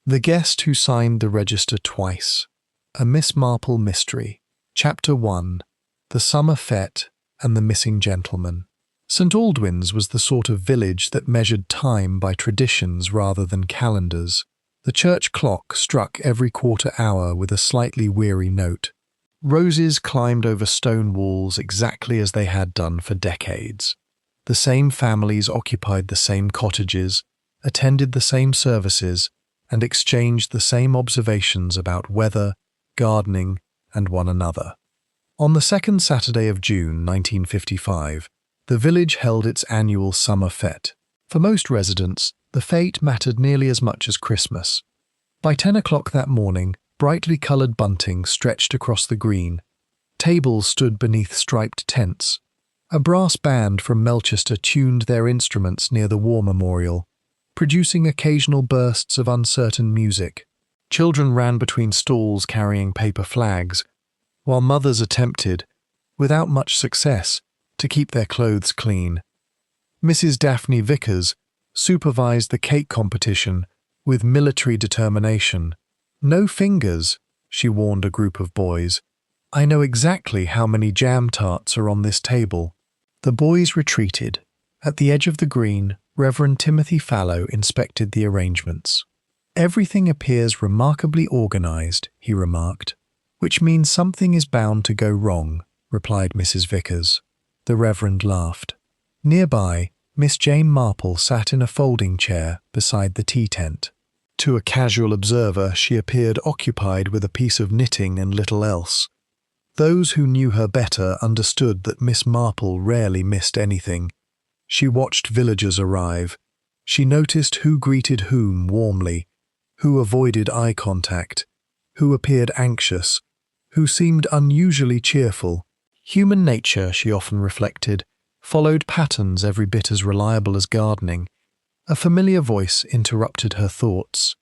The Guest Who Signed the Register Twice. A Miss Marple Mystery. Chapter 1. The Summer Fete and the Missing Gentleman. St. Aldwyn's was the sort of village that measured time by traditions rather than calendars. The church clock struck every quarter hour with a slightly weary note. Roses climbed over stone walls exactly as they had done for decades. The same families occupied the same cottages, attended the same services, and exchanged the same observations about weather, gardening, and one another. On the second Saturday of June 1955, the village held its annual summer fete. For most residents, the fete mattered nearly as much as Christmas. By 10 o'clock that morning, brightly coloured bunting stretched across the green. Tables stood beneath striped tents. A brass band from Melchester tuned their instruments near the war memorial, producing occasional bursts of uncertain music. Children ran between stalls carrying paper flags, while mothers attempted, without much success, to keep their clothes clean. Mrs. Daphne Vickers supervised the cake competition with military determination. "No fingers," she warned a group of boys. "I know exactly how many jam tarts are on this table." The boys retreated. At the edge of the green, Reverend Timothy Fallow inspected the arrangements. "Everything appears remarkably organized," he remarked. "Which means something is bound to go wrong," replied Mrs. Vickers. The Reverend laughed. Nearby, Miss Jane Marple sat in a folding chair beside the tea tent. To a casual observer, she appeared occupied with a piece of knitting and little else. Those who knew her better understood that Miss Marple rarely missed anything. She watched villagers arrive. She noticed who greeted whom warmly, who avoided eye contact, who appeared anxious, who seemed unusually cheerful. Human nature, she often reflected, followed patterns every bit as reliable as gardening. A familiar voice interrupted her thoughts.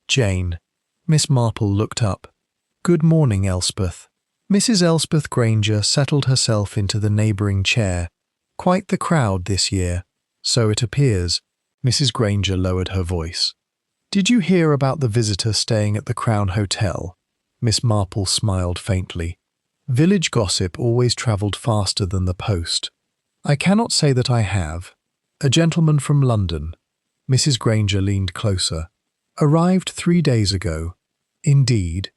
"Jane." Miss Marple looked up. "Good morning, Elspeth." Mrs. Elspeth Granger settled herself into the neighbouring chair. "Quite the crowd this year." "So it appears." Mrs. Granger lowered her voice. "Did you hear about the visitor staying at the Crown Hotel?" Miss Marple smiled faintly. Village gossip always travelled faster than the post. "I cannot say that I have. A gentleman from London." Mrs. Granger leaned closer. "Arrived 3 days ago." "Indeed."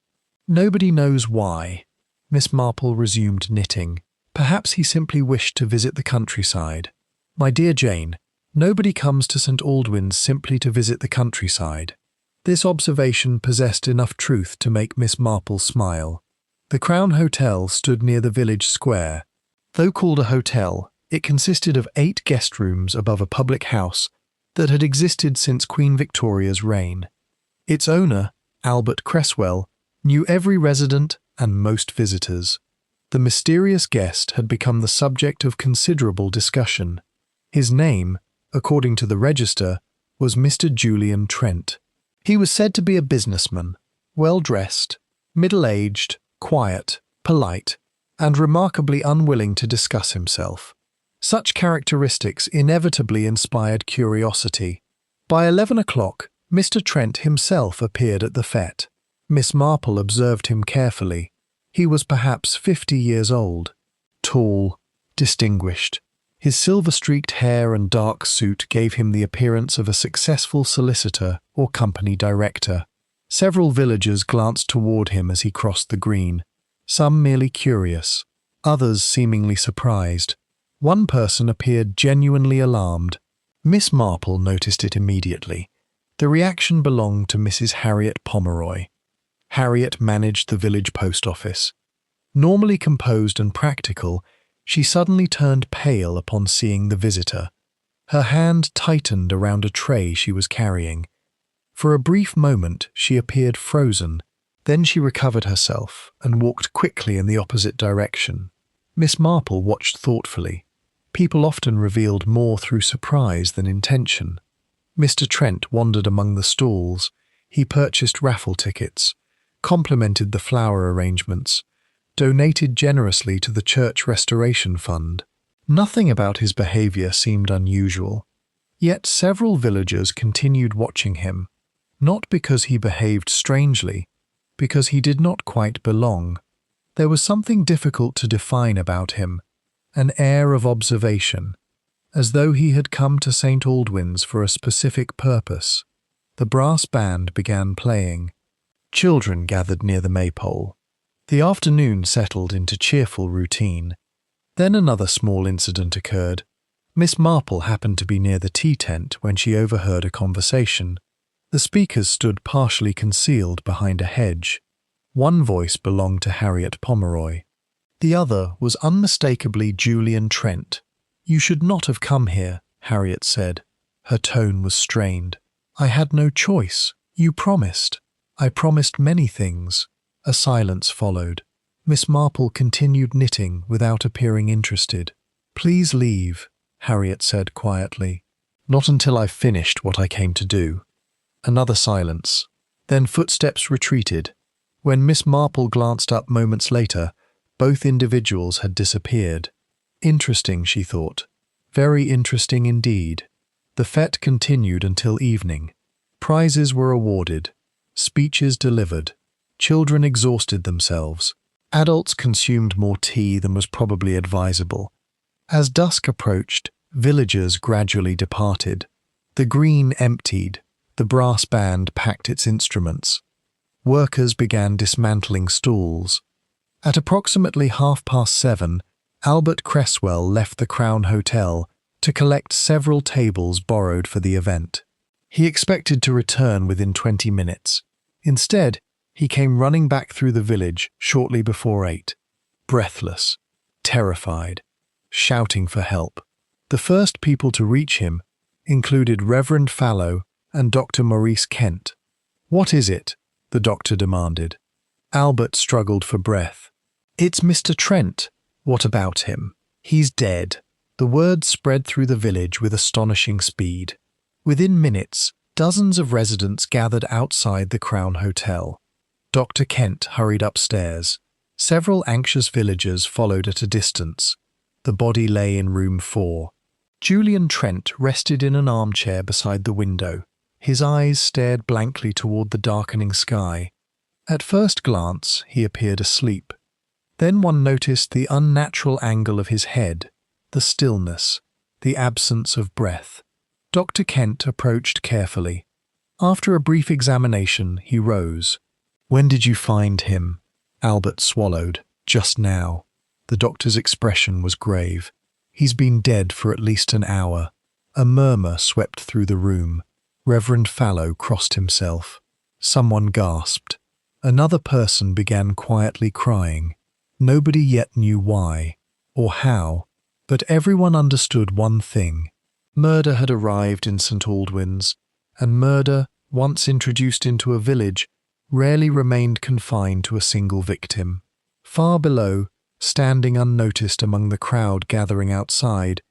"Nobody knows why." Miss Marple resumed knitting. "Perhaps he simply wished to visit the countryside." "My dear Jane, nobody comes to St. Aldwyn's simply to visit the countryside." This observation possessed enough truth to make Miss Marple smile. The Crown Hotel stood near the village square. Though called a hotel, it consisted of 8 guest rooms above a public house that had existed since Queen Victoria's reign. Its owner, Albert Cresswell, knew every resident and most visitors. The mysterious guest had become the subject of considerable discussion. His name, according to the register, was Mr. Julian Trent. He was said to be a businessman, well-dressed, middle-aged, quiet, polite, and remarkably unwilling to discuss himself. Such characteristics inevitably inspired curiosity. By 11 o'clock, Mr. Trent himself appeared at the fete. Miss Marple observed him carefully. He was perhaps 50 years old, tall, distinguished. His silver-streaked hair and dark suit gave him the appearance of a successful solicitor or company director. Several villagers glanced toward him as he crossed the green, some merely curious, others seemingly surprised. One person appeared genuinely alarmed. Miss Marple noticed it immediately. The reaction belonged to Mrs. Harriet Pomeroy. Harriet managed the village post office. Normally composed and practical, she suddenly turned pale upon seeing the visitor. Her hand tightened around a tray she was carrying. For a brief moment she appeared frozen. Then she recovered herself and walked quickly in the opposite direction. Miss Marple watched thoughtfully. People often revealed more through surprise than intention. Mr. Trent wandered among the stalls. He purchased raffle tickets, complimented the flower arrangements, donated generously to the Church Restoration Fund. Nothing about his behaviour seemed unusual. Yet several villagers continued watching him. Not because he behaved strangely, because he did not quite belong. There was something difficult to define about him, an air of observation, as though he had come to St. Aldwyn's for a specific purpose. The brass band began playing. Children gathered near the maypole. The afternoon settled into cheerful routine. Then another small incident occurred. Miss Marple happened to be near the tea tent when she overheard a conversation. The speakers stood partially concealed behind a hedge. One voice belonged to Harriet Pomeroy. The other was unmistakably Julian Trent. "You should not have come here," Harriet said. Her tone was strained. "I had no choice. You promised." "I promised many things." A silence followed. Miss Marple continued knitting without appearing interested. "Please leave," Harriet said quietly. "Not until I've finished what I came to do." Another silence. Then footsteps retreated. When Miss Marple glanced up moments later, both individuals had disappeared. Interesting, she thought. Very interesting indeed. The fete continued until evening. Prizes were awarded. Speeches delivered. Children exhausted themselves. Adults consumed more tea than was probably advisable. As dusk approached, villagers gradually departed. The green emptied. The brass band packed its instruments. Workers began dismantling stalls. At approximately 7:30, Albert Cresswell left the Crown Hotel to collect several tables borrowed for the event. He expected to return within 20 minutes. Instead, he came running back through the village shortly before 8, breathless, terrified, shouting for help. The first people to reach him included Reverend Fallow and Dr. Maurice Kent. "What is it?" the doctor demanded. Albert struggled for breath. "It's Mr. Trent." "What about him?" "He's dead." The word spread through the village with astonishing speed. Within minutes, dozens of residents gathered outside the Crown Hotel. Dr. Kent hurried upstairs. Several anxious villagers followed at a distance. The body lay in room 4. Julian Trent rested in an armchair beside the window. His eyes stared blankly toward the darkening sky. At first glance, he appeared asleep. Then one noticed the unnatural angle of his head, the stillness, the absence of breath. Dr. Kent approached carefully. After a brief examination, he rose. "When did you find him?" Albert swallowed. "Just now." The doctor's expression was grave. "He's been dead for at least an hour." A murmur swept through the room. Reverend Fallow crossed himself. Someone gasped. Another person began quietly crying. Nobody yet knew why or how, but everyone understood one thing. Murder had arrived in St. Aldwyn's, and murder, once introduced into a village, rarely remained confined to a single victim. Far below, standing unnoticed among the crowd gathering outside,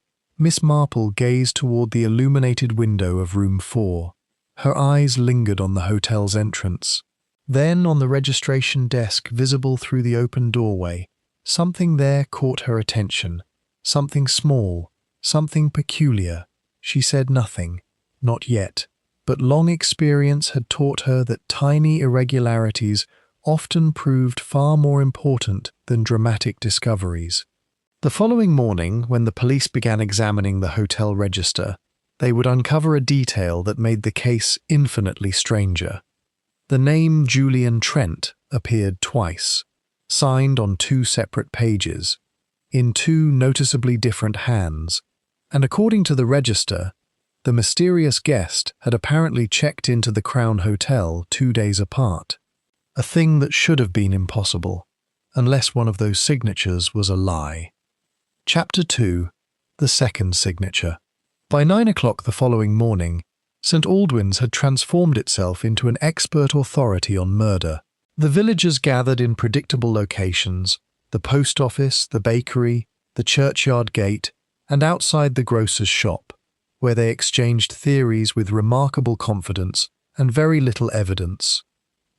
Miss Marple gazed toward the illuminated window of room 4. Her eyes lingered on the hotel's entrance. Then on the registration desk visible through the open doorway, something there caught her attention. Something small, something peculiar. She said nothing, not yet, but long experience had taught her that tiny irregularities often proved far more important than dramatic discoveries. The following morning, when the police began examining the hotel register, they would uncover a detail that made the case infinitely stranger. The name Julian Trent appeared twice, signed on 2 separate pages, in 2 noticeably different hands, and according to the register, the mysterious guest had apparently checked into the Crown Hotel 2 days apart, a thing that should have been impossible, unless one of those signatures was a lie. Chapter 2. The second signature. By 9 o'clock the following morning, St. Aldwyn's had transformed itself into an expert authority on murder. The villagers gathered in predictable locations: the post office, the bakery, the churchyard gate, and outside the grocer's shop, where they exchanged theories with remarkable confidence and very little evidence.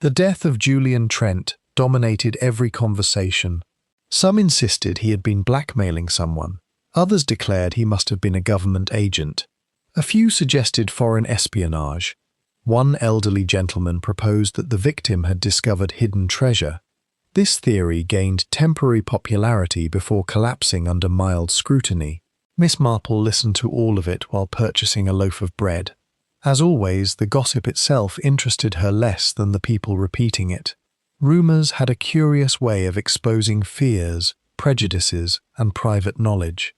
The death of Julian Trent dominated every conversation. Some insisted he had been blackmailing someone. Others declared he must have been a government agent. A few suggested foreign espionage. One elderly gentleman proposed that the victim had discovered hidden treasure. This theory gained temporary popularity before collapsing under mild scrutiny. Miss Marple listened to all of it while purchasing a loaf of bread. As always, the gossip itself interested her less than the people repeating it. Rumours had a curious way of exposing fears, prejudices, and private knowledge.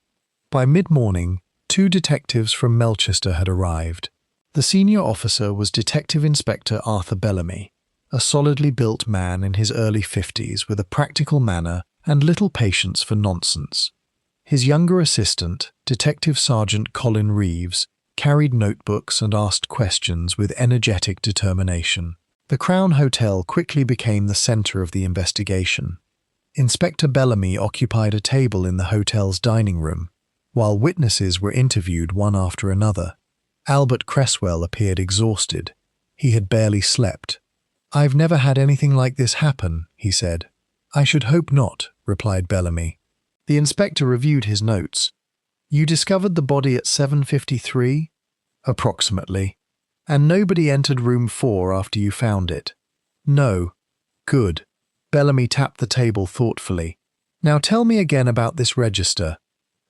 By mid-morning, 2 detectives from Melchester had arrived. The senior officer was Detective Inspector Arthur Bellamy, a solidly built man in his early 50s with a practical manner and little patience for nonsense. His younger assistant, Detective Sergeant Colin Reeves, carried notebooks and asked questions with energetic determination. The Crown Hotel quickly became the centre of the investigation. Inspector Bellamy occupied a table in the hotel's dining room, while witnesses were interviewed one after another. Albert Cresswell appeared exhausted. He had barely slept. "I've never had anything like this happen," he said. "I should hope not," replied Bellamy. The inspector reviewed his notes. "You discovered the body at 7:53? "Approximately. And nobody entered room 4 after you found it?" "No." "Good." Bellamy tapped the table thoughtfully. "Now tell me again about this register."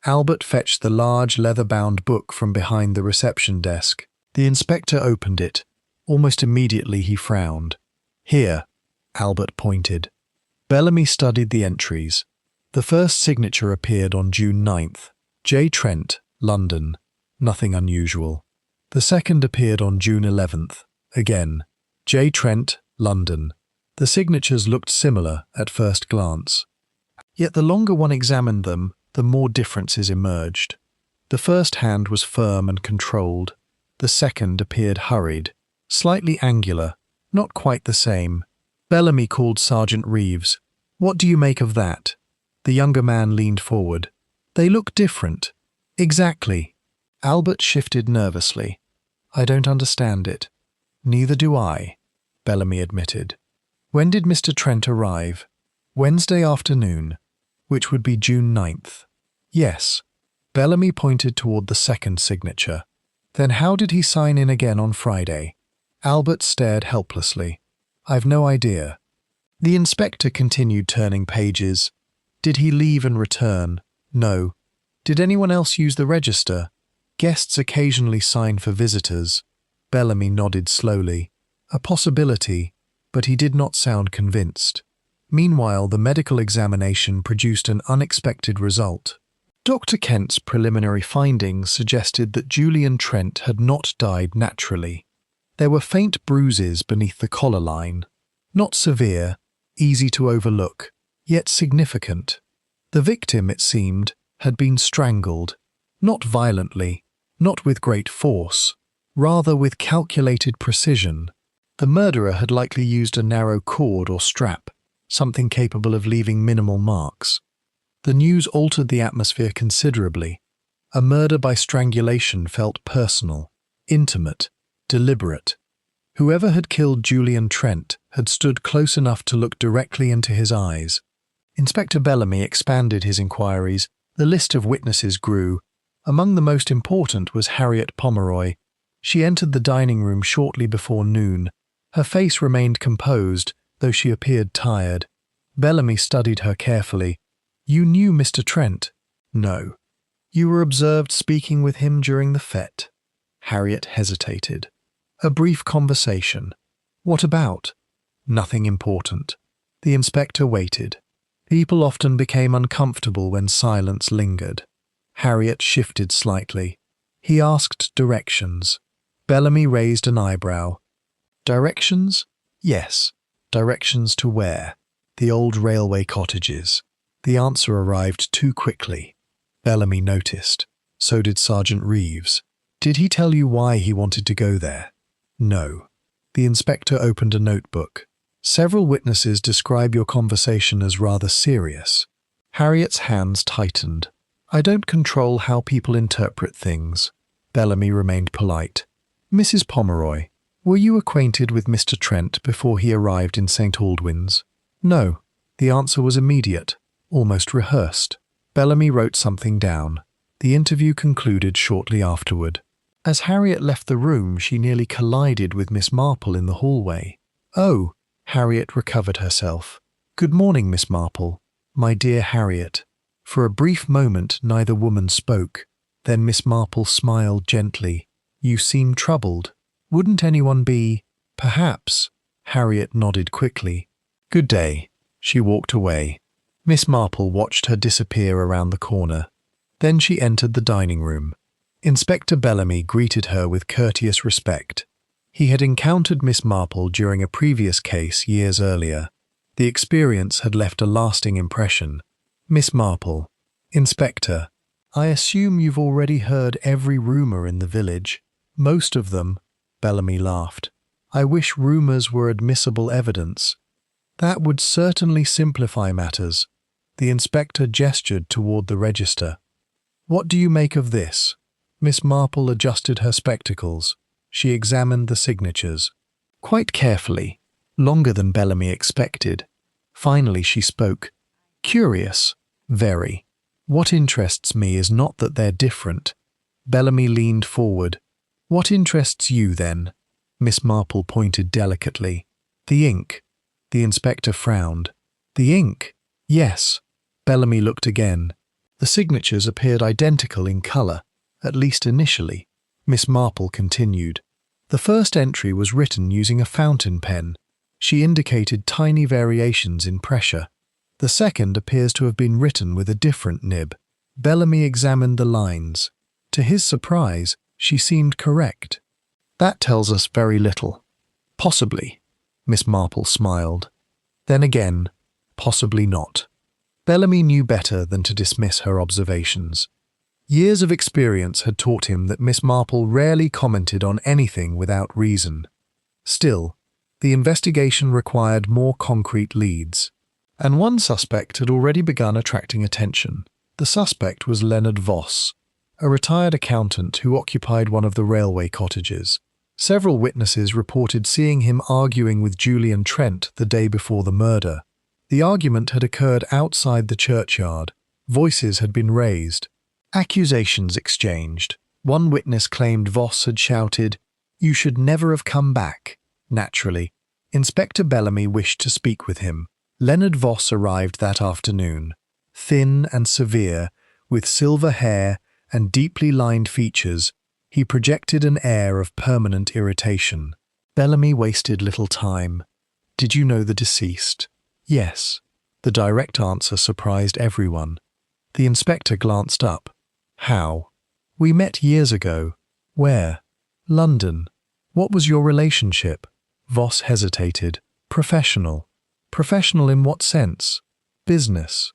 Albert fetched the large leather-bound book from behind the reception desk. The inspector opened it. Almost immediately he frowned. "Here," Albert pointed. Bellamy studied the entries. The first signature appeared on June 9th. J. Trent, London. Nothing unusual. The second appeared on June 11th. Again, J. Trent, London. The signatures looked similar at first glance. Yet the longer one examined them, the more differences emerged. The first hand was firm and controlled. The second appeared hurried, slightly angular, not quite the same. Bellamy called Sergeant Reeves. "What do you make of that?" The younger man leaned forward. "They look different." "Exactly." Albert shifted nervously. "I don't understand it." "Neither do I," Bellamy admitted. "When did Mr. Trent arrive?" "Wednesday afternoon," which would be June 9th. "Yes." Bellamy pointed toward the second signature. "Then how did he sign in again on Friday?" Albert stared helplessly. "I've no idea." The inspector continued turning pages. "Did he leave and return?" "No." "Did anyone else use the register?" "Guests occasionally sign for visitors." Bellamy nodded slowly. "A possibility," but he did not sound convinced. Meanwhile, the medical examination produced an unexpected result. Dr. Kent's preliminary findings suggested that Julian Trent had not died naturally. There were faint bruises beneath the collar line. Not severe, easy to overlook, yet significant. The victim, it seemed, had been strangled, not violently, not with great force, rather with calculated precision. The murderer had likely used a narrow cord or strap, something capable of leaving minimal marks. The news altered the atmosphere considerably. A murder by strangulation felt personal, intimate, deliberate. Whoever had killed Julian Trent had stood close enough to look directly into his eyes. Inspector Bellamy expanded his inquiries. The list of witnesses grew. Among the most important was Harriet Pomeroy. She entered the dining room shortly before noon. Her face remained composed, though she appeared tired. Bellamy studied her carefully. "You knew Mr. Trent?" "No." "You were observed speaking with him during the fête?" Harriet hesitated. "A brief conversation." "What about?" "Nothing important." The inspector waited. People often became uncomfortable when silence lingered. Harriet shifted slightly. He asked directions. Bellamy raised an eyebrow. "Directions?" "Yes." "Directions to where?" "The old railway cottages." The answer arrived too quickly. Bellamy noticed. So did Sergeant Reeves. "Did he tell you why he wanted to go there?" "No." The inspector opened a notebook. "Several witnesses describe your conversation as rather serious." Harriet's hands tightened. "I don't control how people interpret things." Bellamy remained polite. "Mrs. Pomeroy, were you acquainted with Mr. Trent before he arrived in St. Aldwyn's?" "No." The answer was immediate, almost rehearsed. Bellamy wrote something down. The interview concluded shortly afterward. As Harriet left the room, she nearly collided with Miss Marple in the hallway. "Oh," Harriet recovered herself. "Good morning, Miss Marple. My dear Harriet." For a brief moment neither woman spoke. Then Miss Marple smiled gently. "You seem troubled. Wouldn't anyone be—" "Perhaps." Harriet nodded quickly. "Good day." She walked away. Miss Marple watched her disappear around the corner. Then she entered the dining room. Inspector Bellamy greeted her with courteous respect. He had encountered Miss Marple during a previous case years earlier. The experience had left a lasting impression. "Miss Marple." "Inspector, I assume you've already heard every rumour in the village." "Most of them," Bellamy laughed. "I wish rumours were admissible evidence. That would certainly simplify matters." The inspector gestured toward the register. "What do you make of this?" Miss Marple adjusted her spectacles. She examined the signatures. Quite carefully, longer than Bellamy expected. Finally she spoke. "Curious. Very. What interests me is not that they're different." Bellamy leaned forward. "What interests you, then?" Miss Marple pointed delicately. "The ink." The inspector frowned. "The ink?" "Yes." Bellamy looked again. The signatures appeared identical in colour, at least initially. Miss Marple continued. "The first entry was written using a fountain pen. She indicated tiny variations in pressure. The second appears to have been written with a different nib." Bellamy examined the lines. To his surprise, she seemed correct. "That tells us very little." "Possibly," Miss Marple smiled. Then again, possibly not. Bellamy knew better than to dismiss her observations. Years of experience had taught him that Miss Marple rarely commented on anything without reason. Still, the investigation required more concrete leads, and one suspect had already begun attracting attention. The suspect was Leonard Voss, a retired accountant who occupied one of the railway cottages. Several witnesses reported seeing him arguing with Julian Trent the day before the murder. The argument had occurred outside the churchyard. Voices had been raised. Accusations exchanged. One witness claimed Voss had shouted, "You should never have come back." Naturally, Inspector Bellamy wished to speak with him. Leonard Voss arrived that afternoon. Thin and severe, with silver hair and deeply lined features, he projected an air of permanent irritation. Bellamy wasted little time. "Did you know the deceased?" "Yes." The direct answer surprised everyone. The inspector glanced up. "How?" "We met years ago." "Where?" "London." "What was your relationship?" Voss hesitated. "Professional." "Professional in what sense?" "Business."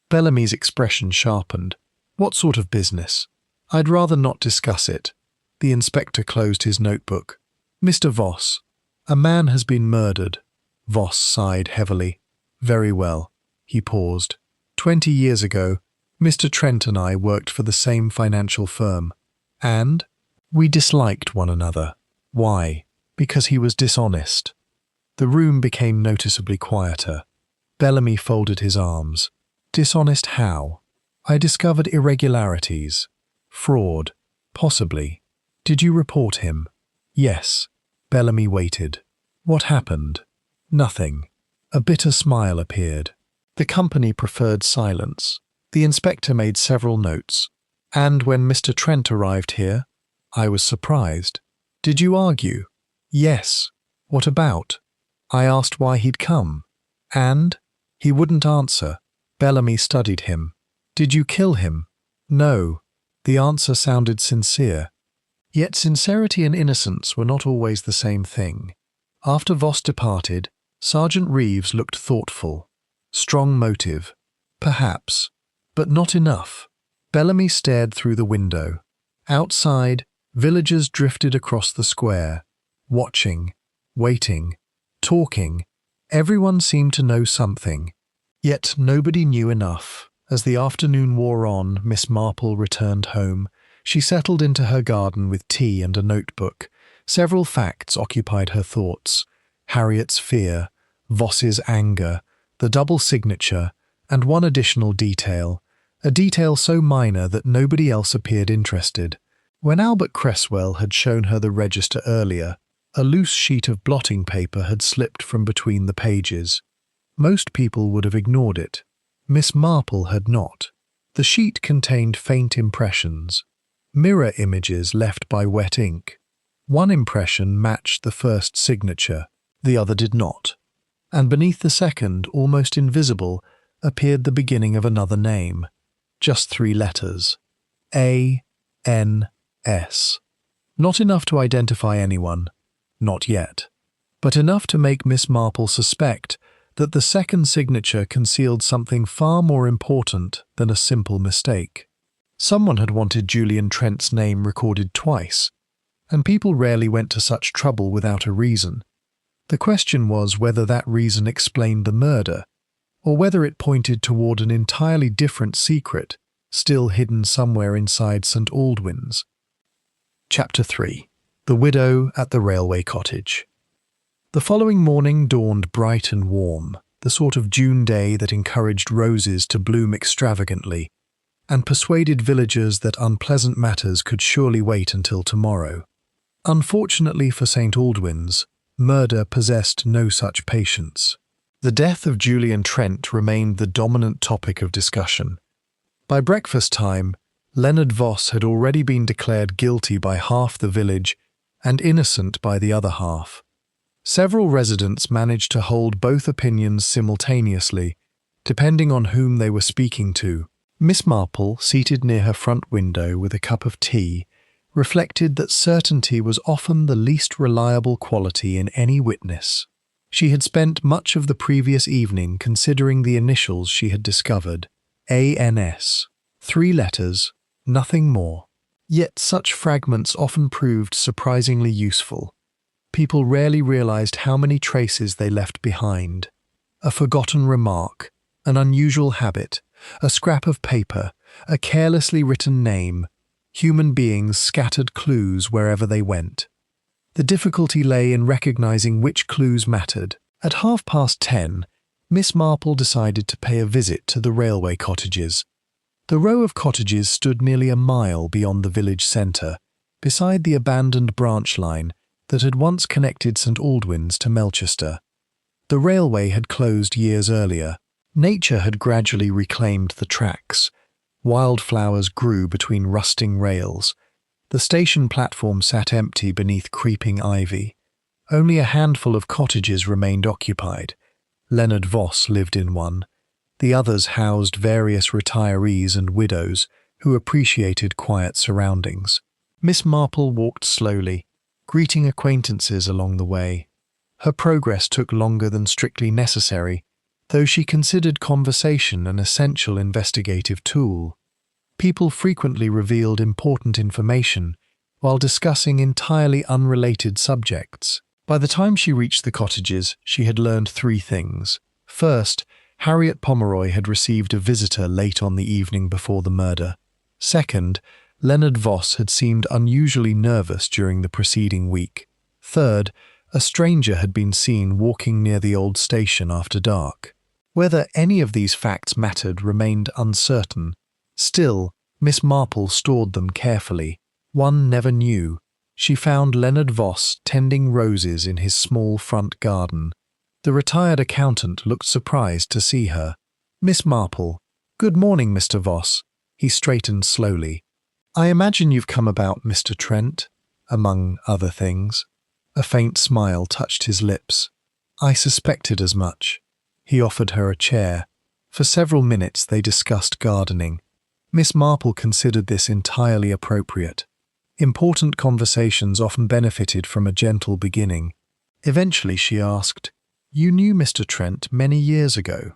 Bellamy's expression sharpened. "What sort of business?" "I'd rather not discuss it." The inspector closed his notebook. "Mr. Voss, a man has been murdered." Voss sighed heavily. "Very well." He paused. 20 years ago, Mr. Trent and I worked for the same financial firm. And we disliked one another. Why? Because he was dishonest." The room became noticeably quieter. Bellamy folded his arms. "Dishonest how?" "I discovered irregularities. Fraud. Possibly." "Did you report him?" "Yes." Bellamy waited. "What happened?" "Nothing." A bitter smile appeared. The company preferred silence. The inspector made several notes. "And when Mr. Trent arrived here?" "I was surprised." "Did you argue?" "Yes." "What about?" "I asked why he'd come." "And?" "He wouldn't answer." Bellamy studied him. "Did you kill him?" "No." The answer sounded sincere. Yet sincerity and innocence were not always the same thing. After Voss departed, Sergeant Reeves looked thoughtful. Strong motive. Perhaps. But not enough. Bellamy stared through the window. Outside, villagers drifted across the square, watching, waiting, talking. Everyone seemed to know something. Yet nobody knew enough. As the afternoon wore on, Miss Marple returned home. She settled into her garden with tea and a notebook. Several facts occupied her thoughts. Harriet's fear, Voss's anger, the double signature, and one additional detail, a detail so minor that nobody else appeared interested. When Albert Cresswell had shown her the register earlier, a loose sheet of blotting paper had slipped from between the pages. Most people would have ignored it. Miss Marple had not. The sheet contained faint impressions, mirror images left by wet ink. One impression matched the first signature, the other did not. And beneath the second, almost invisible, appeared the beginning of another name. Just 3 letters. A-N-S. Not enough to identify anyone. Not yet. But enough to make Miss Marple suspect that the second signature concealed something far more important than a simple mistake. Someone had wanted Julian Trent's name recorded twice, and people rarely went to such trouble without a reason. The question was whether that reason explained the murder, or whether it pointed toward an entirely different secret, still hidden somewhere inside St. Aldwyn's. Chapter 3. The Widow at the Railway Cottage. The following morning dawned bright and warm, the sort of June day that encouraged roses to bloom extravagantly, and persuaded villagers that unpleasant matters could surely wait until tomorrow. Unfortunately for St. Aldwyn's, murder possessed no such patience. The death of Julian Trent remained the dominant topic of discussion. By breakfast time, Leonard Voss had already been declared guilty by half the village and innocent by the other half. Several residents managed to hold both opinions simultaneously, depending on whom they were speaking to. Miss Marple, seated near her front window with a cup of tea, reflected that certainty was often the least reliable quality in any witness. She had spent much of the previous evening considering the initials she had discovered, A-N-S. 3 letters, nothing more. Yet such fragments often proved surprisingly useful. People rarely realized how many traces they left behind. A forgotten remark, an unusual habit, a scrap of paper, a carelessly written name. Human beings scattered clues wherever they went. The difficulty lay in recognizing which clues mattered. At 10:30, Miss Marple decided to pay a visit to the railway cottages. The row of cottages stood nearly a mile beyond the village centre, beside the abandoned branch line that had once connected St. Aldwyn's to Melchester. The railway had closed years earlier. Nature had gradually reclaimed the tracks. Wildflowers grew between rusting rails. The station platform sat empty beneath creeping ivy. Only a handful of cottages remained occupied. Leonard Voss lived in one. The others housed various retirees and widows who appreciated quiet surroundings. Miss Marple walked slowly, greeting acquaintances along the way. Her progress took longer than strictly necessary, though she considered conversation an essential investigative tool. People frequently revealed important information while discussing entirely unrelated subjects. By the time she reached the cottages, she had learned 3 things. First, Harriet Pomeroy had received a visitor late on the evening before the murder. Second, Leonard Voss had seemed unusually nervous during the preceding week. Third, a stranger had been seen walking near the old station after dark. Whether any of these facts mattered remained uncertain. Still, Miss Marple stored them carefully. One never knew. She found Leonard Voss tending roses in his small front garden. The retired accountant looked surprised to see her. "Miss Marple." "Good morning, Mr. Voss." He straightened slowly. "I imagine you've come about Mr. Trent, among other things." A faint smile touched his lips. "I suspected as much." He offered her a chair. For several minutes they discussed gardening. Miss Marple considered this entirely appropriate. Important conversations often benefited from a gentle beginning. Eventually she asked, "You knew Mr. Trent many years ago?"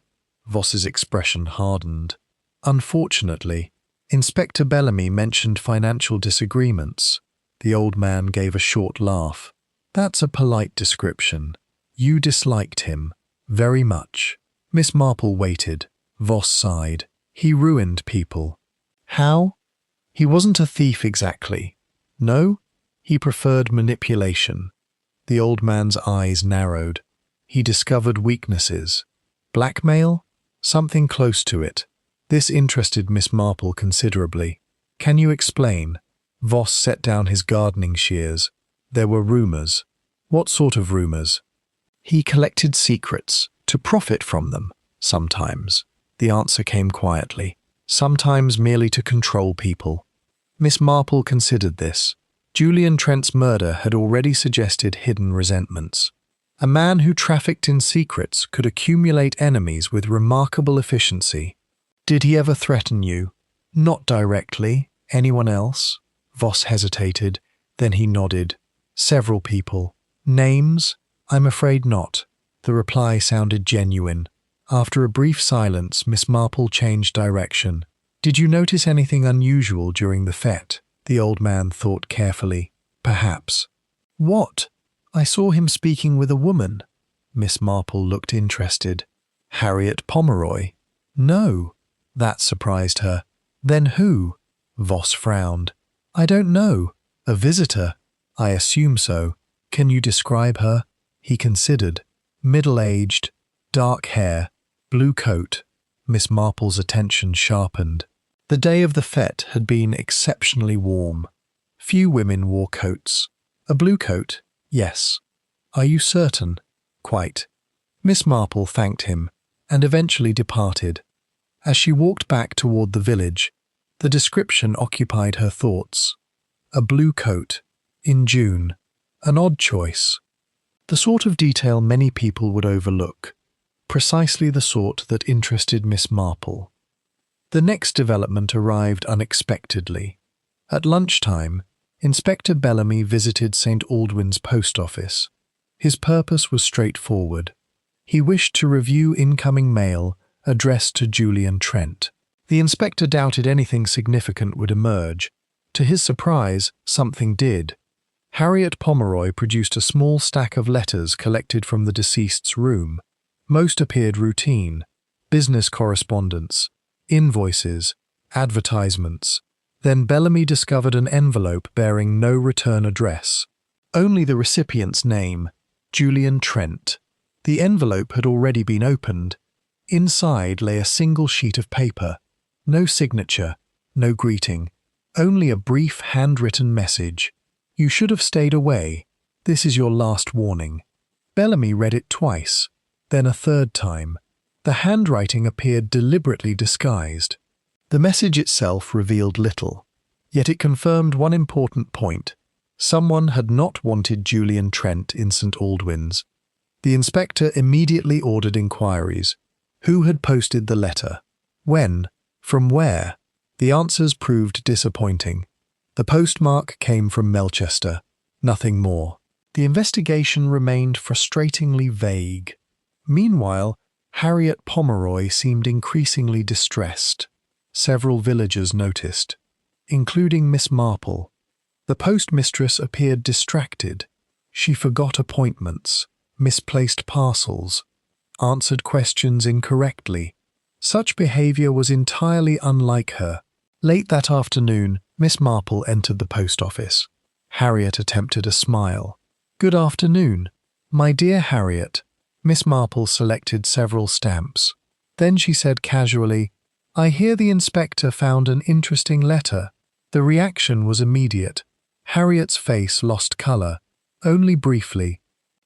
Voss's expression hardened. "Unfortunately, Inspector Bellamy mentioned financial disagreements." The old man gave a short laugh. "That's a polite description. You disliked him. Very much." Miss Marple waited. Voss sighed. "He ruined people." "How?" "He wasn't a thief exactly." "No?" "He preferred manipulation." The old man's eyes narrowed. "He discovered weaknesses." "Blackmail?" "Something close to it." This interested Miss Marple considerably. "Can you explain?" Voss set down his gardening shears. There were rumours. What sort of rumours? He collected secrets to profit from them, sometimes. The answer came quietly. Sometimes merely to control people. Miss Marple considered this. Julian Trent's murder had already suggested hidden resentments. A man who trafficked in secrets could accumulate enemies with remarkable efficiency. Did he ever threaten you? Not directly. Anyone else? Voss hesitated. Then he nodded. Several people. Names? I'm afraid not. The reply sounded genuine. After a brief silence, Miss Marple changed direction. Did you notice anything unusual during the fete? The old man thought carefully. Perhaps. What? I saw him speaking with a woman. Miss Marple looked interested. Harriet Pomeroy? No. That surprised her. Then who? Voss frowned. I don't know. A visitor. I assume so. Can you describe her? He considered. Middle-aged, dark hair, blue coat. Miss Marple's attention sharpened. The day of the fete had been exceptionally warm. Few women wore coats. A blue coat? Yes. Are you certain? Quite. Miss Marple thanked him, and eventually departed. As she walked back toward the village, the description occupied her thoughts. A blue coat. In June. An odd choice. The sort of detail many people would overlook. Precisely the sort that interested Miss Marple. The next development arrived unexpectedly. At lunchtime, Inspector Bellamy visited St. Aldwyn's post office. His purpose was straightforward. He wished to review incoming mail addressed to Julian Trent. The inspector doubted anything significant would emerge. To his surprise, something did. Harriet Pomeroy produced a small stack of letters collected from the deceased's room. Most appeared routine: business correspondence, invoices, advertisements. Then Bellamy discovered an envelope bearing no return address. Only the recipient's name, Julian Trent. The envelope had already been opened. Inside lay a single sheet of paper. No signature, no greeting. Only a brief handwritten message. You should have stayed away. This is your last warning. Bellamy read it twice, then a third time. The handwriting appeared deliberately disguised. The message itself revealed little, yet it confirmed one important point. Someone had not wanted Julian Trent in St. Aldwyn's. The inspector immediately ordered inquiries. Who had posted the letter? When? From where? The answers proved disappointing. The postmark came from Melchester. Nothing more. The investigation remained frustratingly vague. Meanwhile, Harriet Pomeroy seemed increasingly distressed. Several villagers noticed, including Miss Marple. The postmistress appeared distracted. She forgot appointments, misplaced parcels, answered questions incorrectly. Such behavior was entirely unlike her. Late that afternoon, Miss Marple entered the post office. Harriet attempted a smile. Good afternoon. My dear Harriet. Miss Marple selected several stamps. Then she said casually, I hear the inspector found an interesting letter. The reaction was immediate. Harriet's face lost colour, only briefly.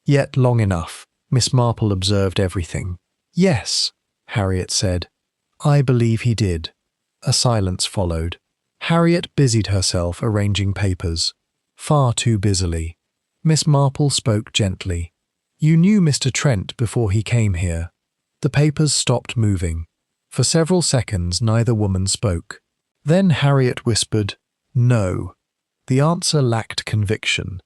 Yet long enough. Miss Marple observed everything. Yes, Harriet said. I believe he did. A silence followed. Harriet busied herself arranging papers. Far too busily. Miss Marple spoke gently. You knew Mr. Trent before he came here. The papers stopped moving. For several seconds neither woman spoke. Then Harriet whispered, No. The answer lacked conviction.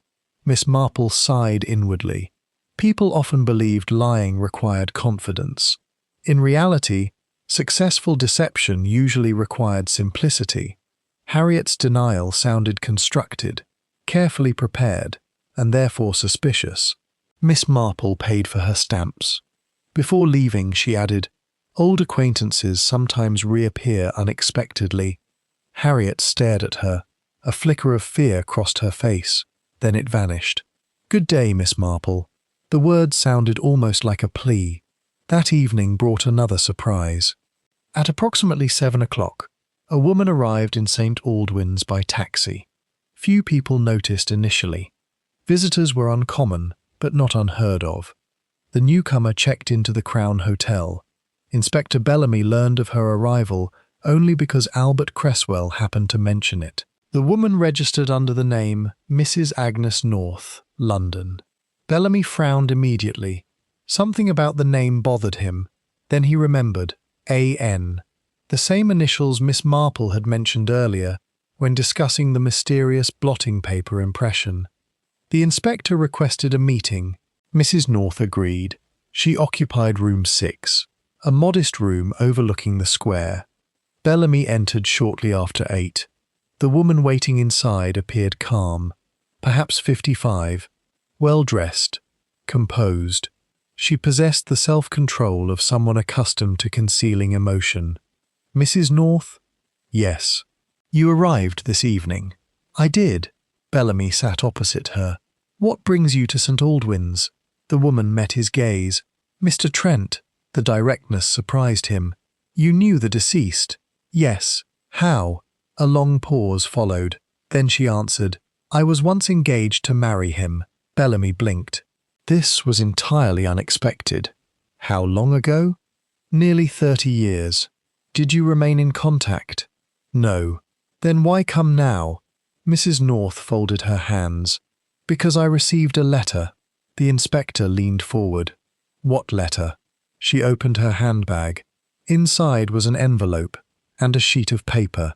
Miss Marple sighed inwardly. People often believed lying required confidence. In reality, successful deception usually required simplicity. Harriet's denial sounded constructed, carefully prepared, and therefore suspicious. Miss Marple paid for her stamps. Before leaving, she added, Old acquaintances sometimes reappear unexpectedly. Harriet stared at her. A flicker of fear crossed her face. Then it vanished. Good day, Miss Marple. The words sounded almost like a plea. That evening brought another surprise. At approximately 7 o'clock, a woman arrived in St. Aldwyn's by taxi. Few people noticed initially. Visitors were uncommon, but not unheard of. The newcomer checked into the Crown Hotel. Inspector Bellamy learned of her arrival only because Albert Cresswell happened to mention it. The woman registered under the name Mrs. Agnes North, London. Bellamy frowned immediately. Something about the name bothered him. Then he remembered. A.N. The same initials Miss Marple had mentioned earlier when discussing the mysterious blotting paper impression. The inspector requested a meeting. Mrs. North agreed. She occupied room 6, a modest room overlooking the square. Bellamy entered shortly after 8. The woman waiting inside appeared calm, perhaps 55, well-dressed, composed. She possessed the self-control of someone accustomed to concealing emotion. "Mrs. North?" "Yes." "You arrived this evening." "I did." Bellamy sat opposite her. "What brings you to St. Aldwyn's?" The woman met his gaze. "Mr. Trent." The directness surprised him. "You knew the deceased?" "Yes." "How?" A long pause followed. Then she answered, "I was once engaged to marry him." Bellamy blinked. This was entirely unexpected. "How long ago?" "Nearly 30 years." "Did you remain in contact?" "No." "Then why come now?" Mrs. North folded her hands. "Because I received a letter." The inspector leaned forward. "What letter?" She opened her handbag. Inside was an envelope and a sheet of paper.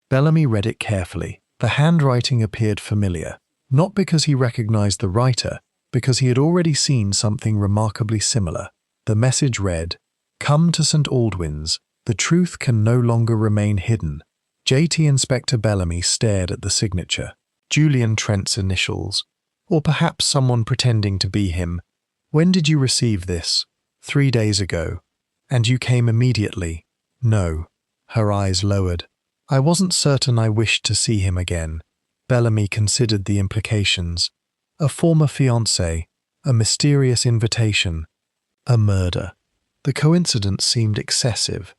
Bellamy read it carefully. The handwriting appeared familiar, not because he recognized the writer, because he had already seen something remarkably similar. The message read, "Come to St. Aldwyn's. The truth can no longer remain hidden." J.T. Inspector Bellamy stared at the signature. Julian Trent's initials. Or perhaps someone pretending to be him. "When did you receive this?" 3 days ago. "And you came immediately?" "No." Her eyes lowered. "I wasn't certain I wished to see him again." Bellamy considered the implications. A former fiancé, a mysterious invitation, a murder. The coincidence seemed excessive.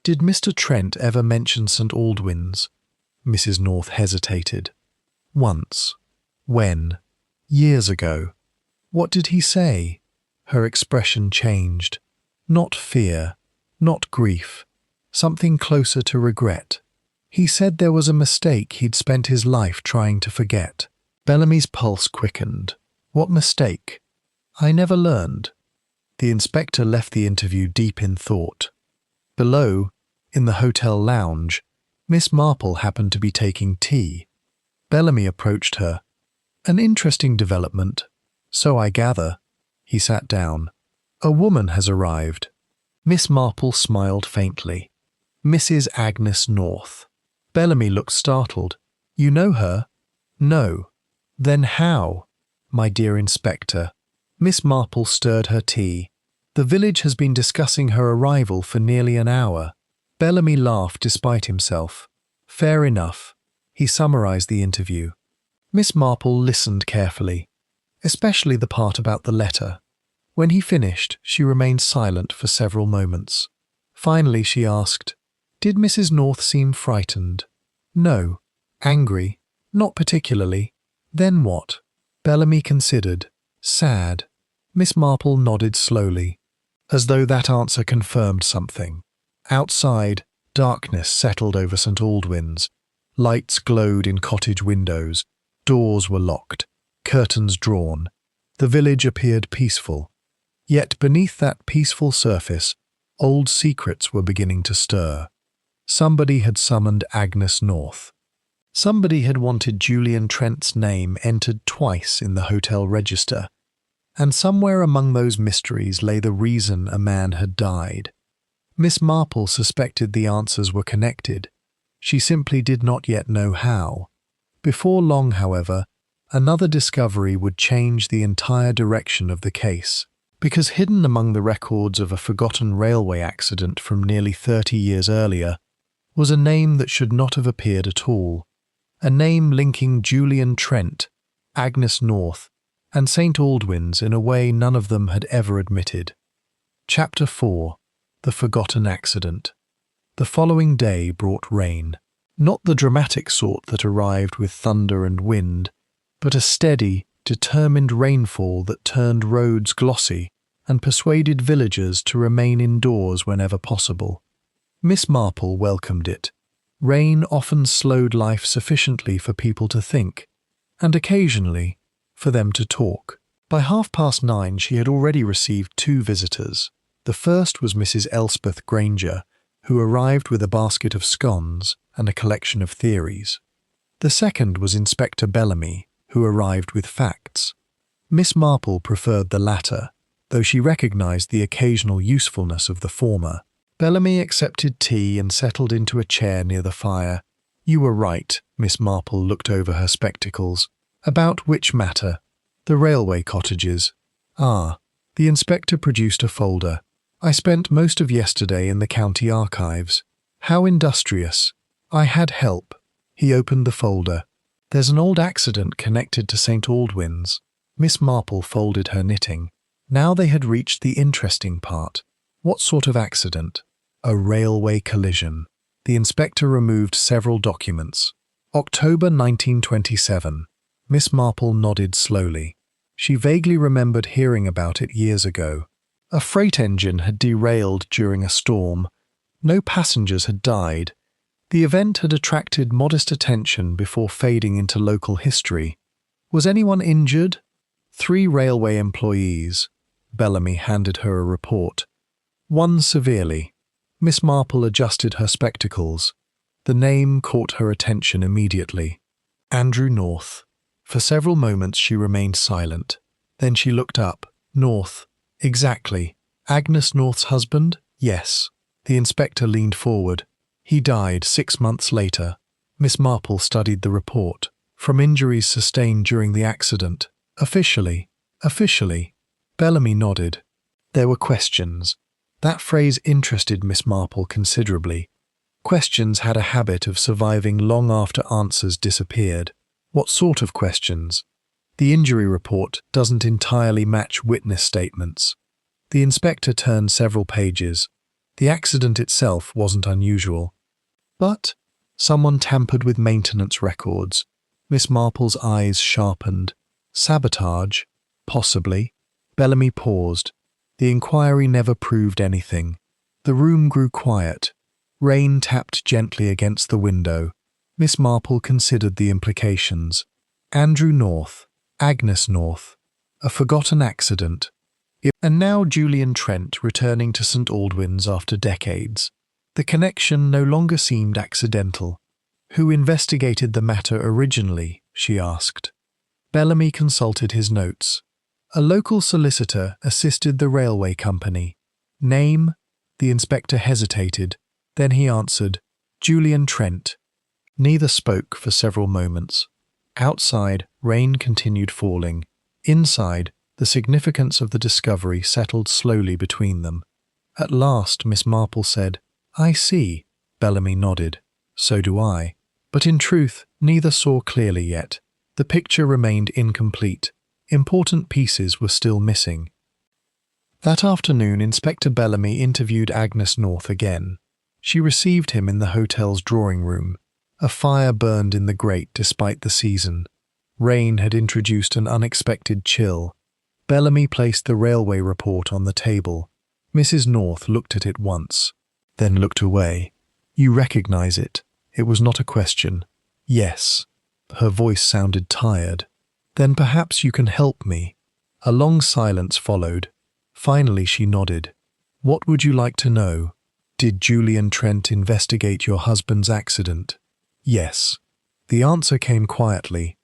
"Did Mr. Trent ever mention St. Aldwyn's?" Mrs. North hesitated. "Once." "When?" "Years ago." "What did he say?" Her expression changed. Not fear, not grief, something closer to regret. "He said there was a mistake he'd spent his life trying to forget." Bellamy's pulse quickened. "What mistake?" "I never learned." The inspector left the interview deep in thought. Below, in the hotel lounge, Miss Marple happened to be taking tea. Bellamy approached her. "An interesting development." "So I gather." He sat down. "A woman has arrived." Miss Marple smiled faintly. "Mrs. Agnes North." Bellamy looked startled. "You know her?" "No." "Then how?" "My dear inspector." Miss Marple stirred her tea. "The village has been discussing her arrival for nearly an hour." Bellamy laughed despite himself. "Fair enough." He summarized the interview. Miss Marple listened carefully, especially the part about the letter. When he finished, she remained silent for several moments. Finally, she asked, "Did Mrs. North seem frightened?" "No." "Angry?" "Not particularly." "Then what?" Bellamy considered. "Sad." Miss Marple nodded slowly, as though that answer confirmed something. Outside, darkness settled over St. Aldwyn's. Lights glowed in cottage windows. Doors were locked, curtains drawn. The village appeared peaceful. Yet beneath that peaceful surface, old secrets were beginning to stir. Somebody had summoned Agnes North. Somebody had wanted Julian Trent's name entered twice in the hotel register. And somewhere among those mysteries lay the reason a man had died. Miss Marple suspected the answers were connected. She simply did not yet know how. Before long, however, another discovery would change the entire direction of the case, because hidden among the records of a forgotten railway accident from nearly 30 years earlier was a name that should not have appeared at all, a name linking Julian Trent, Agnes North, and St. Aldwyn's in a way none of them had ever admitted. Chapter 4. The Forgotten Accident. The following day brought rain. Not the dramatic sort that arrived with thunder and wind, but a steady, determined rainfall that turned roads glossy and persuaded villagers to remain indoors whenever possible. Miss Marple welcomed it. Rain often slowed life sufficiently for people to think, and occasionally for them to talk. By 9:30 she had already received 2 visitors. The first was Mrs. Elspeth Granger, who arrived with a basket of scones and a collection of theories. The second was Inspector Bellamy, who arrived with facts. Miss Marple preferred the latter, though she recognised the occasional usefulness of the former. Bellamy accepted tea and settled into a chair near the fire. "You were right," Miss Marple looked over her spectacles. "About which matter?" "The railway cottages." "Ah." The inspector produced a folder. "I spent most of yesterday in the county archives." "How industrious." "I had help." He opened the folder. "There's an old accident connected to St. Aldwyn's." Miss Marple folded her knitting. Now they had reached the interesting part. "What sort of accident?" "A railway collision." The inspector removed several documents. "October 1927. Miss Marple nodded slowly. She vaguely remembered hearing about it years ago. A freight engine had derailed during a storm. No passengers had died. The event had attracted modest attention before fading into local history. Was anyone injured? 3 railway employees. Bellamy handed her a report. 1 severely. Miss Marple adjusted her spectacles. The name caught her attention immediately. Andrew North. For several moments she remained silent. Then she looked up. "North. Exactly. Agnes North's husband?" "Yes." The inspector leaned forward. "He died 6 months later." Miss Marple studied the report. "From injuries sustained during the accident." "Officially." "Officially." Bellamy nodded. There were questions. That phrase interested Miss Marple considerably. Questions had a habit of surviving long after answers disappeared. What sort of questions? The injury report doesn't entirely match witness statements. The inspector turned several pages. The accident itself wasn't unusual. But someone tampered with maintenance records. Miss Marple's eyes sharpened. Sabotage? Possibly. Bellamy paused. The inquiry never proved anything. The room grew quiet. Rain tapped gently against the window. Miss Marple considered the implications. Andrew North, Agnes North, a forgotten accident. And now Julian Trent returning to St. Aldwyn's after decades. The connection no longer seemed accidental. "Who investigated the matter originally?" she asked. Bellamy consulted his notes. "A local solicitor assisted the railway company." "Name?" The inspector hesitated. Then he answered, "Julian Trent." Neither spoke for several moments. Outside, rain continued falling. Inside, the significance of the discovery settled slowly between them. At last, Miss Marple said, "I see." Bellamy nodded. "So do I." But in truth, neither saw clearly yet. The picture remained incomplete. Important pieces were still missing. That afternoon, Inspector Bellamy interviewed Agnes North again. She received him in the hotel's drawing room. A fire burned in the grate despite the season. Rain had introduced an unexpected chill. Bellamy placed the railway report on the table. Mrs. North looked at it once, then looked away. "You recognize it?" It was not a question. "Yes." Her voice sounded tired. "Then perhaps you can help me." A long silence followed. Finally she nodded. "What would you like to know?" "Did Julian Trent investigate your husband's accident?" "Yes." The answer came quietly.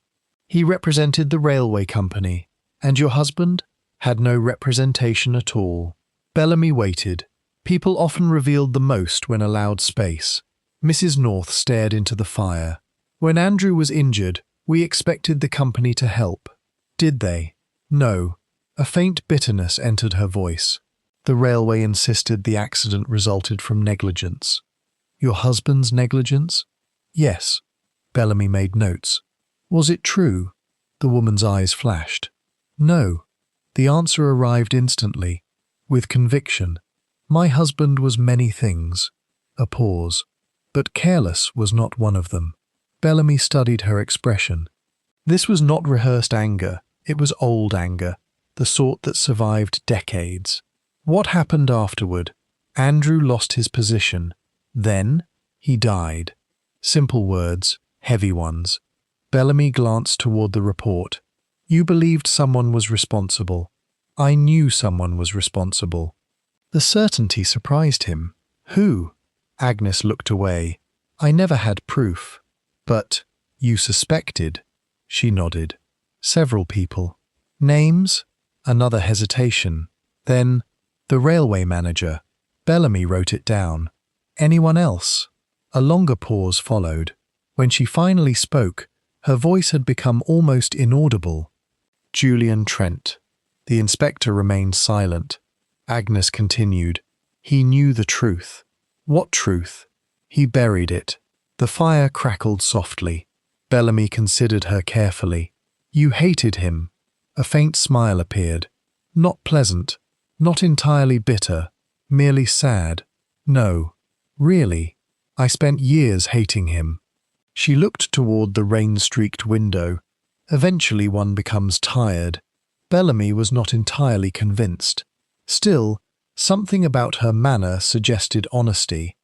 "He represented the railway company. And your husband?" "Had no representation at all." Bellamy waited. People often revealed the most when allowed space. Mrs. North stared into the fire. "When Andrew was injured, we expected the company to help." "Did they?" "No." A faint bitterness entered her voice. "The railway insisted the accident resulted from negligence." "Your husband's negligence?" "Yes." Bellamy made notes. "Was it true?" The woman's eyes flashed. "No." The answer arrived instantly, with conviction. "My husband was many things." A pause. but careless was not one of them. Bellamy studied her expression. This was not rehearsed anger, it was old anger, the sort that survived decades. What happened afterward? Andrew lost his position. Then he died. Simple words, heavy ones. Bellamy glanced toward the report. You believed someone was responsible. I knew someone was responsible. The certainty surprised him. Who? Agnes looked away. I never had proof. But you suspected? She nodded. Several people. Names? Another hesitation. Then, the railway manager. Bellamy wrote it down. Anyone else? A longer pause followed. When she finally spoke, her voice had become almost inaudible. Julian Trent. The inspector remained silent. Agnes continued. He knew the truth. What truth? He buried it. The fire crackled softly. Bellamy considered her carefully. You hated him. A faint smile appeared. Not pleasant. Not entirely bitter. Merely sad. No. Really. I spent years hating him. She looked toward the rain-streaked window. Eventually one becomes tired. Bellamy was not entirely convinced. Still, something about her manner suggested honesty.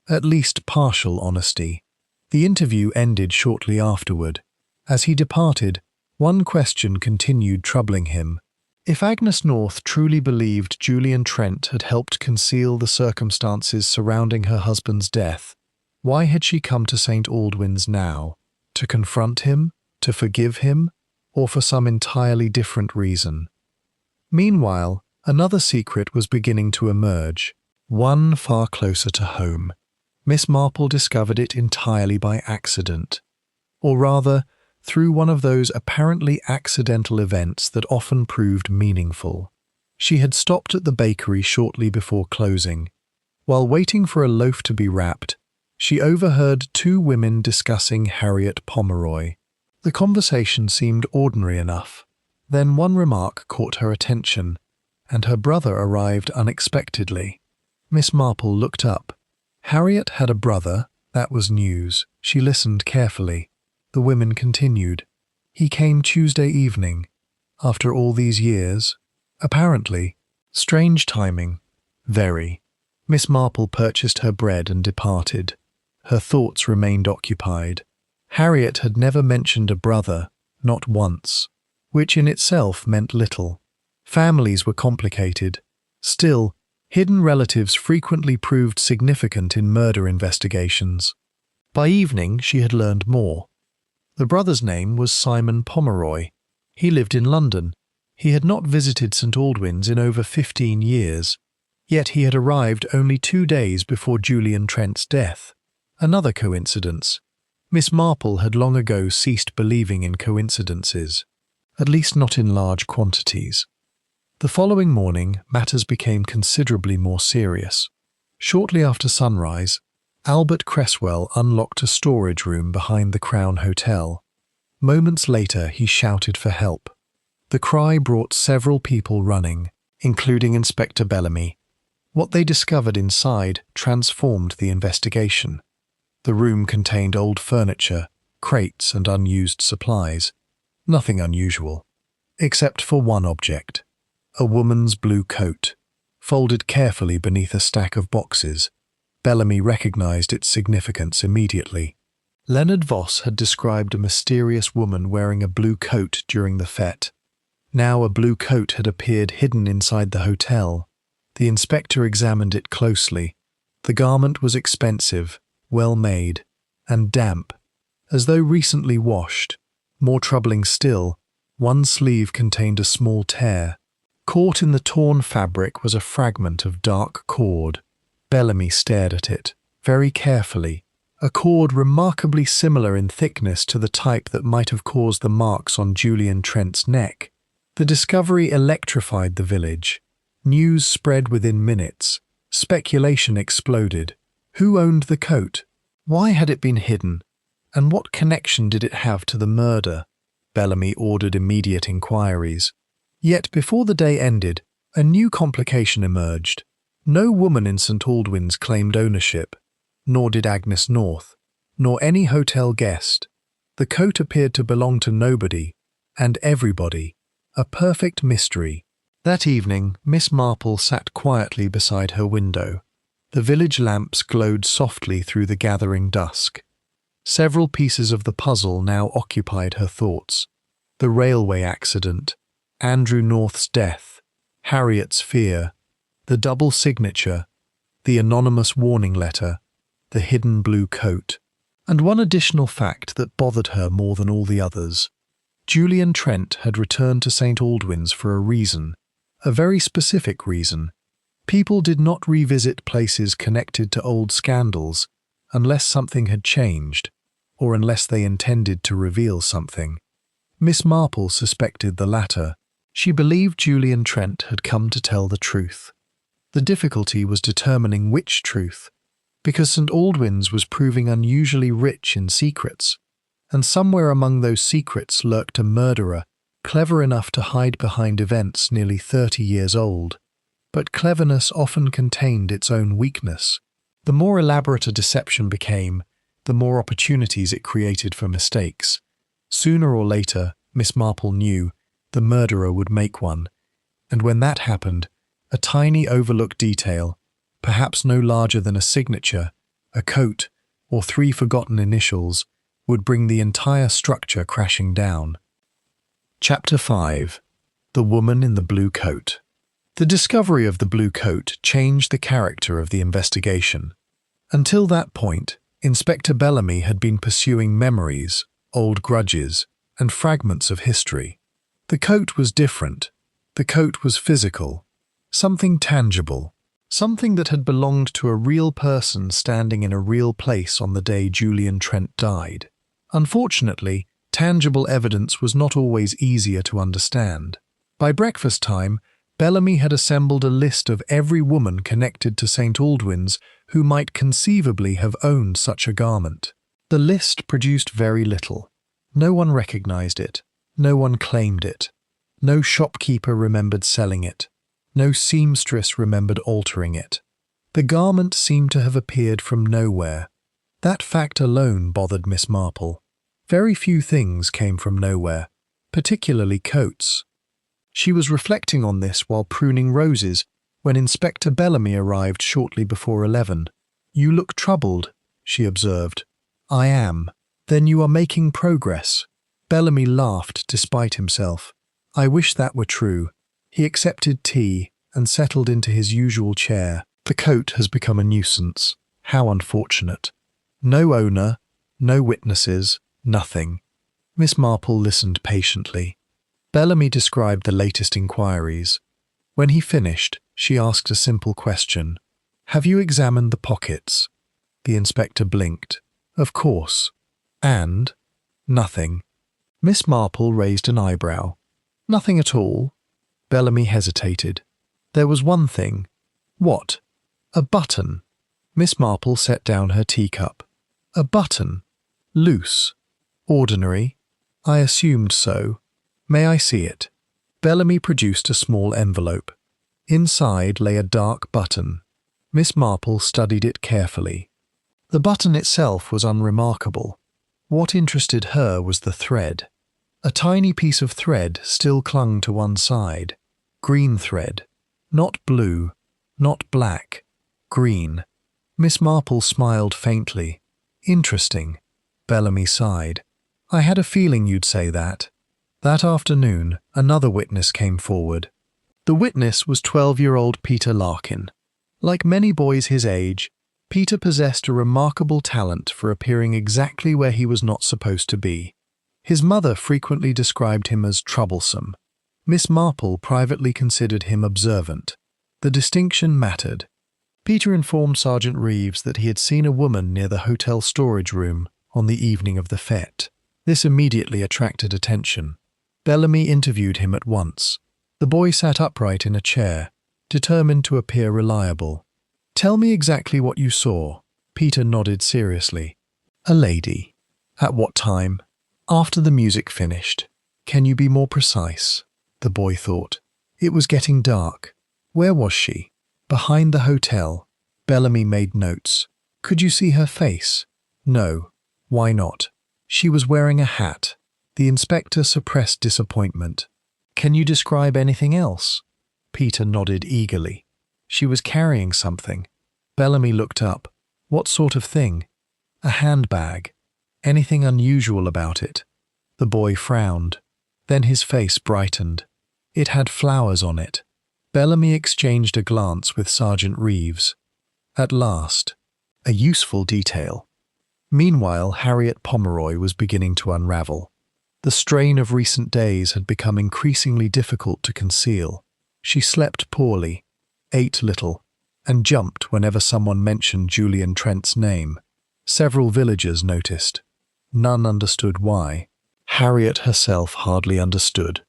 At least partial honesty. The interview ended shortly afterward. As he departed, one question continued troubling him. If Agnes North truly believed Julian Trent had helped conceal the circumstances surrounding her husband's death, why had she come to St. Aldwyn's now? To confront him? To forgive him? Or for some entirely different reason? Meanwhile, another secret was beginning to emerge, one far closer to home. Miss Marple discovered it entirely by accident. Or rather, through one of those apparently accidental events that often proved meaningful. She had stopped at the bakery shortly before closing. While waiting for a loaf to be wrapped, she overheard two women discussing Harriet Pomeroy. The conversation seemed ordinary enough. Then one remark caught her attention, and her brother arrived unexpectedly. Miss Marple looked up. Harriet had a brother, that was news. She listened carefully. The women continued. He came Tuesday evening. After all these years? Apparently. Strange timing. Very. Miss Marple purchased her bread and departed. Her thoughts remained occupied. Harriet had never mentioned a brother, not once, which in itself meant little. Families were complicated. Still, hidden relatives frequently proved significant in murder investigations. By evening, she had learned more. The brother's name was Simon Pomeroy. He lived in London. He had not visited St. Aldwyn's in over 15 years. Yet he had arrived only 2 days before Julian Trent's death. Another coincidence. Miss Marple had long ago ceased believing in coincidences, at least not in large quantities. The following morning, matters became considerably more serious. Shortly after sunrise, Albert Cresswell unlocked a storage room behind the Crown Hotel. Moments later, he shouted for help. The cry brought several people running, including Inspector Bellamy. What they discovered inside transformed the investigation. The room contained old furniture, crates and unused supplies. Nothing unusual, except for one object. A woman's blue coat, folded carefully beneath a stack of boxes. Bellamy recognized its significance immediately. Leonard Voss had described a mysterious woman wearing a blue coat during the fete. Now a blue coat had appeared hidden inside the hotel. The inspector examined it closely. The garment was expensive, well made, and damp, as though recently washed. More troubling still, one sleeve contained a small tear. Caught in the torn fabric was a fragment of dark cord. Bellamy stared at it, very carefully, a cord remarkably similar in thickness to the type that might have caused the marks on Julian Trent's neck. The discovery electrified the village. News spread within minutes. Speculation exploded. Who owned the coat? Why had it been hidden? And what connection did it have to the murder? Bellamy ordered immediate inquiries. Yet before the day ended, a new complication emerged. No woman in St. Aldwyn's claimed ownership. nor did Agnes North, nor any hotel guest. The coat appeared to belong to nobody and everybody, a perfect mystery. That evening, Miss Marple sat quietly beside her window. The village lamps glowed softly through the gathering dusk. Several pieces of the puzzle now occupied her thoughts. The railway accident, Andrew North's death, Harriet's fear, the double signature, the anonymous warning letter, the hidden blue coat, and one additional fact that bothered her more than all the others. Julian Trent had returned to St. Aldwyn's for a reason, a very specific reason. People did not revisit places connected to old scandals unless something had changed, or unless they intended to reveal something. Miss Marple suspected the latter. She believed Julian Trent had come to tell the truth. The difficulty was determining which truth, because St. Aldwyn's was proving unusually rich in secrets, and somewhere among those secrets lurked a murderer, clever enough to hide behind events nearly 30 years old. But cleverness often contained its own weakness. The more elaborate a deception became, the more opportunities it created for mistakes. Sooner or later, Miss Marple knew, the murderer would make one, and when that happened, a tiny overlooked detail, perhaps no larger than a signature, a coat, or 3 forgotten initials, would bring the entire structure crashing down. Chapter 5. The Woman in the Blue Coat. The discovery of the blue coat changed the character of the investigation. Until that point, Inspector Bellamy had been pursuing memories, old grudges, and fragments of history. The coat was different. The coat was physical, something tangible, something that had belonged to a real person standing in a real place on the day Julian Trent died. Unfortunately, tangible evidence was not always easier to understand. By breakfast time, Bellamy had assembled a list of every woman connected to St. Aldwyn's who might conceivably have owned such a garment. The list produced very little. No one recognized it. No one claimed it. No shopkeeper remembered selling it. No seamstress remembered altering it. The garment seemed to have appeared from nowhere. That fact alone bothered Miss Marple. Very few things came from nowhere, particularly coats. She was reflecting on this while pruning roses when Inspector Bellamy arrived shortly before 11. "You look troubled," she observed. "I am. Then you are making progress." Bellamy laughed despite himself. "I wish that were true." He accepted tea and settled into his usual chair. "The coat has become a nuisance. How unfortunate. No owner, no witnesses, nothing." Miss Marple listened patiently. Bellamy described the latest inquiries. When he finished, she asked a simple question. "Have you examined the pockets?" The inspector blinked. "Of course." "And?" "Nothing." Miss Marple raised an eyebrow. "Nothing at all?" Bellamy hesitated. "There was one thing." "What?" "A button." Miss Marple set down her teacup. "A button? Loose? Ordinary? I assumed so. May I see it?" Bellamy produced a small envelope. Inside lay a dark button. Miss Marple studied it carefully. The button itself was unremarkable. What interested her was the thread. A tiny piece of thread still clung to one side. Green thread. Not blue, not black. Green. Miss Marple smiled faintly. "Interesting." Bellamy sighed. "I had a feeling you'd say that." That afternoon, another witness came forward. The witness was 12-year-old Peter Larkin. Like many boys his age, Peter possessed a remarkable talent for appearing exactly where he was not supposed to be. His mother frequently described him as troublesome. Miss Marple privately considered him observant. The distinction mattered. Peter informed Sergeant Reeves that he had seen a woman near the hotel storage room on the evening of the fête. This immediately attracted attention. Bellamy interviewed him at once. The boy sat upright in a chair, determined to appear reliable. "Tell me exactly what you saw." Peter nodded seriously. "A lady." "At what time?" "After the music finished." "Can you be more precise?" The boy thought. "It was getting dark." "Where was she?" "Behind the hotel." Bellamy made notes. Could you see her face? No. Why not? She was wearing a hat. The inspector suppressed disappointment. Can you describe anything else? Peter nodded eagerly. She was carrying something. Bellamy looked up. What sort of thing? A handbag. Anything unusual about it? The boy frowned. Then his face brightened. It had flowers on it. Bellamy exchanged a glance with Sergeant Reeves. At last, a useful detail. Meanwhile, Harriet Pomeroy was beginning to unravel. The strain of recent days had become increasingly difficult to conceal. She slept poorly, ate little, and jumped whenever someone mentioned Julian Trent's name. Several villagers noticed. None understood why. Harriet herself hardly understood.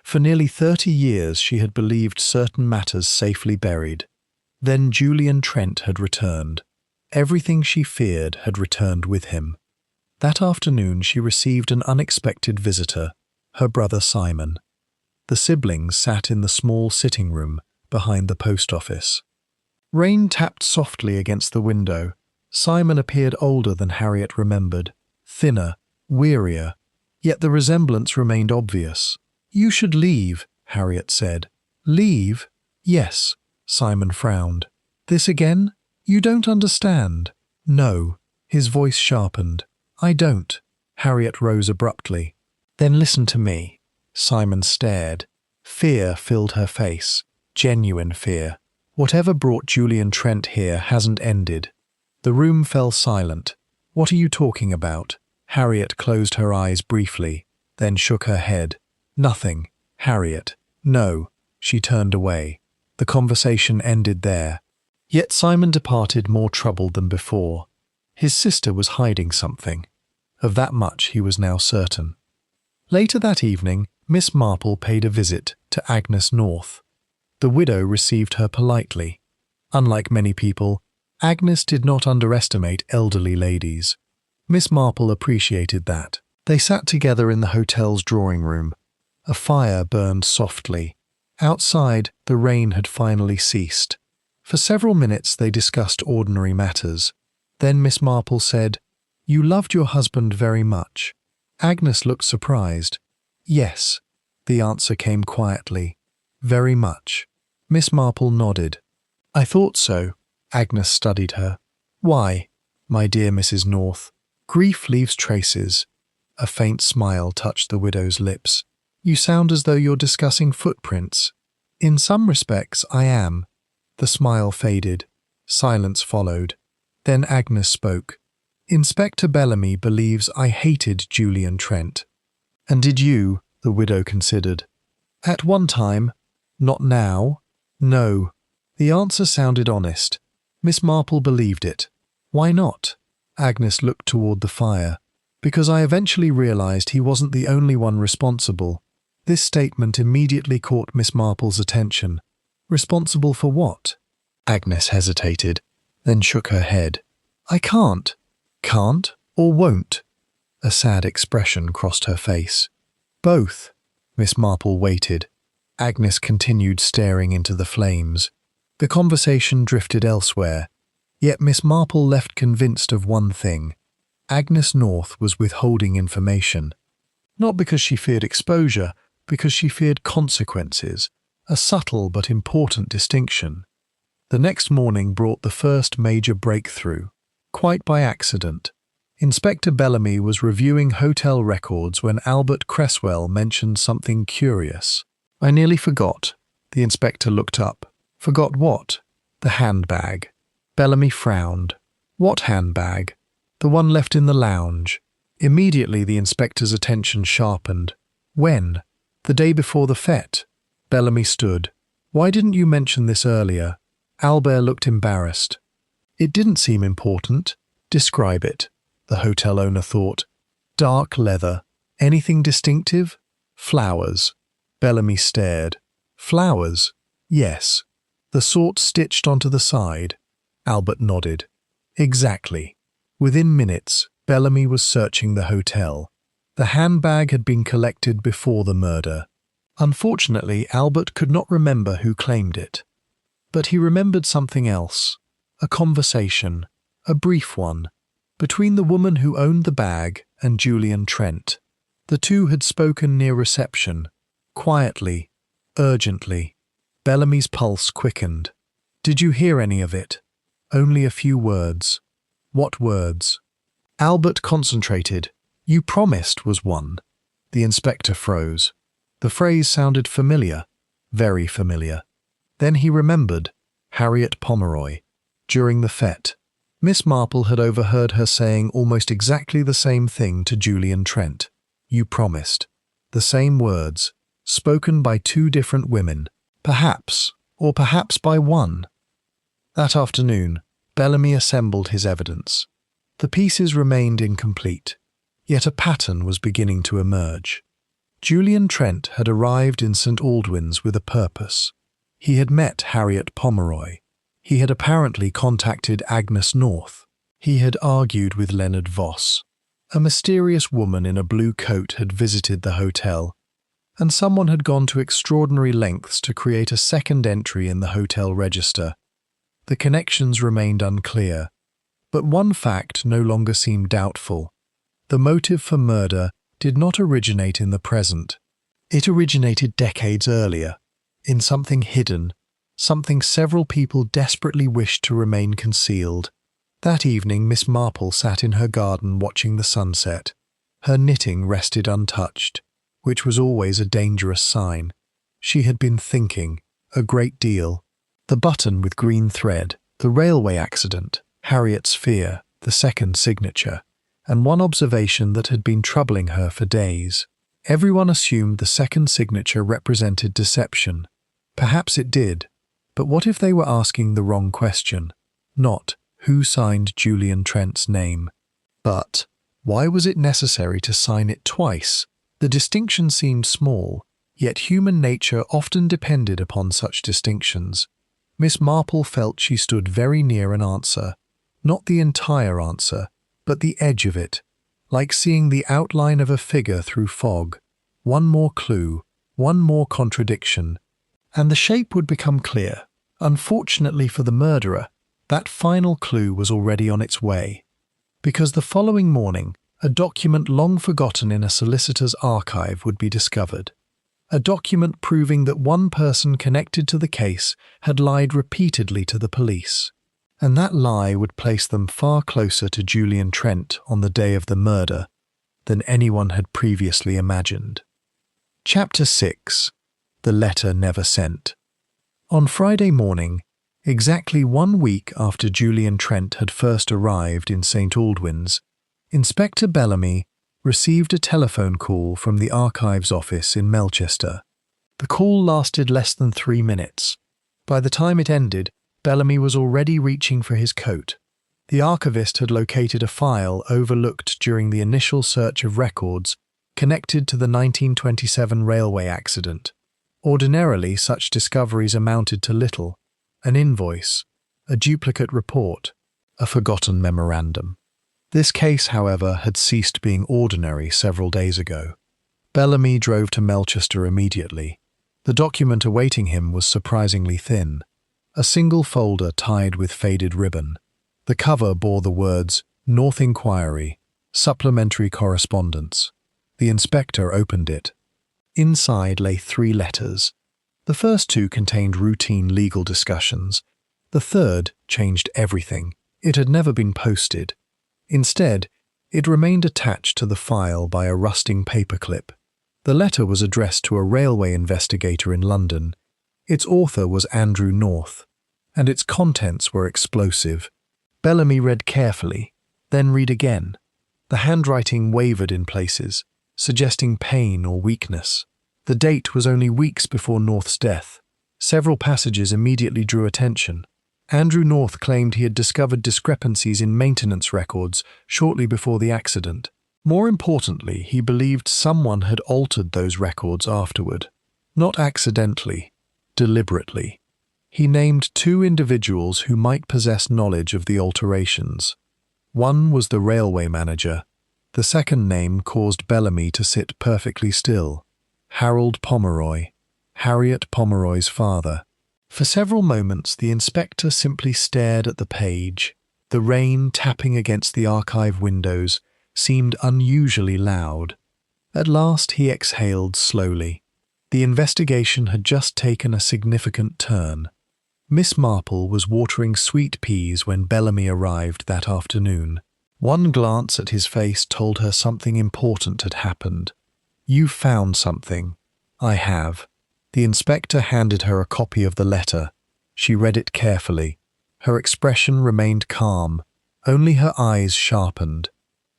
For nearly 30 years she had believed certain matters safely buried. Then Julian Trent had returned. Everything she feared had returned with him. That afternoon she received an unexpected visitor, her brother Simon. The siblings sat in the small sitting room behind the post office. Rain tapped softly against the window. Simon appeared older than Harriet remembered, thinner, wearier, yet the resemblance remained obvious. You should leave, Harriet said. Leave? Yes, Simon frowned. This again? You don't understand. No. His voice sharpened. I don't. Harriet rose abruptly. Then listen to me. Simon stared. Fear filled her face. Genuine fear. Whatever brought Julian Trent here hasn't ended. The room fell silent. What are you talking about? Harriet closed her eyes briefly, then shook her head. Nothing. Harriet. No. She turned away. The conversation ended there. Yet Simon departed more troubled than before. His sister was hiding something. Of that much he was now certain. Later that evening, Miss Marple paid a visit to Agnes North. The widow received her politely. Unlike many people, Agnes did not underestimate elderly ladies. Miss Marple appreciated that. They sat together in the hotel's drawing room. A fire burned softly. Outside, the rain had finally ceased. For several minutes they discussed ordinary matters. Then Miss Marple said, You loved your husband very much. Agnes looked surprised. Yes, the answer came quietly. Very much. Miss Marple nodded. I thought so. Agnes studied her. Why? My dear Mrs. North, grief leaves traces. A faint smile touched the widow's lips. You sound as though you're discussing footprints. In some respects, I am. The smile faded. Silence followed. Then Agnes spoke. Inspector Bellamy believes I hated Julian Trent. And did you? The widow considered. At one time. Not now. No. The answer sounded honest. Miss Marple believed it. Why not? Agnes looked toward the fire. Because I eventually realized he wasn't the only one responsible. This statement immediately caught Miss Marple's attention. Responsible for what? Agnes hesitated, then shook her head. I can't. Can't or won't? A sad expression crossed her face. Both. Miss Marple waited. Agnes continued staring into the flames. The conversation drifted elsewhere, yet Miss Marple left convinced of one thing. Agnes North was withholding information. Not because she feared exposure, because she feared consequences, a subtle but important distinction. The next morning brought the first major breakthrough, quite by accident. Inspector Bellamy was reviewing hotel records when Albert Cresswell mentioned something curious. I nearly forgot. The inspector looked up. Forgot what? The handbag. Bellamy frowned. What handbag? The one left in the lounge. Immediately the inspector's attention sharpened. When? The day before the fête. Bellamy stood. Why didn't you mention this earlier? Albert looked embarrassed. It didn't seem important. Describe it, the hotel owner thought. Dark leather. Anything distinctive? Flowers. Bellamy stared. Flowers? Yes. The sort stitched onto the side. Albert nodded. Exactly. Within minutes, Bellamy was searching the hotel. The handbag had been collected before the murder. Unfortunately, Albert could not remember who claimed it. But he remembered something else. A conversation. A brief one, between the woman who owned the bag and Julian Trent. The two had spoken near reception, quietly, urgently. Bellamy's pulse quickened. "Did you hear any of it?" "Only a few words." "What words?" Albert concentrated. "You promised" was one. The inspector froze. The phrase sounded familiar, very familiar. Then he remembered Harriet Pomeroy. During the fête, Miss Marple had overheard her saying almost exactly the same thing to Julian Trent. "You promised." The same words, spoken by two different women, perhaps, or perhaps by one. That afternoon, Bellamy assembled his evidence. The pieces remained incomplete, yet a pattern was beginning to emerge. Julian Trent had arrived in St. Aldwyn's with a purpose. He had met Harriet Pomeroy. He had apparently contacted Agnes North. He had argued with Leonard Voss. A mysterious woman in a blue coat had visited the hotel, and someone had gone to extraordinary lengths to create a second entry in the hotel register. The connections remained unclear, but one fact no longer seemed doubtful. The motive for murder did not originate in the present. It originated decades earlier, in something hidden, something several people desperately wished to remain concealed. That evening Miss Marple sat in her garden watching the sunset. Her knitting rested untouched, which was always a dangerous sign. She had been thinking, a great deal. The button with green thread, the railway accident, Harriet's fear, the second signature, and one observation that had been troubling her for days. Everyone assumed the second signature represented deception. Perhaps it did, but what if they were asking the wrong question? Not, who signed Julian Trent's name? But, why was it necessary to sign it twice? The distinction seemed small, yet human nature often depended upon such distinctions. Miss Marple felt she stood very near an answer. Not the entire answer, but the edge of it, like seeing the outline of a figure through fog. One more clue, one more contradiction, and the shape would become clear. Unfortunately for the murderer, that final clue was already on its way. Because the following morning, a document long forgotten in a solicitor's archive would be discovered. A document proving that one person connected to the case had lied repeatedly to the police. And that lie would place them far closer to Julian Trent on the day of the murder than anyone had previously imagined. Chapter 6. The Letter Never Sent. On Friday morning, exactly 1 week after Julian Trent had first arrived in St. Aldwyn's, Inspector Bellamy received a telephone call from the Archives office in Melchester. The call lasted less than 3 minutes. By the time it ended, Bellamy was already reaching for his coat. The archivist had located a file overlooked during the initial search of records connected to the 1927 railway accident. Ordinarily, such discoveries amounted to little: an invoice, a duplicate report, a forgotten memorandum. This case, however, had ceased being ordinary several days ago. Bellamy drove to Melchester immediately. The document awaiting him was surprisingly thin. A single folder tied with faded ribbon. The cover bore the words, "North Inquiry, Supplementary Correspondence." The inspector opened it. Inside lay 3 letters. The first 2 contained routine legal discussions. The third changed everything. It had never been posted. Instead, it remained attached to the file by a rusting paperclip. The letter was addressed to a railway investigator in London. Its author was Andrew North, and its contents were explosive. Bellamy read carefully, then read again. The handwriting wavered in places, suggesting pain or weakness. The date was only weeks before North's death. Several passages immediately drew attention. Andrew North claimed he had discovered discrepancies in maintenance records shortly before the accident. More importantly, he believed someone had altered those records afterward. Not accidentally, deliberately. He named 2 individuals who might possess knowledge of the alterations. One was the railway manager. The second name caused Bellamy to sit perfectly still. Harold Pomeroy, Harriet Pomeroy's father. For several moments the inspector simply stared at the page. The rain tapping against the archive windows seemed unusually loud. At last he exhaled slowly. The investigation had just taken a significant turn. Miss Marple was watering sweet peas when Bellamy arrived that afternoon. One glance at his face told her something important had happened. "You found something." "I have." The inspector handed her a copy of the letter. She read it carefully. Her expression remained calm. Only her eyes sharpened.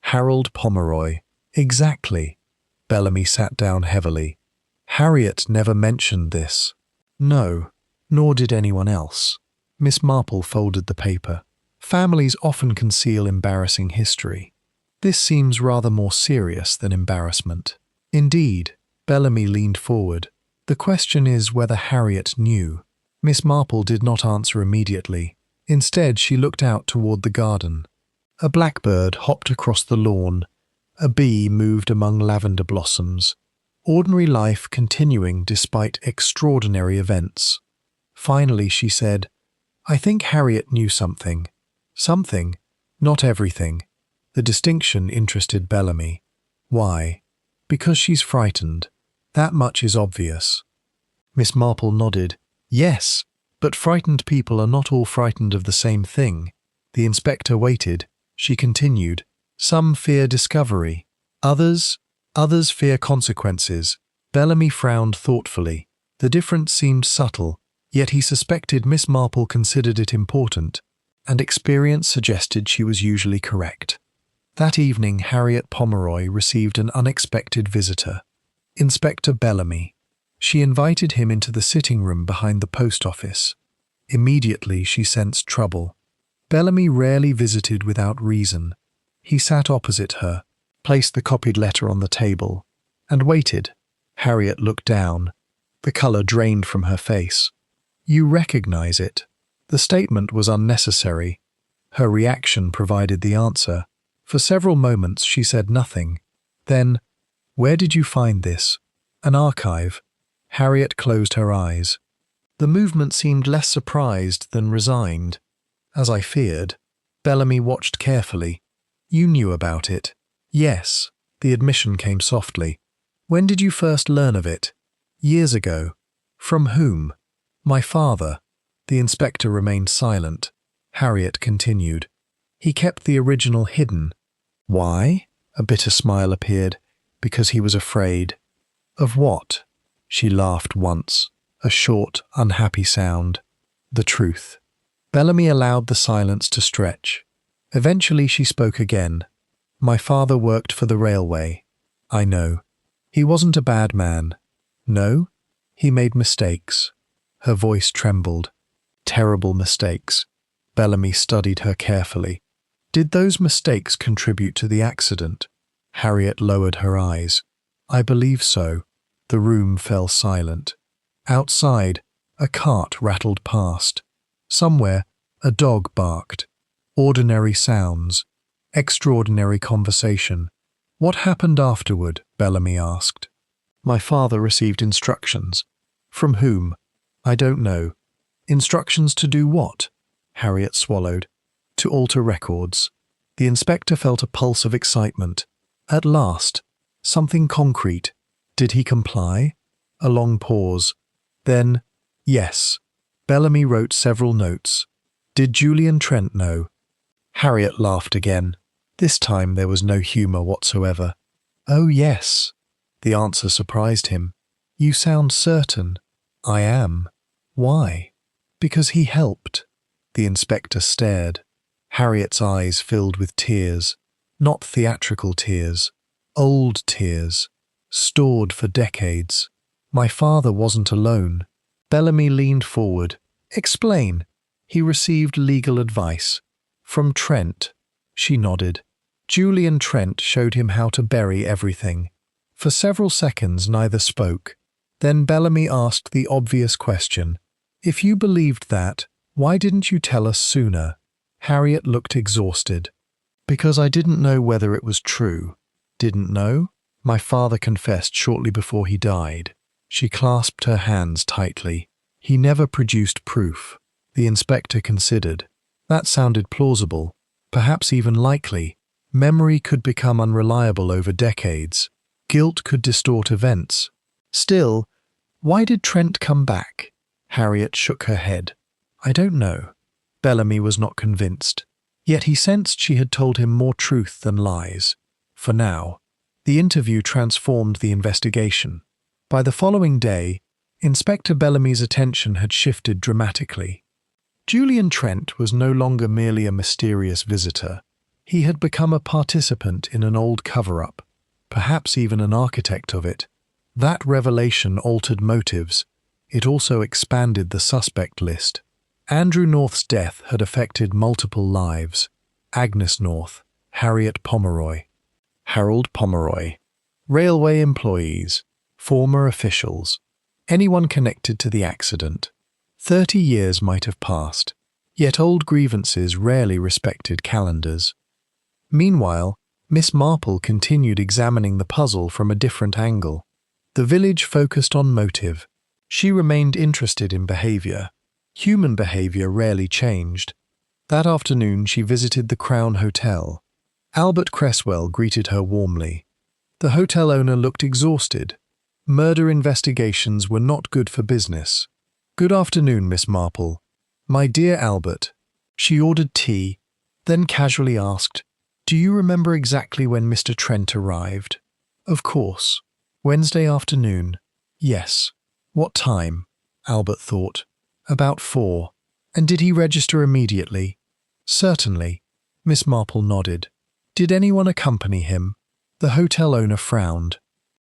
Harold Pomeroy. Exactly. Bellamy sat down heavily. Harriet never mentioned this. No, nor did anyone else. Miss Marple folded the paper. Families often conceal embarrassing history. This seems rather more serious than embarrassment. Indeed, Bellamy leaned forward. The question is whether Harriet knew. Miss Marple did not answer immediately. Instead, she looked out toward the garden. A blackbird hopped across the lawn. A bee moved among lavender blossoms. Ordinary life continuing despite extraordinary events. Finally, she said, "I think Harriet knew something." Something, not everything. The distinction interested Bellamy. Why? Because she's frightened. That much is obvious. Miss Marple nodded. Yes, but frightened people are not all frightened of the same thing. The inspector waited. She continued. Some fear discovery. Others fear consequences. Bellamy frowned thoughtfully. The difference seemed subtle, yet he suspected Miss Marple considered it important, and experience suggested she was usually correct. That evening, Harriet Pomeroy received an unexpected visitor. Inspector Bellamy. She invited him into the sitting room behind the post office. Immediately, she sensed trouble. Bellamy rarely visited without reason. He sat opposite her, placed the copied letter on the table, and waited. Harriet looked down. The color drained from her face. "You recognize it." The statement was unnecessary. Her reaction provided the answer. For several moments she said nothing. Then, "Where did you find this?" "An archive." Harriet closed her eyes. The movement seemed less surprised than resigned. "As I feared." Bellamy watched carefully. "You knew about it." "Yes." The admission came softly. "When did you first learn of it?" "Years ago." "From whom?" "My father." The inspector remained silent. Harriet continued. "He kept the original hidden." "Why?" A bitter smile appeared. "Because he was afraid." "Of what?" She laughed once, a short, unhappy sound. "The truth." Bellamy allowed the silence to stretch. Eventually she spoke again. "My father worked for the railway." "I know." "He wasn't a bad man." "No?" "He made mistakes." Her voice trembled. "Terrible mistakes." Bellamy studied her carefully. "Did those mistakes contribute to the accident?" Harriet lowered her eyes. "I believe so." The room fell silent. Outside, a cart rattled past. Somewhere, a dog barked. Ordinary sounds. Extraordinary conversation. "What happened afterward?" Bellamy asked. "My father received instructions." "From whom?" "I don't know." "Instructions to do what?" Harriet swallowed. "To alter records." The inspector felt a pulse of excitement. At last, something concrete. Did he comply? A long pause. Then, yes. Bellamy wrote several notes. Did Julian Trent know? Harriet laughed again. This time there was no humour whatsoever. "Oh, yes." The answer surprised him. "You sound certain." "I am." "Why?" "Because he helped." The inspector stared. Harriet's eyes filled with tears. Not theatrical tears. Old tears. Stored for decades. "My father wasn't alone." Bellamy leaned forward. "Explain." "He received legal advice." "From Trent." She nodded. Julian Trent showed him how to bury everything. For several seconds neither spoke. Then Bellamy asked the obvious question. "If you believed that, why didn't you tell us sooner?" Harriet looked exhausted. "Because I didn't know whether it was true." "Didn't know?" "My father confessed shortly before he died." She clasped her hands tightly. "He never produced proof." The inspector considered. That sounded plausible. perhaps even likely. Memory could become unreliable over decades. Guilt could distort events. Still, why did Trent come back? Harriet shook her head. I don't know. Bellamy was not convinced. Yet he sensed she had told him more truth than lies. For now, the interview transformed the investigation. By the following day, Inspector Bellamy's attention had shifted dramatically. Julian Trent was no longer merely a mysterious visitor. He had become a participant in an old cover-up, perhaps even an architect of it. That revelation altered motives. It also expanded the suspect list. Andrew North's death had affected multiple lives. Agnes North, Harriet Pomeroy, Harold Pomeroy, railway employees, former officials, anyone connected to the accident. 30 years might have passed, yet old grievances rarely respected calendars. Meanwhile, Miss Marple continued examining the puzzle from a different angle. The village focused on motive. She remained interested in behavior. Human behavior rarely changed. That afternoon she visited the Crown Hotel. Albert Cresswell greeted her warmly. The hotel owner looked exhausted. Murder investigations were not good for business. Good afternoon, Miss Marple. My dear Albert. She ordered tea, then casually asked, Do you remember exactly when Mr. Trent arrived? Of course. Wednesday afternoon. Yes. What time? Albert thought. About 4. And did he register immediately? Certainly. Miss Marple nodded. Did anyone accompany him? The hotel owner frowned.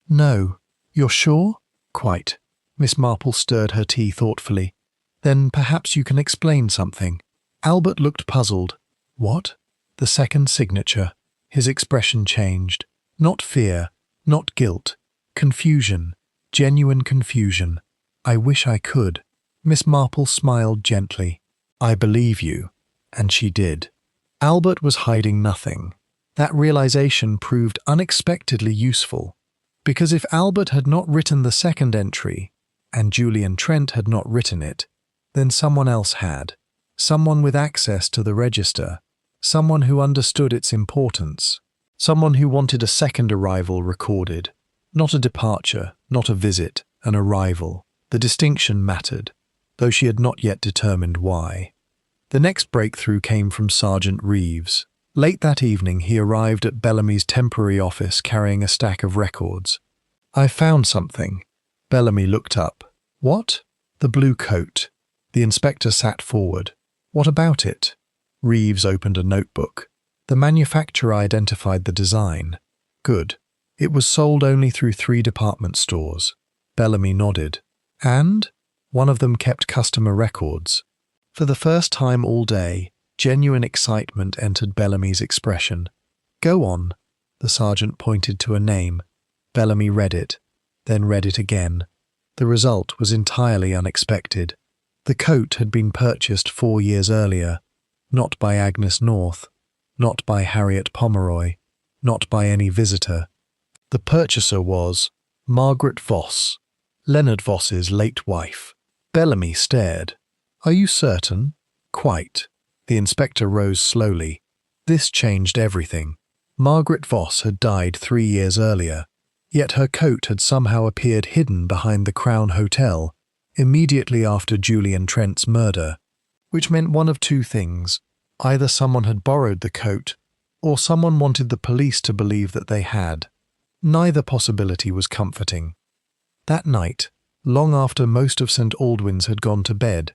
No. You're sure? Quite. Miss Marple stirred her tea thoughtfully. Then perhaps you can explain something. Albert looked puzzled. What? The second signature. His expression changed. Not fear, not guilt. Confusion. Genuine confusion. I wish I could. Miss Marple smiled gently. I believe you. And she did. Albert was hiding nothing. That realization proved unexpectedly useful. Because if Albert had not written the second entry, and Julian Trent had not written it, then someone else had. Someone with access to the register. Someone who understood its importance. Someone who wanted a second arrival recorded. Not a departure, not a visit, an arrival. The distinction mattered, though she had not yet determined why. The next breakthrough came from Sergeant Reeves. Late that evening he arrived at Bellamy's temporary office carrying a stack of records. I found something. Bellamy looked up. What? The blue coat. The inspector sat forward. What about it? Reeves opened a notebook. The manufacturer identified the design. Good. It was sold only through 3 department stores. Bellamy nodded. And? One of them kept customer records. For the first time all day, genuine excitement entered Bellamy's expression. Go on. The sergeant pointed to a name. Bellamy read it, then read it again. The result was entirely unexpected. The coat had been purchased 4 years earlier, not by Agnes North, not by Harriet Pomeroy, not by any visitor. The purchaser was Margaret Voss, Leonard Voss's late wife. Bellamy stared. Are you certain? Quite. The inspector rose slowly. This changed everything. Margaret Voss had died 3 years earlier, yet her coat had somehow appeared hidden behind the Crown Hotel immediately after Julian Trent's murder, which meant one of two things. Either someone had borrowed the coat, or someone wanted the police to believe that they had. Neither possibility was comforting. That night, long after most of St. Aldwyn's had gone to bed,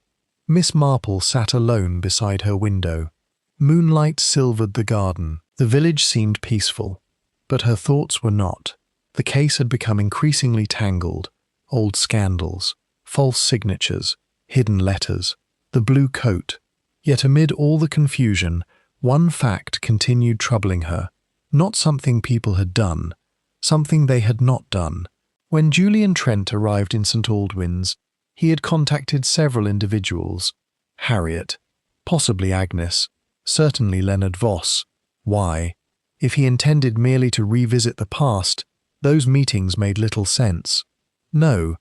Miss Marple sat alone beside her window. Moonlight silvered the garden. The village seemed peaceful, but her thoughts were not. The case had become increasingly tangled. Old scandals, false signatures, hidden letters, the blue coat. Yet amid all the confusion, one fact continued troubling her. Not something people had done, something they had not done. When Julian Trent arrived in St. Aldwyn's, he had contacted several individuals. Harriet, possibly Agnes, certainly Leonard Voss. Why? If he intended merely to revisit the past, those meetings made little sense. No,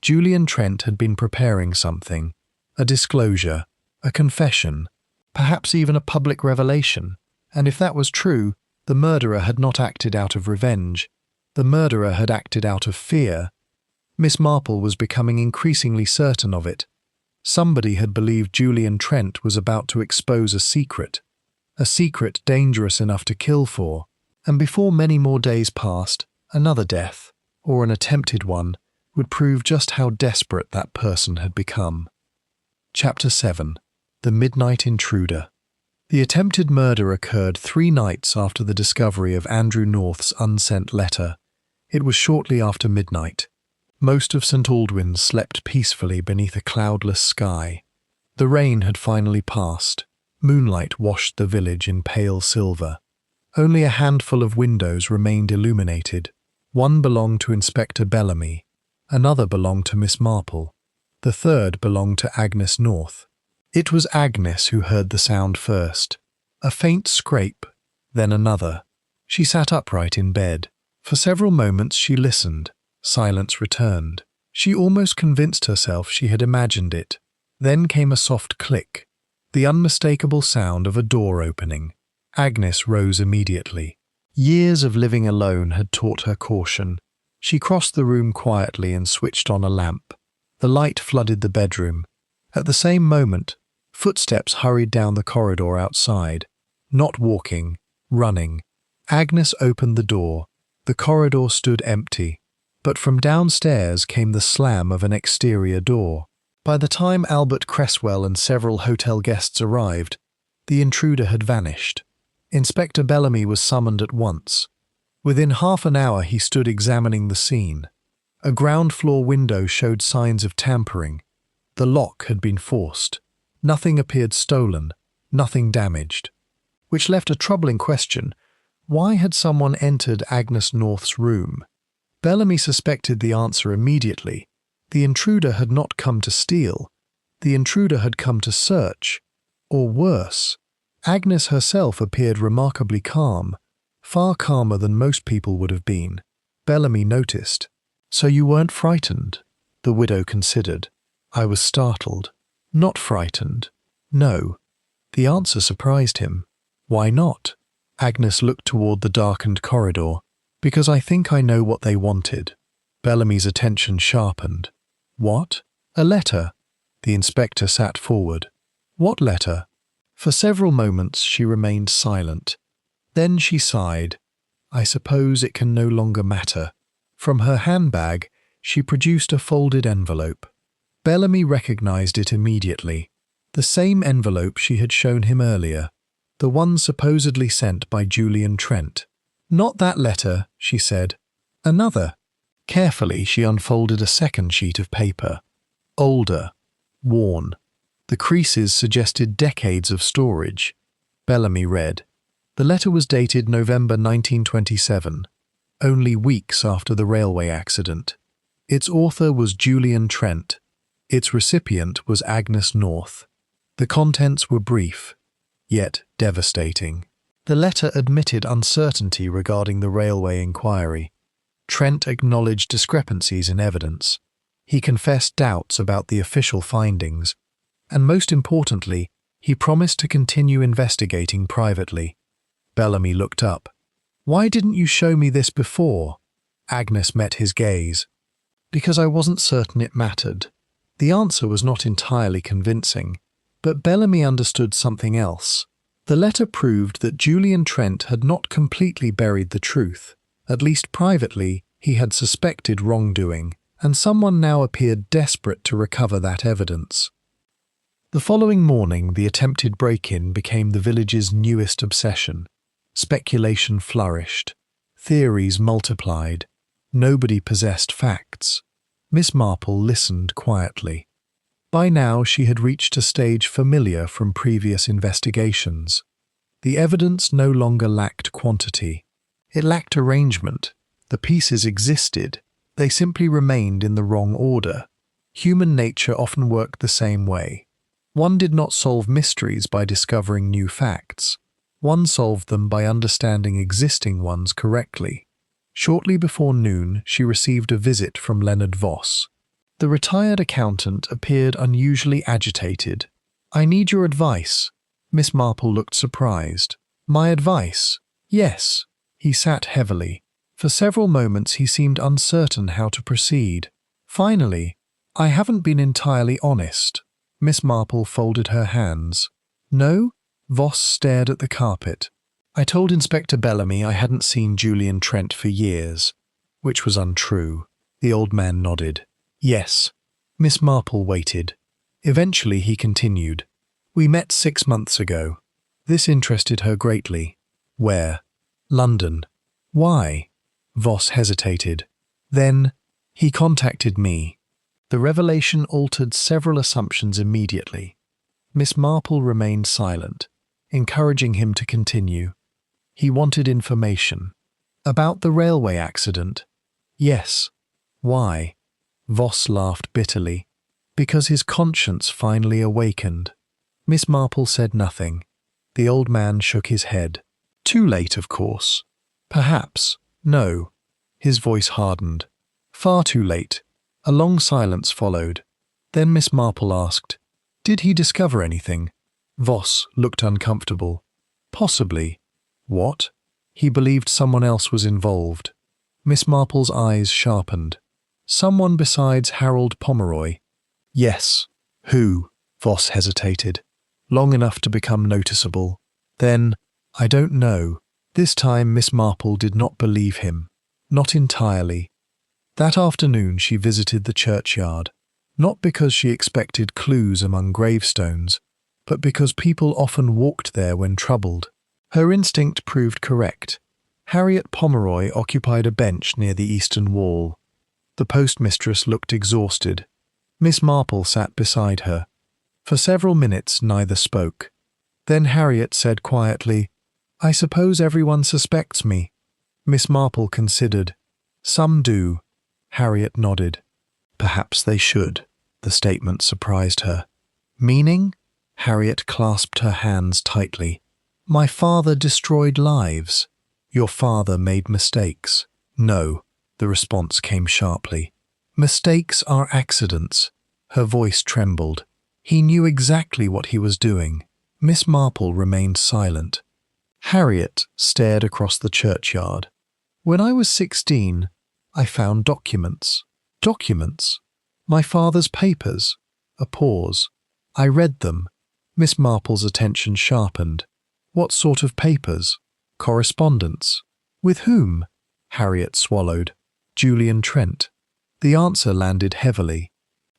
Julian Trent had been preparing something. A disclosure, a confession, perhaps even a public revelation. And if that was true, the murderer had not acted out of revenge. The murderer had acted out of fear. Miss Marple was becoming increasingly certain of it. Somebody had believed Julian Trent was about to expose a secret dangerous enough to kill for, and before many more days passed, another death, or an attempted one, would prove just how desperate that person had become. Chapter 7. The Midnight Intruder. The attempted murder occurred 3 nights after the discovery of Andrew North's unsent letter. It was shortly after midnight. Most of St. Aldwyn's slept peacefully beneath a cloudless sky. The rain had finally passed. Moonlight washed the village in pale silver. Only a handful of windows remained illuminated. One belonged to Inspector Bellamy, another belonged to Miss Marple, the third belonged to Agnes North. It was Agnes who heard the sound first. A faint scrape, then another. She sat upright in bed. For several moments she listened. Silence returned. She almost convinced herself she had imagined it. Then came a soft click, the unmistakable sound of a door opening. Agnes rose immediately. Years of living alone had taught her caution. She crossed the room quietly and switched on a lamp. The light flooded the bedroom. At the same moment, footsteps hurried down the corridor outside. Not walking, running. Agnes opened the door. The corridor stood empty, but from downstairs came the slam of an exterior door. By the time Albert Cresswell and several hotel guests arrived, the intruder had vanished. Inspector Bellamy was summoned at once. Within half an hour he stood examining the scene. A ground-floor window showed signs of tampering. The lock had been forced. Nothing appeared stolen, nothing damaged. Which left a troubling question. Why had someone entered Agnes North's room? Bellamy suspected the answer immediately. The intruder had not come to steal. The intruder had come to search. Or worse. Agnes herself appeared remarkably calm, far calmer than most people would have been. Bellamy noticed. "So you weren't frightened?" The widow considered. "I was startled. Not frightened. No." The answer surprised him. "Why not?" Agnes looked toward the darkened corridor. "Because I think I know what they wanted." Bellamy's attention sharpened. "What?" "A letter." The inspector sat forward. "What letter?" For several moments she remained silent. Then she sighed. "I suppose it can no longer matter." From her handbag, she produced a folded envelope. Bellamy recognized it immediately. The same envelope she had shown him earlier. The one supposedly sent by Julian Trent. "Not that letter," she said. "Another." Carefully, she unfolded a second sheet of paper. Older. Worn. The creases suggested decades of storage. Bellamy read. The letter was dated November 1927, only weeks after the railway accident. Its author was Julian Trent. Its recipient was Agnes North. The contents were brief, yet devastating. The letter admitted uncertainty regarding the railway inquiry. Trent acknowledged discrepancies in evidence. He confessed doubts about the official findings. And most importantly, he promised to continue investigating privately. Bellamy looked up. "Why didn't you show me this before?" Agnes met his gaze. "Because I wasn't certain it mattered." The answer was not entirely convincing, but Bellamy understood something else. The letter proved that Julian Trent had not completely buried the truth. At least privately, he had suspected wrongdoing, and someone now appeared desperate to recover that evidence. The following morning, the attempted break-in became the village's newest obsession. Speculation flourished. Theories multiplied. Nobody possessed facts. Miss Marple listened quietly. By now, she had reached a stage familiar from previous investigations. The evidence no longer lacked quantity. It lacked arrangement. The pieces existed. They simply remained in the wrong order. Human nature often worked the same way. One did not solve mysteries by discovering new facts. One solved them by understanding existing ones correctly. Shortly before noon, she received a visit from Leonard Voss. The retired accountant appeared unusually agitated. "I need your advice." Miss Marple looked surprised. My advice? Yes. He sat heavily. For several moments he seemed uncertain how to proceed. Finally, I haven't been entirely honest. Miss Marple folded her hands. No? Voss stared at the carpet. I told Inspector Bellamy I hadn't seen Julian Trent for years, which was untrue. The old man nodded. Yes. Miss Marple waited. Eventually he continued. We met 6 months ago. This interested her greatly. Where? London. Why? Voss hesitated. Then, he contacted me. The revelation altered several assumptions immediately. Miss Marple remained silent, encouraging him to continue. He wanted information. About the railway accident? Yes. Why? Voss laughed bitterly. Because his conscience finally awakened. Miss Marple said nothing. The old man shook his head. Too late, of course. Perhaps. No. His voice hardened. Far too late. A long silence followed. Then Miss Marple asked, Did he discover anything? Voss looked uncomfortable. Possibly. What? He believed someone else was involved. Miss Marple's eyes sharpened. Someone besides Harold Pomeroy. Yes. Who? Voss hesitated. Long enough to become noticeable. Then, I don't know. This time Miss Marple did not believe him. Not entirely. That afternoon she visited the churchyard, not because she expected clues among gravestones, but because people often walked there when troubled. Her instinct proved correct. Harriet Pomeroy occupied a bench near the eastern wall. The postmistress looked exhausted. Miss Marple sat beside her. For several minutes neither spoke. Then Harriet said quietly, I suppose everyone suspects me. Miss Marple considered. Some do. Harriet nodded. Perhaps they should. The statement surprised her. Meaning? Harriet clasped her hands tightly. My father destroyed lives. Your father made mistakes. No, the response came sharply. Mistakes are accidents. Her voice trembled. He knew exactly what he was doing. Miss Marple remained silent. Harriet stared across the churchyard. When I was 16, I found documents. Documents? My father's papers. A pause. I read them. Miss Marple's attention sharpened. What sort of papers? Correspondence. With whom? Harriet swallowed. Julian Trent. The answer landed heavily.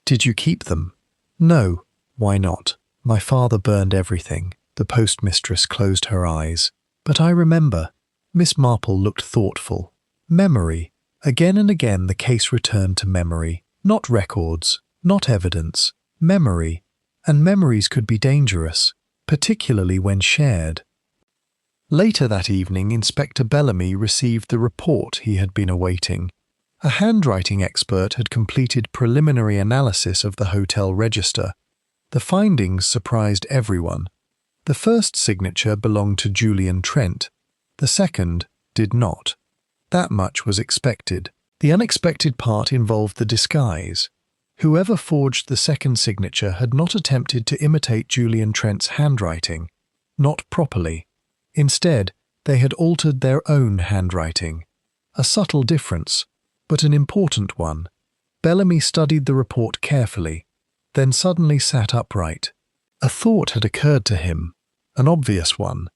Did you keep them? No. Why not? My father burned everything. The postmistress closed her eyes. But I remember. Miss Marple looked thoughtful. Memory. Again and again the case returned to memory. Not records, not evidence. Memory. And memories could be dangerous, particularly when shared. Later that evening, Inspector Bellamy received the report he had been awaiting. A handwriting expert had completed preliminary analysis of the hotel register. The findings surprised everyone. The first signature belonged to Julian Trent. The second did not. That much was expected. The unexpected part involved the disguise. Whoever forged the second signature had not attempted to imitate Julian Trent's handwriting. Not properly. Instead, they had altered their own handwriting. A subtle difference, but an important one. Bellamy studied the report carefully, then suddenly sat upright. A thought had occurred to him, an obvious one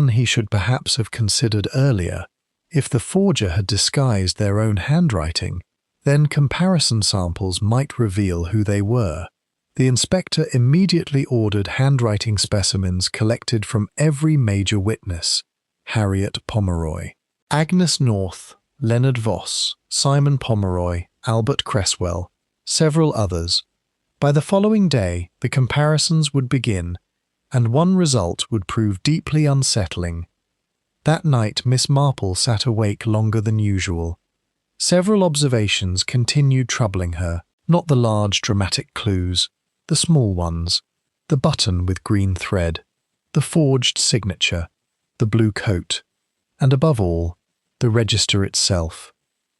he should perhaps have considered earlier. If the forger had disguised their own handwriting, then comparison samples might reveal who they were. The inspector immediately ordered handwriting specimens collected from every major witness: Harriet Pomeroy, Agnes North, Leonard Voss, Simon Pomeroy, Albert Cresswell, several others. By the following day, the comparisons would begin, and one result would prove deeply unsettling. That night, Miss Marple sat awake longer than usual. Several observations continued troubling her, not the large dramatic clues, the small ones, the button with green thread, the forged signature, the blue coat, and above all, the register itself.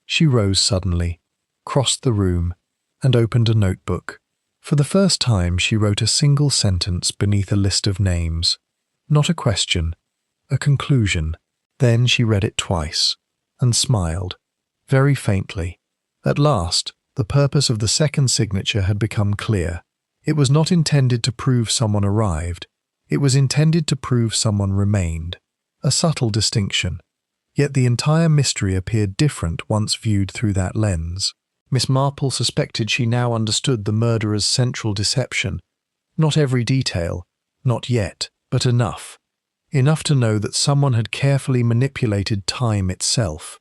She rose suddenly, crossed the room, and opened a notebook. For the first time she wrote a single sentence beneath a list of names. Not a question, a conclusion. Then she read it twice, and smiled, very faintly. At last, the purpose of the second signature had become clear. It was not intended to prove someone arrived. It was intended to prove someone remained. A subtle distinction. Yet the entire mystery appeared different once viewed through that lens. Miss Marple suspected she now understood the murderer's central deception. Not every detail, not yet, but enough. Enough to know that someone had carefully manipulated time itself,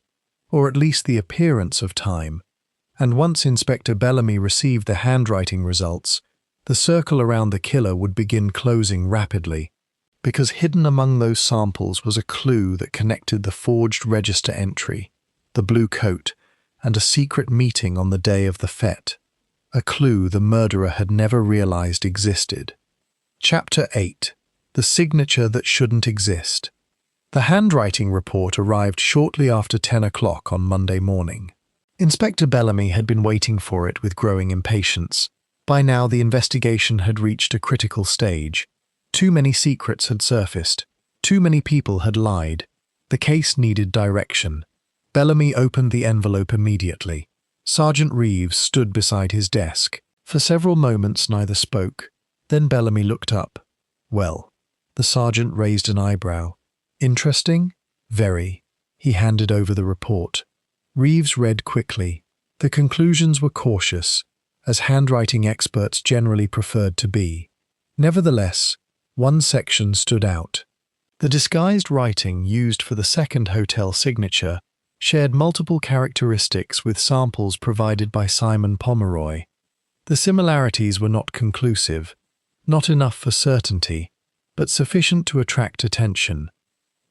or at least the appearance of time. And once Inspector Bellamy received the handwriting results, the circle around the killer would begin closing rapidly, because hidden among those samples was a clue that connected the forged register entry, the blue coat, and a secret meeting on the day of the fete, a clue the murderer had never realized existed. Chapter 8. The Signature That Shouldn't Exist. The handwriting report arrived shortly after 10 o'clock on Monday morning. Inspector Bellamy had been waiting for it with growing impatience. By now the investigation had reached a critical stage. Too many secrets had surfaced. Too many people had lied. The case needed direction. Bellamy opened the envelope immediately. Sergeant Reeves stood beside his desk. For several moments neither spoke. Then Bellamy looked up. Well, the sergeant raised an eyebrow. Interesting? Very. He handed over the report. Reeves read quickly. The conclusions were cautious, as handwriting experts generally preferred to be. Nevertheless, one section stood out. The disguised writing used for the second hotel signature shared multiple characteristics with samples provided by Simon Pomeroy. The similarities were not conclusive, not enough for certainty, but sufficient to attract attention.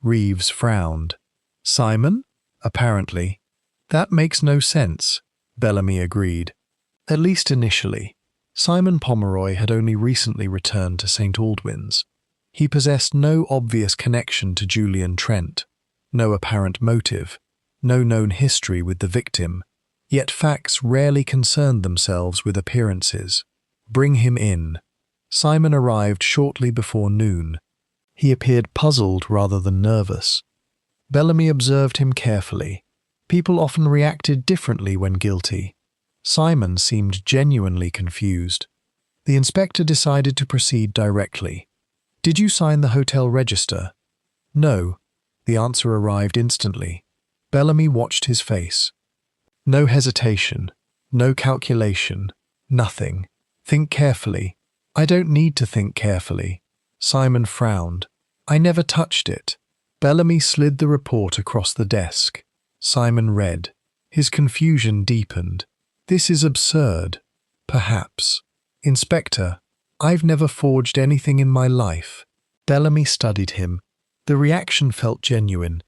Reeves frowned. Simon? Apparently. That makes no sense, Bellamy agreed. At least initially. Simon Pomeroy had only recently returned to St. Aldwyn's. He possessed no obvious connection to Julian Trent, no apparent motive, no known history with the victim, yet facts rarely concerned themselves with appearances. Bring him in. Simon arrived shortly before noon. He appeared puzzled rather than nervous. Bellamy observed him carefully. People often reacted differently when guilty. Simon seemed genuinely confused. The inspector decided to proceed directly. Did you sign the hotel register? No. The answer arrived instantly. Bellamy watched his face. No hesitation, no calculation, nothing. Think carefully. I don't need to think carefully. Simon frowned. I never touched it. Bellamy slid the report across the desk. Simon read. His confusion deepened. This is absurd. Perhaps. Inspector, I've never forged anything in my life. Bellamy studied him. The reaction felt genuine,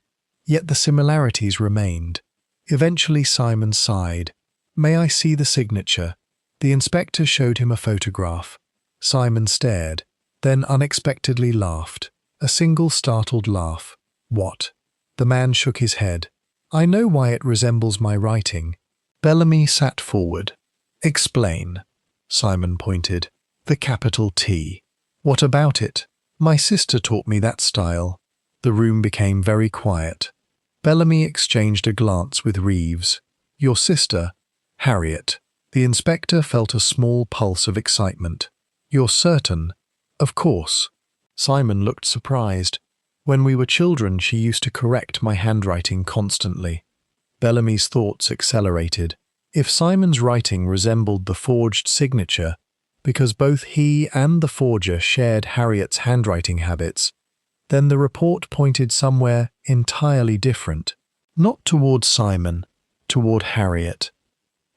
yet the similarities remained. Eventually Simon sighed. May I see the signature? The inspector showed him a photograph. Simon stared, then unexpectedly laughed. A single startled laugh. What? The man shook his head. I know why it resembles my writing. Bellamy sat forward. Explain. Simon pointed. The capital T. What about it? My sister taught me that style. The room became very quiet. Bellamy exchanged a glance with Reeves. Your sister? Harriet. The inspector felt a small pulse of excitement. You're certain? Of course. Simon looked surprised. When we were children, she used to correct my handwriting constantly. Bellamy's thoughts accelerated. If Simon's writing resembled the forged signature, because both he and the forger shared Harriet's handwriting habits, then the report pointed somewhere entirely different. Not toward Simon, toward Harriet.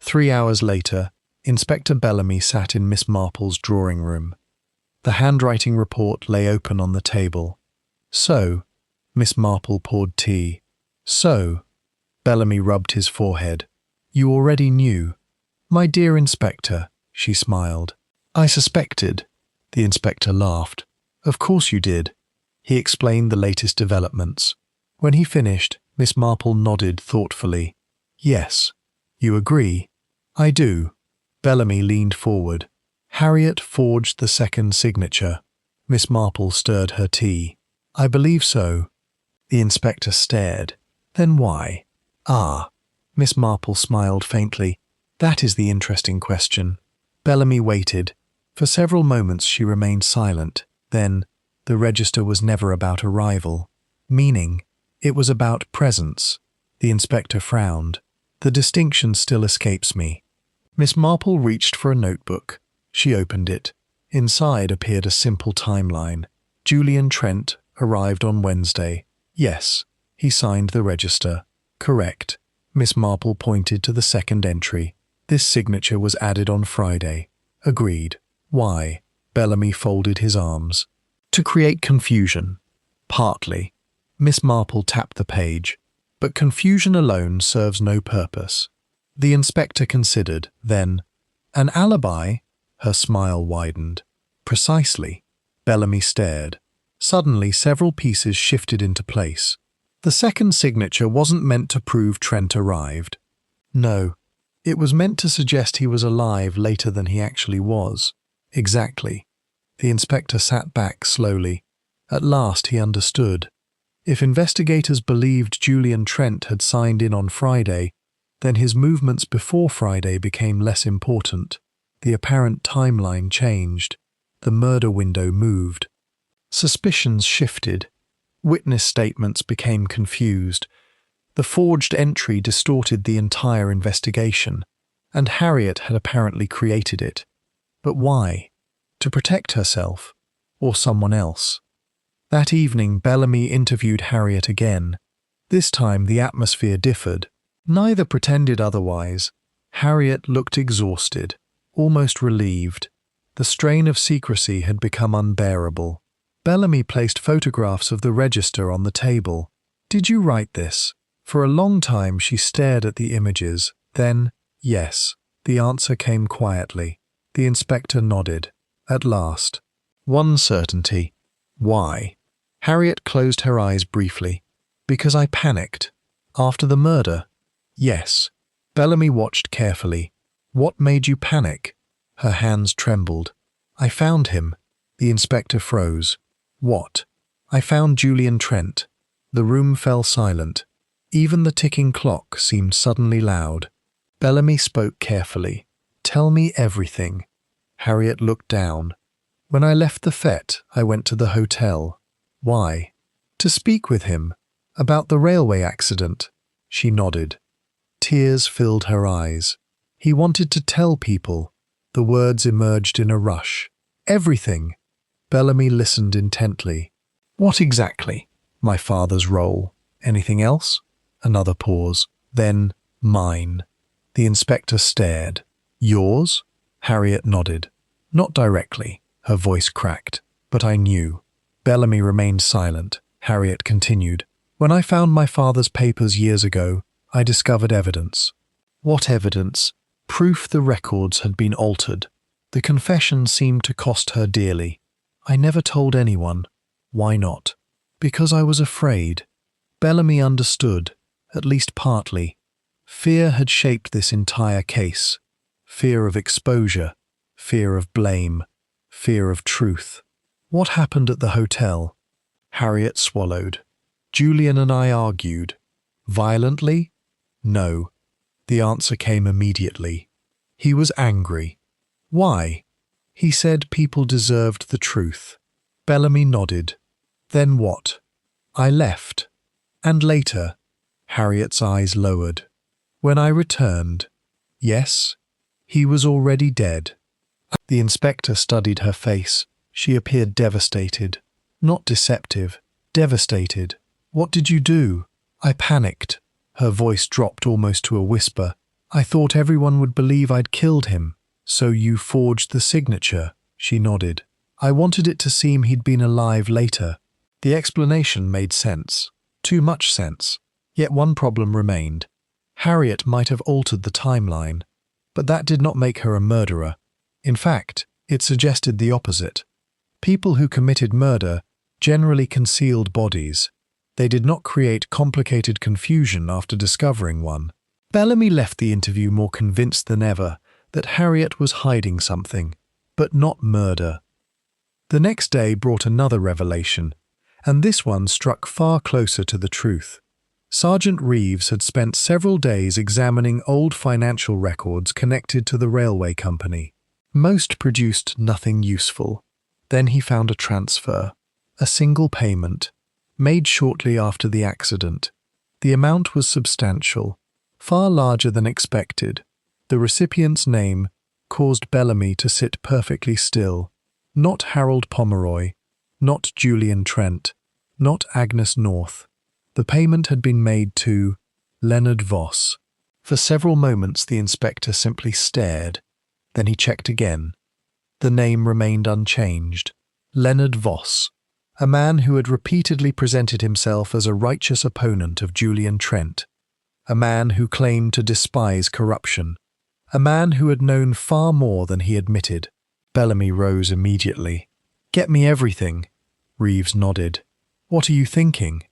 3 hours later, Inspector Bellamy sat in Miss Marple's drawing room. The handwriting report lay open on the table. So, Miss Marple poured tea. So, Bellamy rubbed his forehead. You already knew. My dear Inspector, she smiled. I suspected. The inspector laughed. Of course you did. He explained the latest developments. When he finished, Miss Marple nodded thoughtfully. Yes. You agree? I do. Bellamy leaned forward. Harriet forged the second signature. Miss Marple stirred her tea. I believe so. The inspector stared. Then why? Ah, Miss Marple smiled faintly. That is the interesting question. Bellamy waited. For several moments she remained silent. Then, the register was never about arrival. Meaning, it was about presence. The inspector frowned. The distinction still escapes me. Miss Marple reached for a notebook. She opened it. Inside appeared a simple timeline. Julian Trent arrived on Wednesday. Yes, he signed the register. Correct. Miss Marple pointed to the second entry. This signature was added on Friday. Agreed. Why? Bellamy folded his arms. To create confusion. Partly. Miss Marple tapped the page. But confusion alone serves no purpose. The inspector considered, then, an alibi? Her smile widened. Precisely. Bellamy stared. Suddenly, several pieces shifted into place. The second signature wasn't meant to prove Trent arrived. No, it was meant to suggest he was alive later than he actually was. Exactly. The inspector sat back slowly. At last he understood. If investigators believed Julian Trent had signed in on Friday, then his movements before Friday became less important. The apparent timeline changed. The murder window moved. Suspicions shifted. Witness statements became confused. The forged entry distorted the entire investigation, and Harriet had apparently created it. But why? To protect herself, or someone else? That evening, Bellamy interviewed Harriet again. This time the atmosphere differed. Neither pretended otherwise. Harriet looked exhausted, almost relieved. The strain of secrecy had become unbearable. Bellamy placed photographs of the register on the table. Did you write this? For a long time she stared at the images. Then, yes. The answer came quietly. The inspector nodded. At last. One certainty. Why? Harriet closed her eyes briefly. Because I panicked. After the murder? Yes. Bellamy watched carefully. What made you panic? Her hands trembled. I found him. The inspector froze. What? I found Julian Trent. The room fell silent. Even the ticking clock seemed suddenly loud. Bellamy spoke carefully. Tell me everything. Harriet looked down. When I left the fete, I went to the hotel. Why? To speak with him. About the railway accident. She nodded. Tears filled her eyes. He wanted to tell people. The words emerged in a rush. Everything. Bellamy listened intently. What exactly? My father's role. Anything else? Another pause. Then, mine. The inspector stared. Yours? Harriet nodded. Not directly. Her voice cracked. But I knew. Bellamy remained silent. Harriet continued. When I found my father's papers years ago, I discovered evidence. What evidence? Proof the records had been altered. The confession seemed to cost her dearly. I never told anyone. Why not? Because I was afraid. Bellamy understood, at least partly. Fear had shaped this entire case. Fear of exposure, fear of blame, fear of truth. What happened at the hotel? Harriet swallowed. Julian and I argued. Violently? No. The answer came immediately. He was angry. Why? He said people deserved the truth. Bellamy nodded. Then what? I left. And later? Harriet's eyes lowered. When I returned. Yes? He was already dead. The inspector studied her face. She appeared devastated. Not deceptive. Devastated. What did you do? I panicked. Her voice dropped almost to a whisper. I thought everyone would believe I'd killed him. So you forged the signature? She nodded. I wanted it to seem he'd been alive later. The explanation made sense. Too much sense. Yet one problem remained. Harriet might have altered the timeline, but that did not make her a murderer. In fact, it suggested the opposite. People who committed murder generally concealed bodies. They did not create complicated confusion after discovering one. Bellamy left the interview more convinced than ever that Harriet was hiding something, but not murder. The next day brought another revelation. And this one struck far closer to the truth. Sergeant Reeves had spent several days examining old financial records connected to the railway company. Most produced nothing useful. Then he found a transfer, a single payment, made shortly after the accident. The amount was substantial, far larger than expected. The recipient's name caused Bellamy to sit perfectly still. Not Harold Pomeroy, not Julian Trent, not Agnes North. The payment had been made to Leonard Voss. For several moments the inspector simply stared. Then he checked again. The name remained unchanged. Leonard Voss, a man who had repeatedly presented himself as a righteous opponent of Julian Trent, a man who claimed to despise corruption, a man who had known far more than he admitted. Bellamy rose immediately. "Get me everything." Reeves nodded. "What are you thinking?"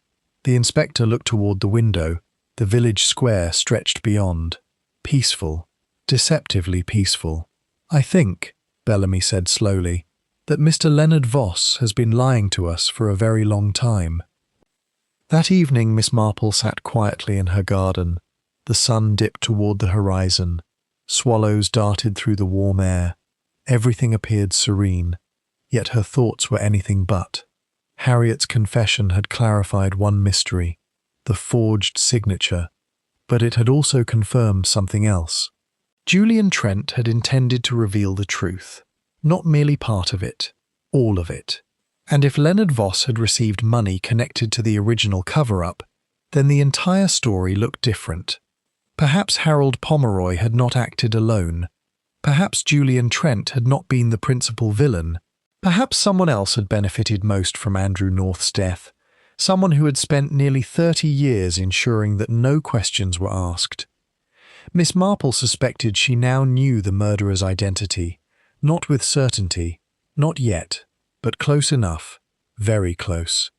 The inspector looked toward the window. The village square stretched beyond. Peaceful, deceptively peaceful. "I think," Bellamy said slowly, "that Mr. Leonard Voss has been lying to us for a very long time." That evening Miss Marple sat quietly in her garden. The sun dipped toward the horizon. Swallows darted through the warm air. Everything appeared serene, yet her thoughts were anything but. Harriet's confession had clarified one mystery, the forged signature, but it had also confirmed something else. Julian Trent had intended to reveal the truth, not merely part of it, all of it. And if Leonard Voss had received money connected to the original cover-up, then the entire story looked different. Perhaps Harold Pomeroy had not acted alone. Perhaps Julian Trent had not been the principal villain. Perhaps someone else had benefited most from Andrew North's death, someone who had spent nearly 30 years ensuring that no questions were asked. Miss Marple suspected she now knew the murderer's identity, not with certainty, not yet, but close enough, very close.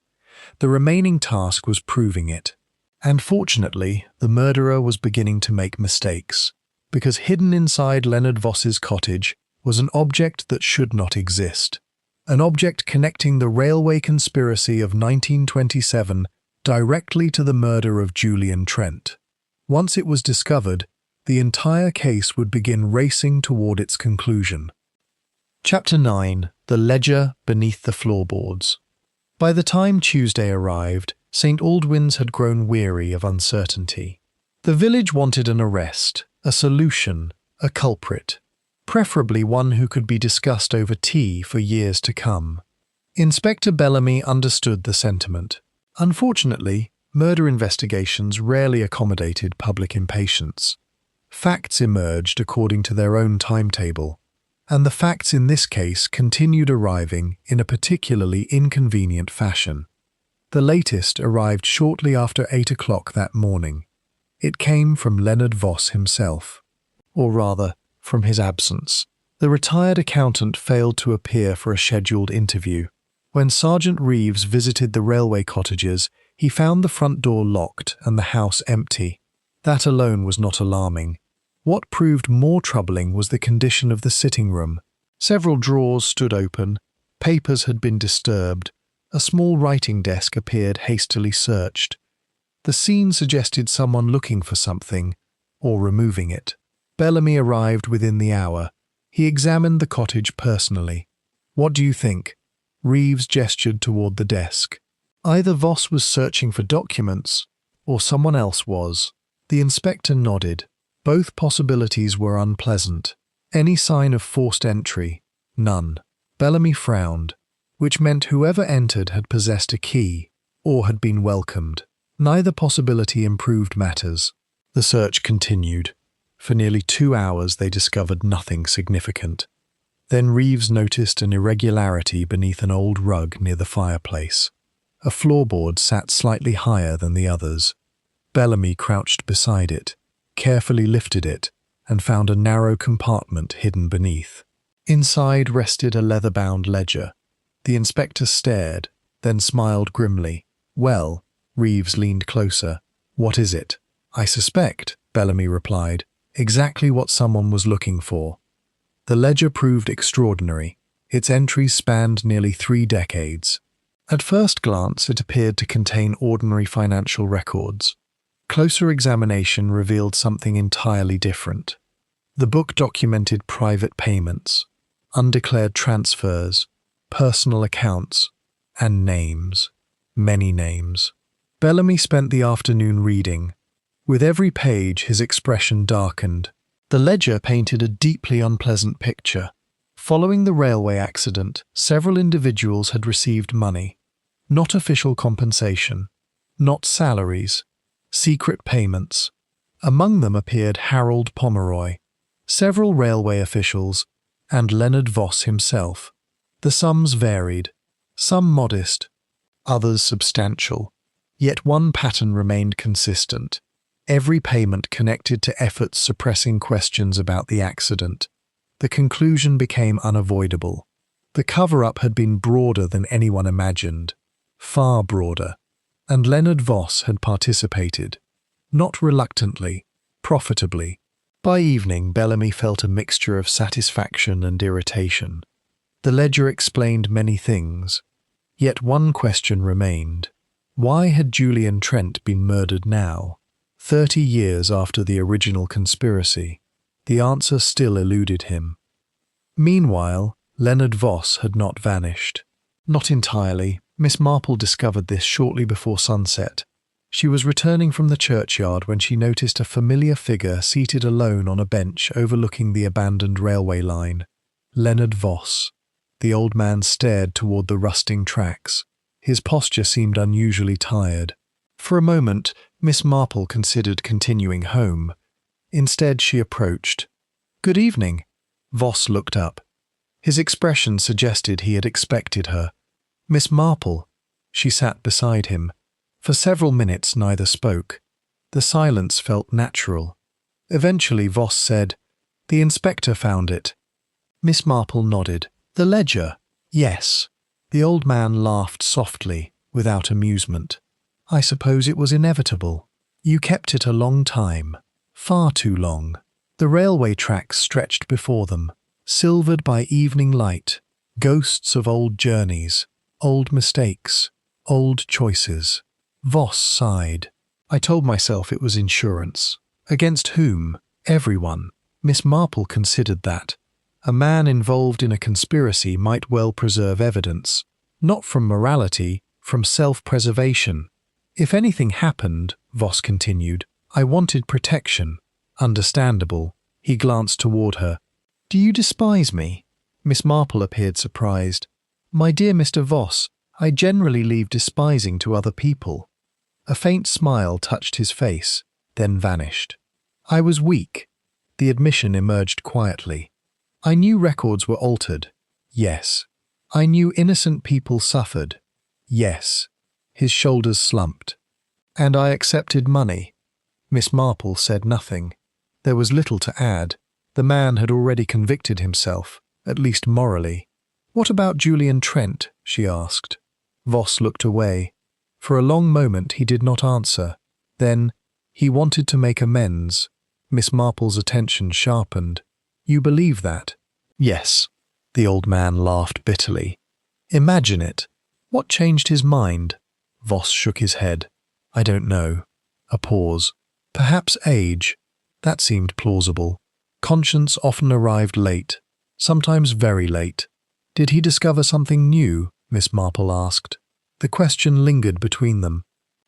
The remaining task was proving it. And fortunately, the murderer was beginning to make mistakes, because hidden inside Leonard Voss's cottage was an object that should not exist. An object connecting the railway conspiracy of 1927 directly to the murder of Julian Trent. Once it was discovered, the entire case would begin racing toward its conclusion. Chapter 9. The Ledger Beneath the Floorboards. By the time Tuesday arrived, St. Aldwyn's had grown weary of uncertainty. The village wanted an arrest, a solution, a culprit, preferably one who could be discussed over tea for years to come. Inspector Bellamy understood the sentiment. Unfortunately, murder investigations rarely accommodated public impatience. Facts emerged according to their own timetable, and the facts in this case continued arriving in a particularly inconvenient fashion. The latest arrived shortly after 8 o'clock that morning. It came from Leonard Voss himself, or rather, from his absence. The retired accountant failed to appear for a scheduled interview. When Sergeant Reeves visited the railway cottages, he found the front door locked and the house empty. That alone was not alarming. What proved more troubling was the condition of the sitting room. Several drawers stood open, papers had been disturbed, a small writing desk appeared hastily searched. The scene suggested someone looking for something, or removing it. Bellamy arrived within the hour. He examined the cottage personally. "What do you think?" Reeves gestured toward the desk. Either Voss was searching for documents, or someone else was. The inspector nodded. Both possibilities were unpleasant. Any sign of forced entry? None. Bellamy frowned, which meant whoever entered had possessed a key, or had been welcomed. Neither possibility improved matters. The search continued. For nearly 2 hours they discovered nothing significant. Then Reeves noticed an irregularity beneath an old rug near the fireplace. A floorboard sat slightly higher than the others. Bellamy crouched beside it, carefully lifted it, and found a narrow compartment hidden beneath. Inside rested a leather-bound ledger. The inspector stared, then smiled grimly. "Well," Reeves leaned closer. "What is it?" "I suspect," Bellamy replied, "exactly what someone was looking for." The ledger proved extraordinary. Its entries spanned nearly 3 decades. At first glance, it appeared to contain ordinary financial records. Closer examination revealed something entirely different. The book documented private payments, undeclared transfers, personal accounts, and names. Many names. Bellamy spent the afternoon reading. With every page, his expression darkened. The ledger painted a deeply unpleasant picture. Following the railway accident, several individuals had received money. Not official compensation, not salaries, secret payments. Among them appeared Harold Pomeroy, several railway officials, and Leonard Voss himself. The sums varied, some modest, others substantial. Yet one pattern remained consistent. Every payment connected to efforts suppressing questions about the accident. The conclusion became unavoidable. The cover-up had been broader than anyone imagined, far broader, and Leonard Voss had participated. Not reluctantly, profitably. By evening, Bellamy felt a mixture of satisfaction and irritation. The ledger explained many things, yet one question remained. Why had Julian Trent been murdered now, 30 years after the original conspiracy? The answer still eluded him. Meanwhile, Leonard Voss had not vanished. Not entirely. Miss Marple discovered this shortly before sunset. She was returning from the churchyard when she noticed a familiar figure seated alone on a bench overlooking the abandoned railway line. Leonard Voss. The old man stared toward the rusting tracks. His posture seemed unusually tired. For a moment, Miss Marple considered continuing home. Instead, she approached. "Good evening." Voss looked up. His expression suggested he had expected her. "Miss Marple." She sat beside him. For several minutes neither spoke. The silence felt natural. Eventually Voss said, "The inspector found it." Miss Marple nodded. "The ledger?" "Yes." The old man laughed softly, without amusement. "I suppose it was inevitable. You kept it a long time. Far too long." The railway tracks stretched before them, silvered by evening light, ghosts of old journeys, old mistakes, old choices. Voss sighed. "I told myself it was insurance. Against whom? Everyone." Miss Marple considered that. A man involved in a conspiracy might well preserve evidence, not from morality, from self-preservation. "If anything happened," Voss continued, "I wanted protection." Understandable. He glanced toward her. "Do you despise me?" Miss Marple appeared surprised. "My dear Mr. Voss, I generally leave despising to other people." A faint smile touched his face, then vanished. "I was weak." The admission emerged quietly. "I knew records were altered." "Yes." "I knew innocent people suffered." "Yes." His shoulders slumped. "And I accepted money." Miss Marple said nothing. There was little to add. The man had already convicted himself, at least morally. "What about Julian Trent?" she asked. Voss looked away. For a long moment he did not answer. Then, he wanted to make amends. Miss Marple's attention sharpened. "You believe that?" "Yes." The old man laughed bitterly. "Imagine it. What changed his mind?" Voss shook his head. "I don't know." A pause. "Perhaps age." That seemed plausible. Conscience often arrived late, sometimes very late. "Did he discover something new?" Miss Marple asked. The question lingered between them.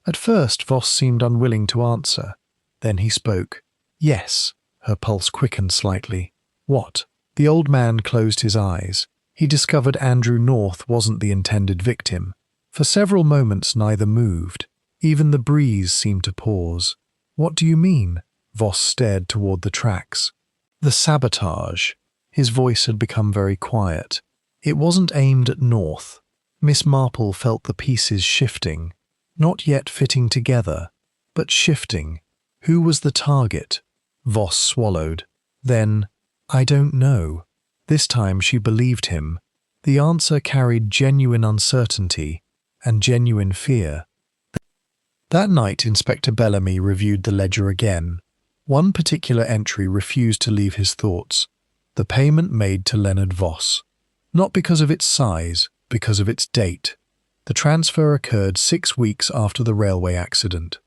At first Voss seemed unwilling to answer. Then he spoke. "Yes." Her pulse quickened slightly. "What?" The old man closed his eyes. He discovered Andrew North wasn't the intended victim. For several moments neither moved. Even the breeze seemed to pause. "What do you mean?" Voss stared toward the tracks. "The sabotage." His voice had become very quiet. "It wasn't aimed at North." Miss Marple felt the pieces shifting, not yet fitting together, but shifting. Who was the target? Voss swallowed. Then, "I don't know." This time she believed him. The answer carried genuine uncertainty and genuine fear. That night Inspector Bellamy reviewed the ledger again. One particular entry refused to leave his thoughts. The payment made to Leonard Voss. Not because of its size, because of its date. The transfer occurred 6 weeks after the railway accident,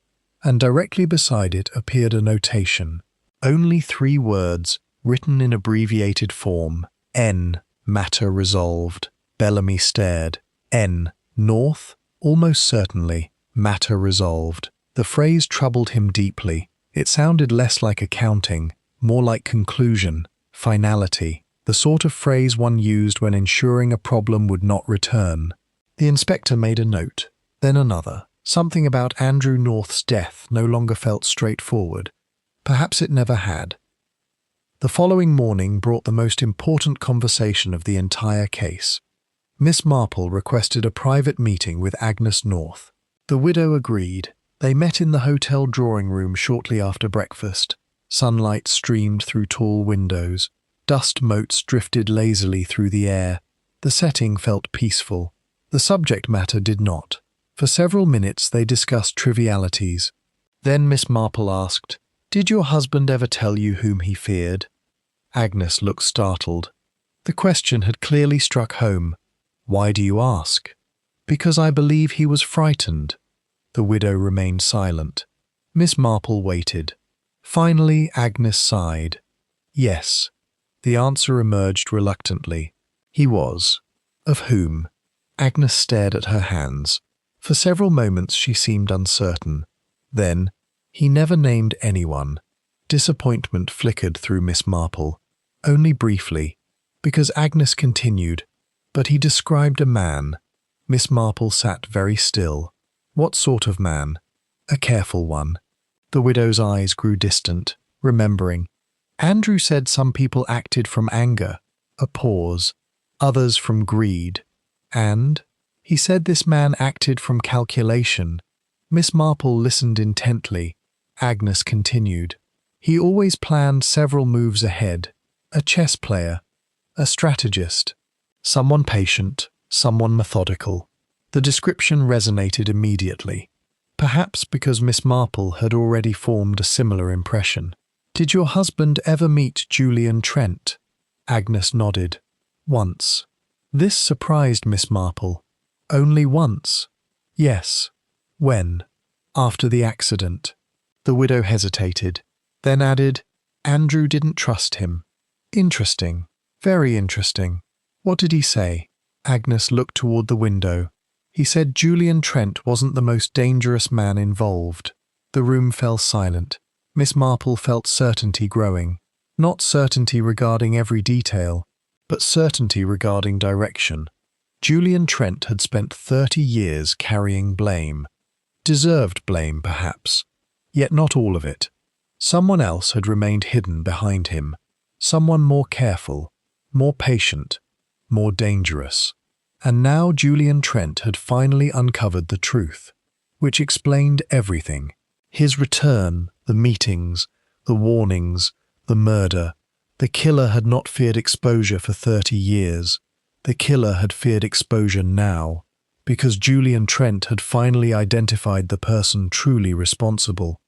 and directly beside it appeared a notation. Only 3 words, written in abbreviated form. N. Matter resolved. Bellamy stared. N. North? Almost certainly. Matter resolved. The phrase troubled him deeply. It sounded less like accounting, more like conclusion, finality, the sort of phrase one used when ensuring a problem would not return. The inspector made a note, then another. Something about Andrew North's death no longer felt straightforward. Perhaps it never had. The following morning brought the most important conversation of the entire case. Miss Marple requested a private meeting with Agnes North. The widow agreed. They met in the hotel drawing room shortly after breakfast. Sunlight streamed through tall windows. Dust motes drifted lazily through the air. The setting felt peaceful. The subject matter did not. For several minutes they discussed trivialities. Then Miss Marple asked, "Did your husband ever tell you whom he feared?" Agnes looked startled. The question had clearly struck home. "Why do you ask?" "Because I believe he was frightened." The widow remained silent. Miss Marple waited. Finally, Agnes sighed. "Yes." The answer emerged reluctantly. "He was." "Of whom?" Agnes stared at her hands. For several moments she seemed uncertain. Then, "He never named anyone." Disappointment flickered through Miss Marple. Only briefly, because Agnes continued, "But he described a man." Miss Marple sat very still. "What sort of man?" "A careful one." The widow's eyes grew distant, remembering. "Andrew said some people acted from anger." A pause. "Others from greed." "And?" "He said this man acted from calculation." Miss Marple listened intently. Agnes continued. "He always planned several moves ahead. A chess player. A strategist. Someone patient, someone methodical." The description resonated immediately. Perhaps because Miss Marple had already formed a similar impression. "Did your husband ever meet Julian Trent?" Agnes nodded. "Once." This surprised Miss Marple. "Only once?" "Yes." "When?" "After the accident." The widow hesitated, then added, "Andrew didn't trust him." "Interesting. Very interesting. What did he say?" Agnes looked toward the window. "He said Julian Trent wasn't the most dangerous man involved." The room fell silent. Miss Marple felt certainty growing. Not certainty regarding every detail, but certainty regarding direction. Julian Trent had spent 30 years carrying blame. Deserved blame, perhaps. Yet not all of it. Someone else had remained hidden behind him. Someone more careful, more patient, more dangerous. And now Julian Trent had finally uncovered the truth, which explained everything. His return, the meetings, the warnings, the murder. The killer had not feared exposure for 30 years. The killer had feared exposure now, because Julian Trent had finally identified the person truly responsible.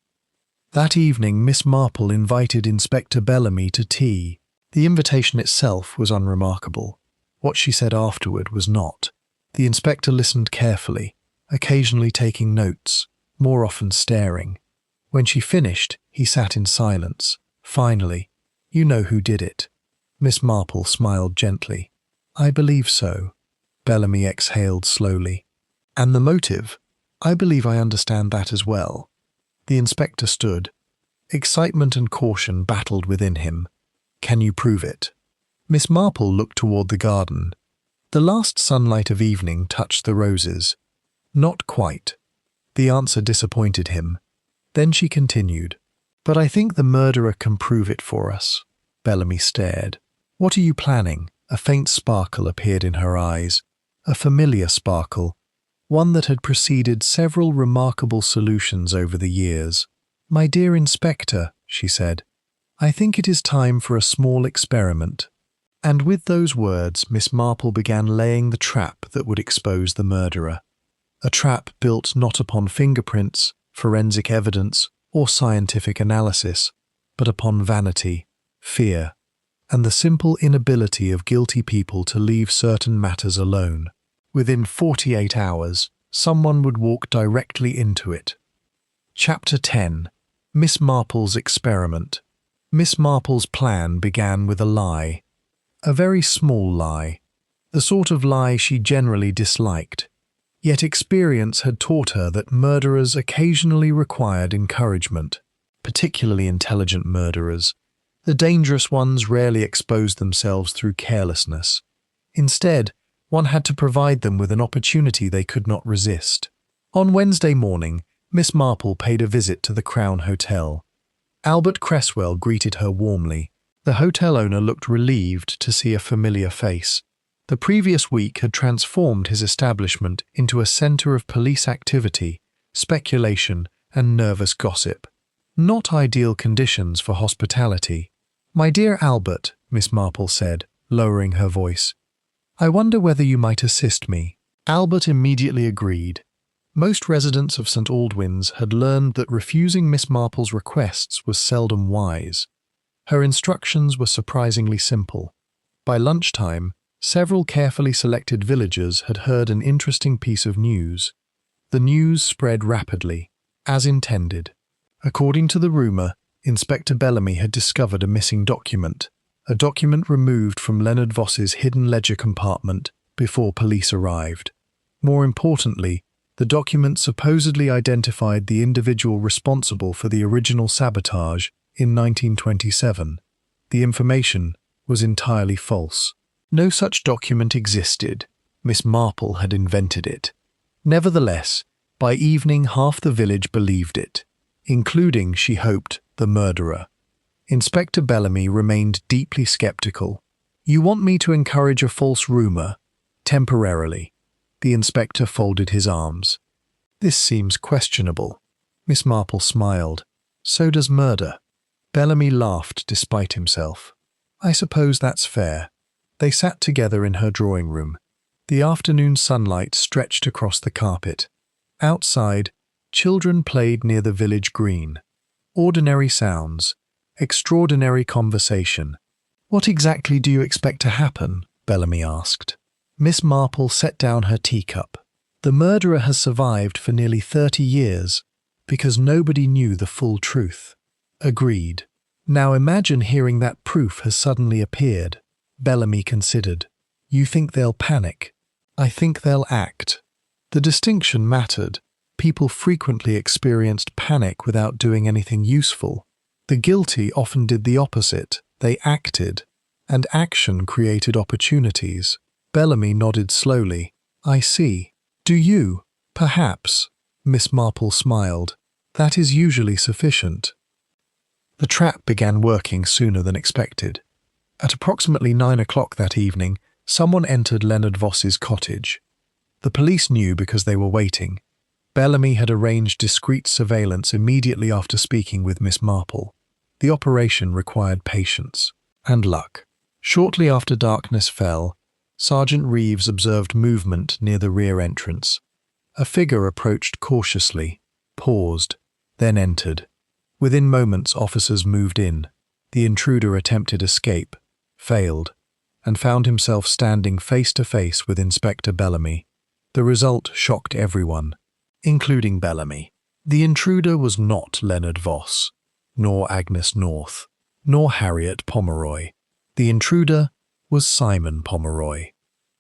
That evening, Miss Marple invited Inspector Bellamy to tea. The invitation itself was unremarkable. What she said afterward was not. The inspector listened carefully, occasionally taking notes, more often staring. When she finished, he sat in silence. Finally, "You know who did it." Miss Marple smiled gently. "I believe so." Bellamy exhaled slowly. "And the motive? I believe I understand that as well." The inspector stood. Excitement and caution battled within him. "Can you prove it?" Miss Marple looked toward the garden. The last sunlight of evening touched the roses. "Not quite." The answer disappointed him. Then she continued, "But I think the murderer can prove it for us." Bellamy stared. "What are you planning?" A faint sparkle appeared in her eyes. A familiar sparkle, one that had preceded several remarkable solutions over the years. "My dear Inspector," she said, "I think it is time for a small experiment." And with those words, Miss Marple began laying the trap that would expose the murderer. A trap built not upon fingerprints, forensic evidence, or scientific analysis, but upon vanity, fear, and the simple inability of guilty people to leave certain matters alone. Within 48 hours, someone would walk directly into it. Chapter 10. Miss Marple's Experiment. Miss Marple's plan began with a lie. A very small lie. The sort of lie she generally disliked. Yet experience had taught her that murderers occasionally required encouragement, particularly intelligent murderers. The dangerous ones rarely exposed themselves through carelessness. Instead, one had to provide them with an opportunity they could not resist. On Wednesday morning, Miss Marple paid a visit to the Crown Hotel. Albert Cresswell greeted her warmly. The hotel owner looked relieved to see a familiar face. The previous week had transformed his establishment into a centre of police activity, speculation, and nervous gossip. Not ideal conditions for hospitality. "My dear Albert," Miss Marple said, lowering her voice, "I wonder whether you might assist me." Albert immediately agreed. Most residents of St. Aldwyn's had learned that refusing Miss Marple's requests was seldom wise. Her instructions were surprisingly simple. By lunchtime, several carefully selected villagers had heard an interesting piece of news. The news spread rapidly, as intended. According to the rumour, Inspector Bellamy had discovered a missing document, a document removed from Leonard Voss's hidden ledger compartment before police arrived. More importantly, the document supposedly identified the individual responsible for the original sabotage in 1927. The information was entirely false. No such document existed. Miss Marple had invented it. Nevertheless, by evening half the village believed it, including, she hoped, the murderer. Inspector Bellamy remained deeply sceptical. "You want me to encourage a false rumour? Temporarily." The inspector folded his arms. "This seems questionable." Miss Marple smiled. "So does murder." Bellamy laughed despite himself. "I suppose that's fair." They sat together in her drawing room. The afternoon sunlight stretched across the carpet. Outside, children played near the village green. Ordinary sounds, extraordinary conversation. "What exactly do you expect to happen?" Bellamy asked. Miss Marple set down her teacup. "The murderer has survived for nearly 30 years because nobody knew the full truth." "Agreed. Now imagine hearing that proof has suddenly appeared." Bellamy considered. "You think they'll panic?" "I think they'll act." The distinction mattered. People frequently experienced panic without doing anything useful. The guilty often did the opposite. They acted, and action created opportunities. Bellamy nodded slowly. "I see. Do you?" "Perhaps." Miss Marple smiled. "That is usually sufficient." The trap began working sooner than expected. At approximately 9 o'clock that evening, someone entered Leonard Voss's cottage. The police knew because they were waiting. Bellamy had arranged discreet surveillance immediately after speaking with Miss Marple. The operation required patience and luck. Shortly after darkness fell, Sergeant Reeves observed movement near the rear entrance. A figure approached cautiously, paused, then entered. Within moments, officers moved in. The intruder attempted escape, failed, and found himself standing face to face with Inspector Bellamy. The result shocked everyone, including Bellamy. The intruder was not Leonard Voss, nor Agnes North, nor Harriet Pomeroy. The intruder was Simon Pomeroy.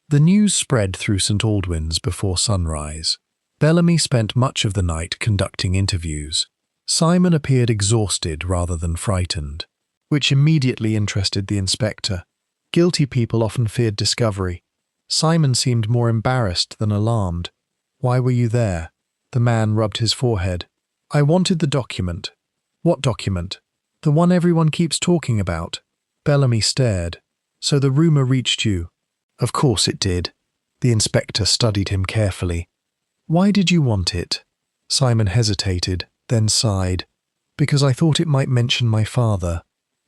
The news spread through St. Aldwyn's before sunrise. Bellamy spent much of the night conducting interviews. Simon appeared exhausted rather than frightened, which immediately interested the inspector. Guilty people often feared discovery. Simon seemed more embarrassed than alarmed. "Why were you there?" The man rubbed his forehead. "I wanted the document." "What document?" "The one everyone keeps talking about." Bellamy stared. "So the rumour reached you?" "Of course it did." The inspector studied him carefully. "Why did you want it?" Simon hesitated, then sighed. "Because I thought it might mention my father."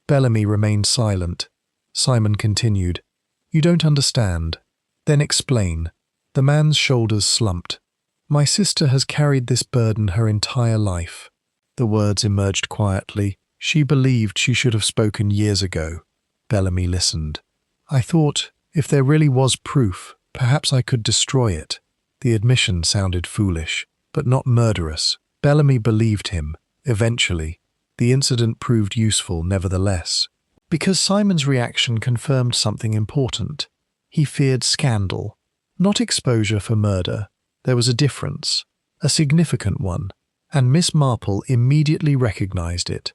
Bellamy remained silent. Simon continued. "You don't understand." "Then explain." The man's shoulders slumped. "My sister has carried this burden her entire life." The words emerged quietly. "She believed she should have spoken years ago." Bellamy listened. "I thought, if there really was proof, Perhaps I could destroy it. The admission sounded foolish, but not murderous. Bellamy believed him. Eventually, the incident proved useful nevertheless. Because Simon's reaction confirmed something important. He feared scandal, not exposure for murder. There was a difference, a significant one, and Miss Marple immediately recognized it.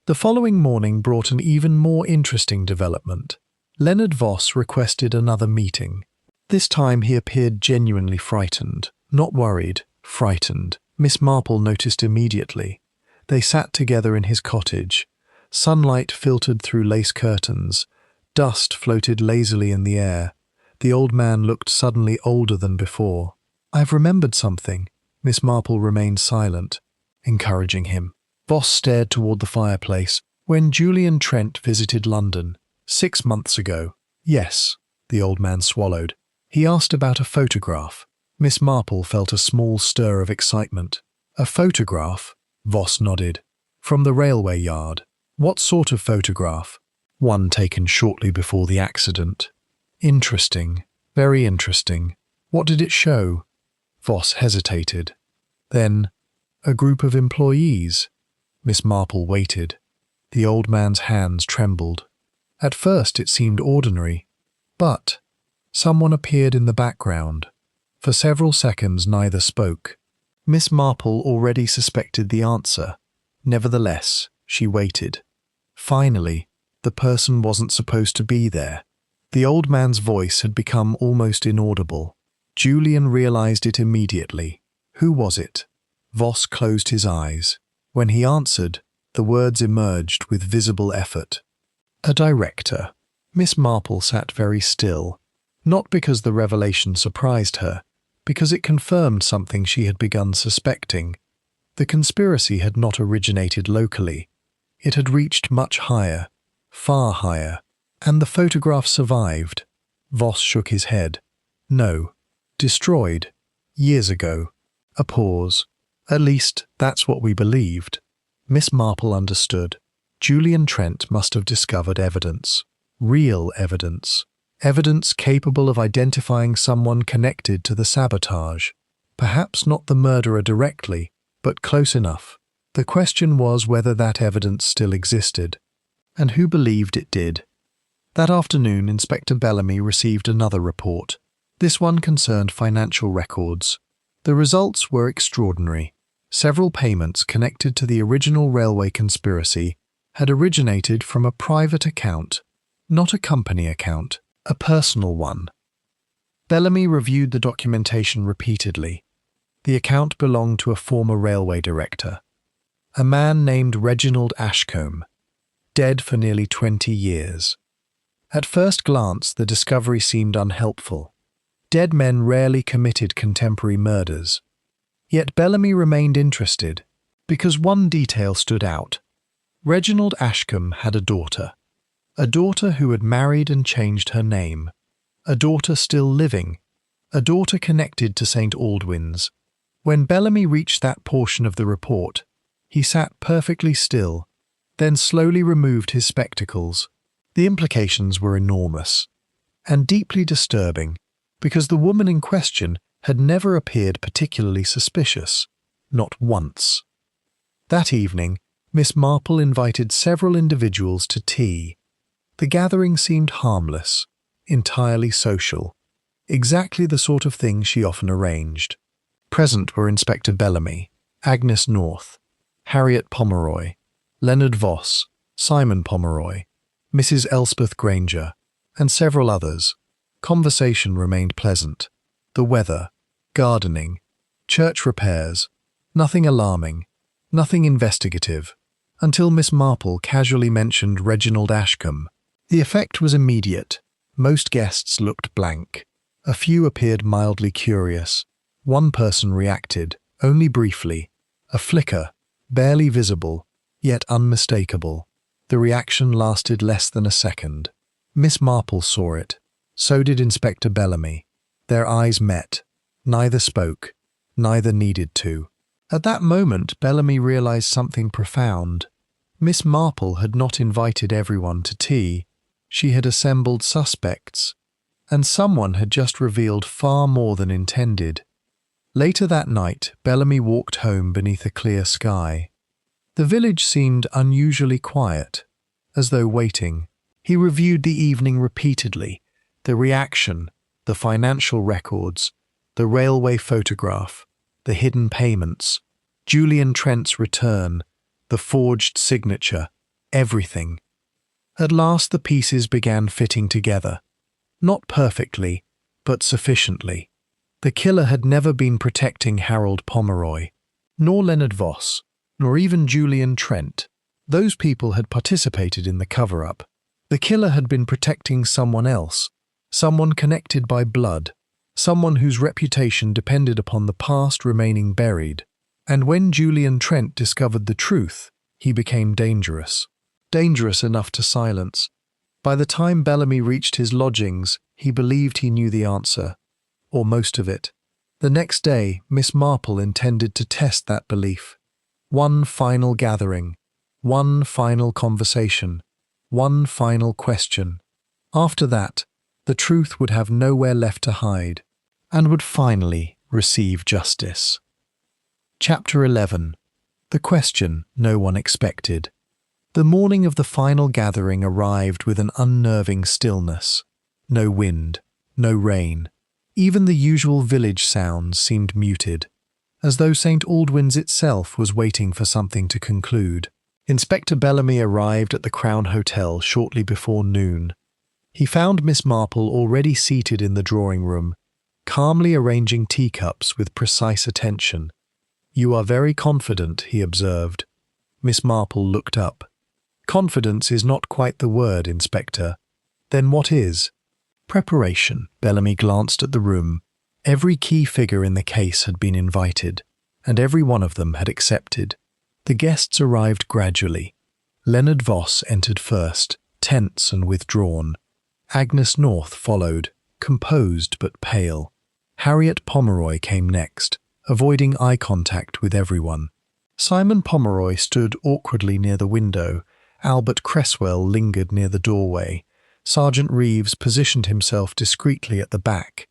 The following morning brought an even more interesting development. Leonard Voss requested another meeting. This time he appeared genuinely frightened, not worried, frightened. Miss Marple noticed immediately. They sat together in his cottage. Sunlight filtered through lace curtains. Dust floated lazily in the air. The old man looked suddenly older than before. "I've remembered something." Miss Marple remained silent, encouraging him. Voss stared toward the fireplace. "When Julian Trent visited London, 6 months ago." "Yes," the old man swallowed. "He asked about a photograph." Miss Marple felt a small stir of excitement. "A photograph?" Voss nodded. "From the railway yard." "What sort of photograph?" "One taken shortly before the accident." "Interesting. Very interesting. What did it show?" Voss hesitated. Then, "A group of employees." Miss Marple waited. The old man's hands trembled. At first it seemed ordinary, but someone appeared in the background. For several seconds neither spoke. Miss Marple already suspected the answer. Nevertheless, she waited. Finally, the person wasn't supposed to be there. The old man's voice had become almost inaudible. Julian realized it immediately. Who was it? Voss closed his eyes. When he answered, the words emerged with visible effort. "A director." Miss Marple sat very still, not because the revelation surprised her, because it confirmed something she had begun suspecting. The conspiracy had not originated locally. It had reached much higher, far higher, and the photograph survived. Voss shook his head. "No. Destroyed. Years ago." A pause. "At least, that's what we believed." Miss Marple understood. Julian Trent must have discovered evidence. Real evidence. Evidence capable of identifying someone connected to the sabotage. Perhaps not the murderer directly, but close enough. The question was whether that evidence still existed, and who believed it did. That afternoon, Inspector Bellamy received another report. This one concerned financial records. The results were extraordinary. Several payments connected to the original railway conspiracy had originated from a private account, not a company account, a personal one. Bellamy reviewed the documentation repeatedly. The account belonged to a former railway director, a man named Reginald Ashcombe, dead for nearly 20 years. At first glance, the discovery seemed unhelpful. Dead men rarely committed contemporary murders. Yet Bellamy remained interested, because one detail stood out. Reginald Ashcombe had a daughter who had married and changed her name, a daughter still living, a daughter connected to St. Aldwyn's. When Bellamy reached that portion of the report, he sat perfectly still, then slowly removed his spectacles. The implications were enormous, and deeply disturbing, because the woman in question had never appeared particularly suspicious, not once. That evening, Miss Marple invited several individuals to tea. The gathering seemed harmless, entirely social, exactly the sort of thing she often arranged. Present were Inspector Bellamy, Agnes North, Harriet Pomeroy, Leonard Voss, Simon Pomeroy, Mrs. Elspeth Granger, and several others. Conversation remained pleasant. The weather, gardening, church repairs, nothing alarming, nothing investigative, until Miss Marple casually mentioned Reginald Ashcombe. The effect was immediate. Most guests looked blank. A few appeared mildly curious. One person reacted, only briefly. A flicker, barely visible, yet unmistakable. The reaction lasted less than a second. Miss Marple saw it. So did Inspector Bellamy. Their eyes met. Neither spoke. Neither needed to. At that moment, Bellamy realized something profound. Miss Marple had not invited everyone to tea. She had assembled suspects, And someone had just revealed far more than intended. Later that night, Bellamy walked home beneath a clear sky. The village seemed unusually quiet, as though waiting. He reviewed the evening repeatedly, the reaction, the financial records, the railway photograph, the hidden payments, Julian Trent's return, the forged signature, everything. At last the pieces began fitting together. Not perfectly, but sufficiently. The killer had never been protecting Harold Pomeroy, nor Leonard Voss, nor even Julian Trent. Those people had participated in the cover-up. The killer had been protecting someone else, someone connected by blood, someone whose reputation depended upon the past remaining buried. And when Julian Trent discovered the truth, he became dangerous. Dangerous enough to silence. By the time Bellamy reached his lodgings, he believed he knew the answer, or most of it. The next day, Miss Marple intended to test that belief. One final gathering, one final conversation, one final question. After that, the truth would have nowhere left to hide, and would finally receive justice. Chapter 11. The question no one expected. The morning of the final gathering arrived with an unnerving stillness. No wind, no rain. Even the usual village sounds seemed muted, as though St. Aldwyn's itself was waiting for something to conclude. Inspector Bellamy arrived at the Crown Hotel shortly before noon. He found Miss Marple already seated in the drawing-room, calmly arranging teacups with precise attention. "You are very confident," he observed. Miss Marple looked up. "Confidence is not quite the word, Inspector." "Then what is?" "Preparation." Bellamy glanced at the room. Every key figure in the case had been invited, and every one of them had accepted. The guests arrived gradually. Leonard Voss entered first, tense and withdrawn. Agnes North followed, composed but pale. Harriet Pomeroy came next, avoiding eye contact with everyone. Simon Pomeroy stood awkwardly near the window. Albert Cresswell lingered near the doorway. Sergeant Reeves positioned himself discreetly at the back.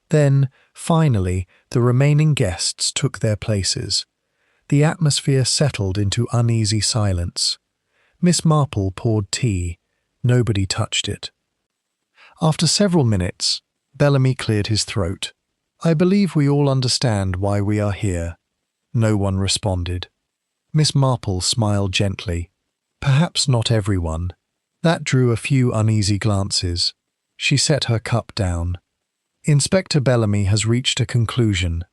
Then, finally, the remaining guests took their places. The atmosphere settled into uneasy silence. Miss Marple poured tea. Nobody touched it. After several minutes, Bellamy cleared his throat. "I believe we all understand why we are here." No one responded. Miss Marple smiled gently. Perhaps not everyone. That drew a few uneasy glances. She set her cup down. "Inspector Bellamy has reached a conclusion."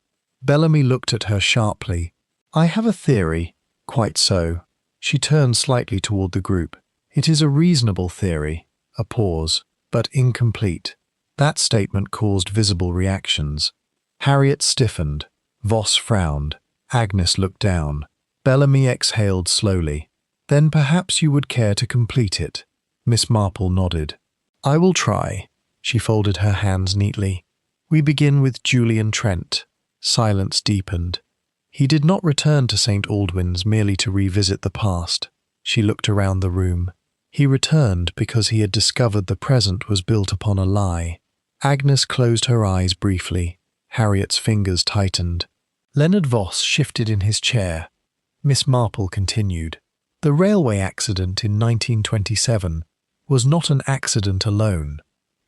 Bellamy looked at her sharply. "I have a theory." "Quite so." She turned slightly toward the group. "It is a reasonable theory." A pause, but incomplete. That statement caused visible reactions. Harriet stiffened. Voss frowned. Agnes looked down. Bellamy exhaled slowly. "Then perhaps you would care to complete it." Miss Marple nodded. "I will try." She folded her hands neatly. "We begin with Julian Trent." Silence deepened. He did not return to St. Aldwyn's merely to revisit the past. She looked around the room. He returned because he had discovered the present was built upon a lie. Agnes closed her eyes briefly. Harriet's fingers tightened. Leonard Voss shifted in his chair. Miss Marple continued. "The railway accident in 1927 was not an accident alone,"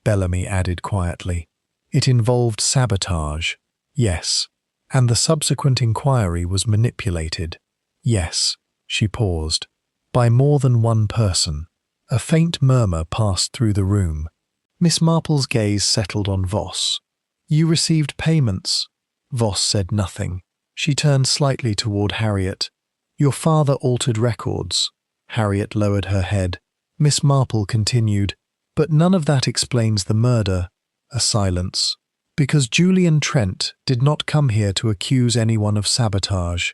Bellamy added quietly. "It involved sabotage." "Yes." "And the subsequent inquiry was manipulated." "Yes." She paused. "By more than one person." A faint murmur passed through the room. Miss Marple's gaze settled on Voss. "You received payments." Voss said nothing. She turned slightly toward Harriet. "Your father altered records." Harriet lowered her head. Miss Marple continued, "But none of that explains the murder." A silence. "Because Julian Trent did not come here to accuse anyone of sabotage."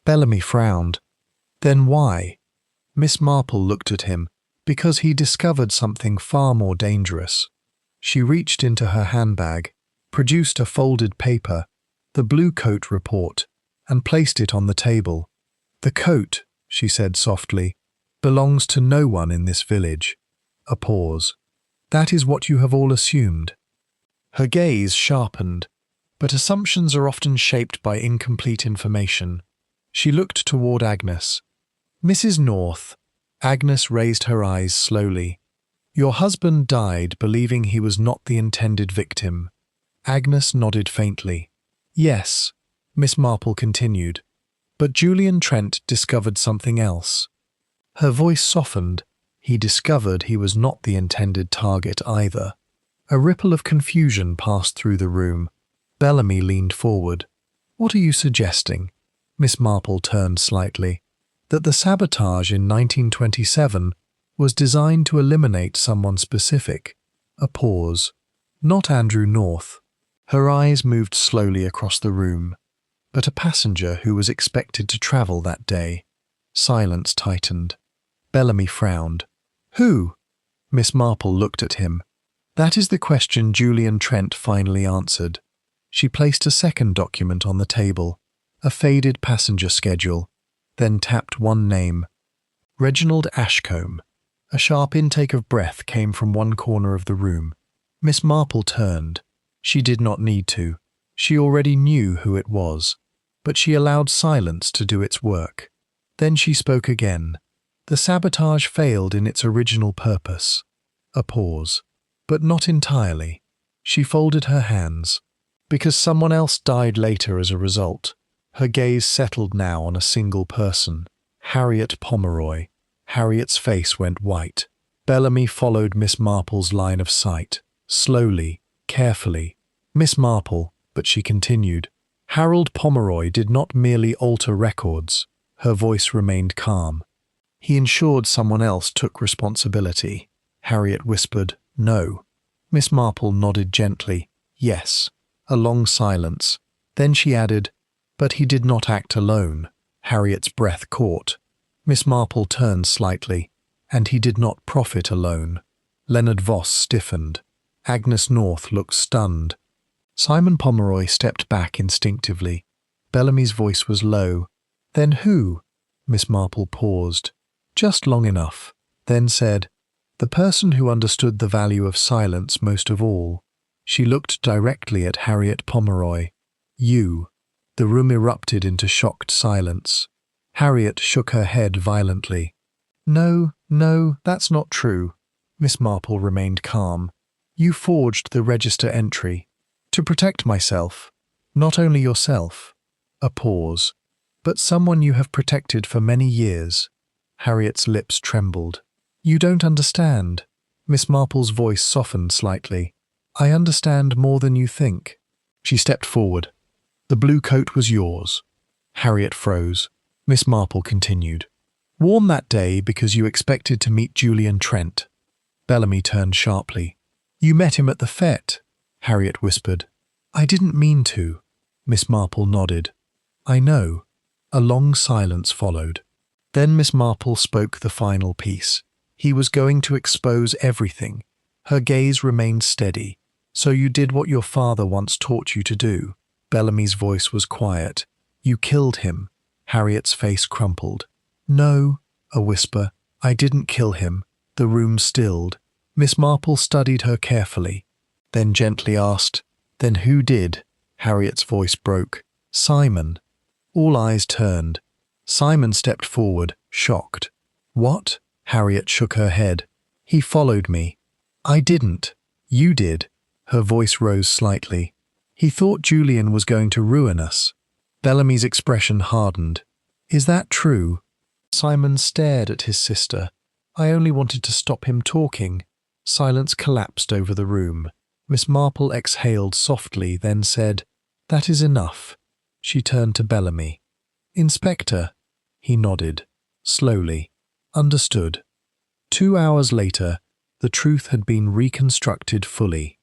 Bellamy frowned. "Then why?" Miss Marple looked at him. "Because he discovered something far more dangerous." She reached into her handbag, produced a folded paper, the Blue Coat report, and placed it on the table. "The coat," she said softly, "belongs to no one in this village." A pause. "That is what you have all assumed." Her gaze sharpened, but assumptions are often shaped by incomplete information. She looked toward Agnes. "Mrs. North." Agnes raised her eyes slowly. "Your husband died believing he was not the intended victim." Agnes nodded faintly. "Yes," Miss Marple continued, "but Julian Trent discovered something else." Her voice softened. "He discovered he was not the intended target either." A ripple of confusion passed through the room. Bellamy leaned forward. "What are you suggesting?" Miss Marple turned slightly. "That the sabotage in 1927 was designed to eliminate someone specific." A pause. "Not Andrew North." Her eyes moved slowly across the room. "But a passenger who was expected to travel that day." Silence tightened. Bellamy frowned. "Who?" Miss Marple looked at him. "That is the question Julian Trent finally answered." She placed a second document on the table, a faded passenger schedule, then tapped one name. Reginald Ashcombe. A sharp intake of breath came from one corner of the room. Miss Marple turned. She did not need to. She already knew who it was. But she allowed silence to do its work. Then she spoke again. "The sabotage failed in its original purpose." A pause. "But not entirely." She folded her hands. "Because someone else died later as a result." Her gaze settled now on a single person. Harriet Pomeroy. Harriet's face went white. Bellamy followed Miss Marple's line of sight. Slowly, carefully. "Miss Marple," but she continued. "Harold Pomeroy did not merely alter records." Her voice remained calm. "He ensured someone else took responsibility." Harriet whispered, "No." Miss Marple nodded gently, "Yes." A long silence. Then she added, "But he did not act alone." Harriet's breath caught. Miss Marple turned slightly. "And he did not profit alone." Leonard Voss stiffened. Agnes North looked stunned. Simon Pomeroy stepped back instinctively. Bellamy's voice was low. "Then who?" Miss Marple paused. Just long enough. Then said, "The person who understood the value of silence most of all." She looked directly at Harriet Pomeroy. "You." The room erupted into shocked silence. Harriet shook her head violently. No, that's not true." Miss Marple remained calm. "You forged the register entry." "To protect myself." "Not only yourself." A pause. "But someone you have protected for many years." Harriet's lips trembled. "You don't understand." Miss Marple's voice softened slightly. "I understand more than you think." She stepped forward. "The blue coat was yours." Harriet froze. Miss Marple continued. "Worn that day because you expected to meet Julian Trent." Bellamy turned sharply. "You met him at the fete," Harriet whispered. "I didn't mean to." Miss Marple nodded. "I know." A long silence followed. Then Miss Marple spoke the final piece. "He was going to expose everything." Her gaze remained steady. "So you did what your father once taught you to do." Bellamy's voice was quiet. "You killed him." Harriet's face crumpled. "No," a whisper. "I didn't kill him." The room stilled. Miss Marple studied her carefully, then gently asked, "Then who did?" Harriet's voice broke. "Simon." All eyes turned. Simon stepped forward, shocked. "What?" Harriet shook her head. "He followed me." "I didn't." "You did." Her voice rose slightly. "He thought Julian was going to ruin us." Bellamy's expression hardened. "Is that true?" Simon stared at his sister. "I only wanted to stop him talking." Silence collapsed over the room. Miss Marple exhaled softly, then said, "That is enough." She turned to Bellamy. "Inspector." He nodded. Slowly. "Understood." 2 hours later, the truth had been reconstructed fully.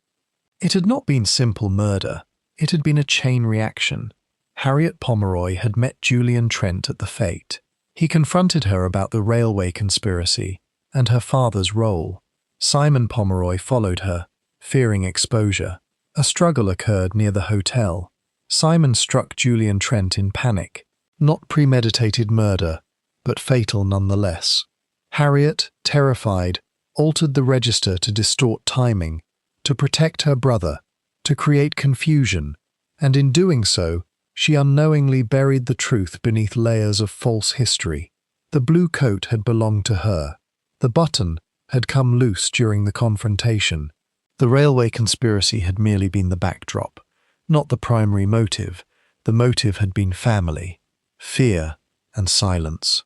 It had not been simple murder. It had been a chain reaction. Harriet Pomeroy had met Julian Trent at the fete. He confronted her about the railway conspiracy and her father's role. Simon Pomeroy followed her, fearing exposure. A struggle occurred near the hotel. Simon struck Julian Trent in panic. Not premeditated murder, but fatal nonetheless. Harriet, terrified, altered the register to distort timing, to protect her brother. to create confusion, and in doing so, she unknowingly buried the truth beneath layers of false history. The blue coat had belonged to her. The button had come loose during the confrontation. The railway conspiracy had merely been the backdrop, not the primary motive. The motive had been family, fear, and silence.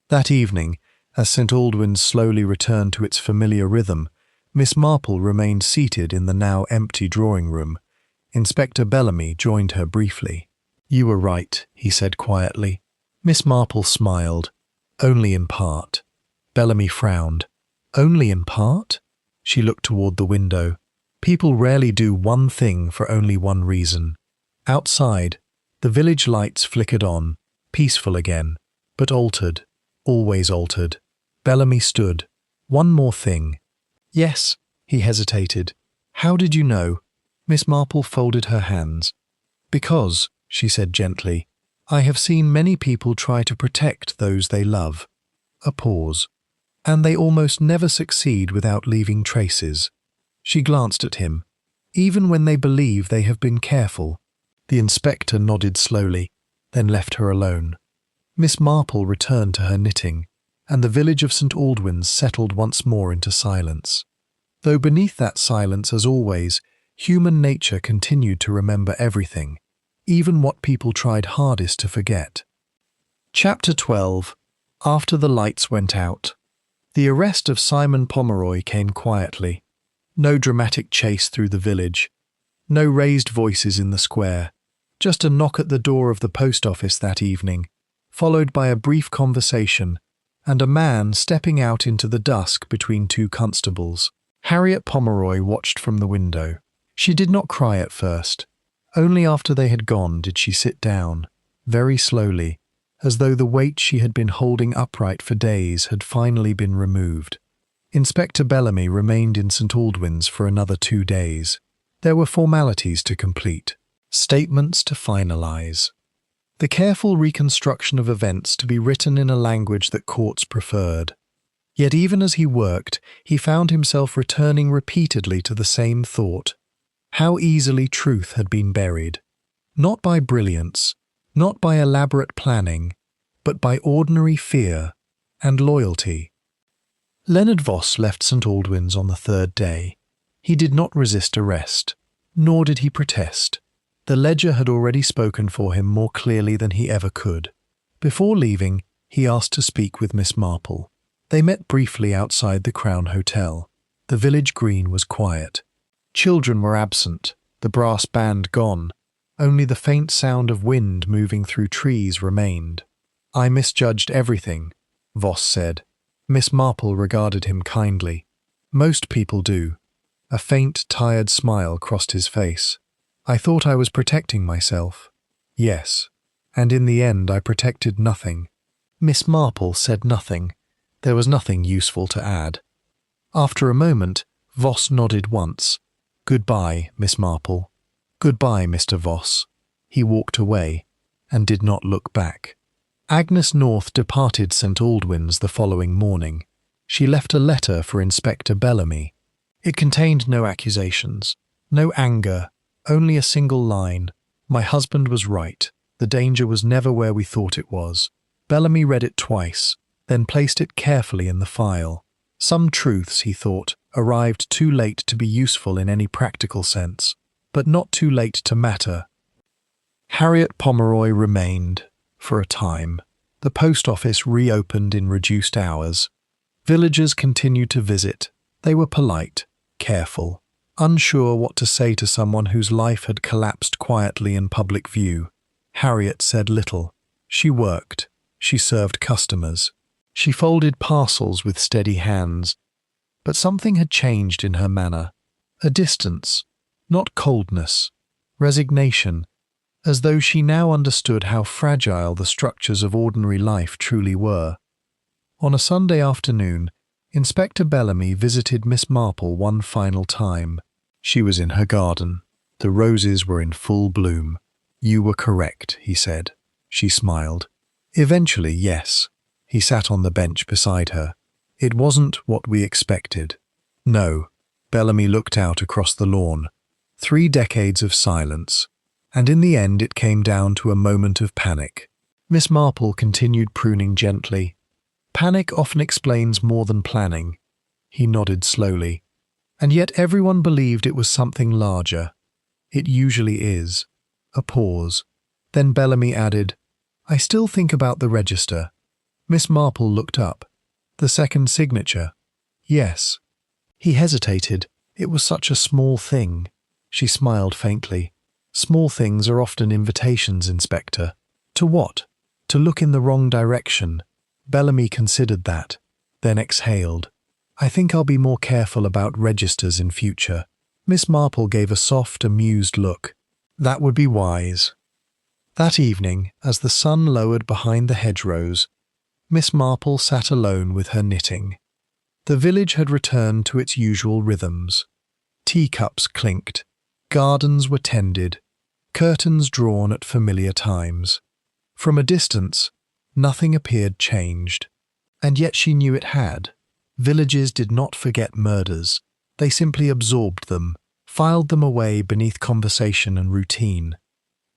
That evening, as St. Aldwyn's slowly returned to its familiar rhythm, Miss Marple remained seated in the now empty drawing-room. Inspector Bellamy joined her briefly. "You were right," he said quietly. Miss Marple smiled. "Only in part." Bellamy frowned. "Only in part?" She looked toward the window. People rarely do one thing for only one reason. Outside, the village lights flickered on, peaceful again, but altered, always altered. Bellamy stood. "One more thing." "Yes," he hesitated. "How did you know?" Miss Marple folded her hands. "Because," she said gently, "I have seen many people try to protect those they love." A pause. "And they almost never succeed without leaving traces." She glanced at him. "Even when they believe they have been careful." The inspector nodded slowly, then left her alone. Miss Marple returned to her knitting, and the village of St. Aldwyn's settled once more into silence. Though beneath that silence, as always, human nature continued to remember everything, even what people tried hardest to forget. Chapter 12. After the lights went out. The arrest of Simon Pomeroy came quietly. No dramatic chase through the village. No raised voices in the square. Just a knock at the door of the post office that evening, followed by a brief conversation, and a man stepping out into the dusk between two constables. Harriet Pomeroy watched from the window. She did not cry at first. Only after they had gone did she sit down, very slowly, as though the weight she had been holding upright for days had finally been removed. Inspector Bellamy remained in St. Aldwyn's for another 2 days. There were formalities to complete, statements to finalize, the careful reconstruction of events to be written in a language that courts preferred. Yet even as he worked, he found himself returning repeatedly to the same thought: how easily truth had been buried, not by brilliance, not by elaborate planning, but by ordinary fear and loyalty. Leonard Voss left St. Aldwyn's on the 3rd day. He did not resist arrest, nor did he protest. The ledger had already spoken for him more clearly than he ever could. Before leaving, he asked to speak with Miss Marple. They met briefly outside the Crown Hotel. The village green was quiet. Children were absent, the brass band gone. Only the faint sound of wind moving through trees remained. "I misjudged everything," Voss said. Miss Marple regarded him kindly. "Most people do." A faint, tired smile crossed his face. "I thought I was protecting myself." "Yes. And in the end I protected nothing." Miss Marple said nothing. There was nothing useful to add. After a moment, Voss nodded once. "Goodbye, Miss Marple." "Goodbye, Mr. Voss." He walked away, and did not look back. Agnes North departed St. Aldwyn's the following morning. She left a letter for Inspector Bellamy. It contained no accusations, no anger, only a single line: "My husband was right. The danger was never where we thought it was." Bellamy read it twice, then placed it carefully in the file. Some truths, he thought, arrived too late to be useful in any practical sense, but not too late to matter. Harriet Pomeroy remained, for a time. The post office reopened in reduced hours. Villagers continued to visit. They were polite, careful, unsure what to say to someone whose life had collapsed quietly in public view. Harriet said little. She worked. She served customers. She folded parcels with steady hands. But something had changed in her manner. A distance, not coldness, resignation, as though she now understood how fragile the structures of ordinary life truly were. On a Sunday afternoon, Inspector Bellamy visited Miss Marple one final time. She was in her garden. The roses were in full bloom. "You were correct," he said. She smiled. "Eventually, yes." He sat on the bench beside her. "It wasn't what we expected." "No." Bellamy looked out across the lawn. 3 decades of silence, and in the end it came down to a moment of panic. Miss Marple continued pruning gently. Panic often explains more than planning. He nodded slowly. And yet everyone believed it was something larger. It usually is. A pause. Then Bellamy added, "I still think about the register." Miss Marple looked up. "The second signature?" "Yes." He hesitated. It was such a small thing. She smiled faintly. "Small things are often invitations, Inspector." "To what?" "To look in the wrong direction." Bellamy considered that, then exhaled. "I think I'll be more careful about registers in future." Miss Marple gave a soft, amused look. "That would be wise." That evening, as the sun lowered behind the hedgerows, Miss Marple sat alone with her knitting. The village had returned to its usual rhythms. Teacups clinked, gardens were tended, curtains drawn at familiar times. From a distance, nothing appeared changed. And yet she knew it had. Villages did not forget murders. They simply absorbed them, filed them away beneath conversation and routine.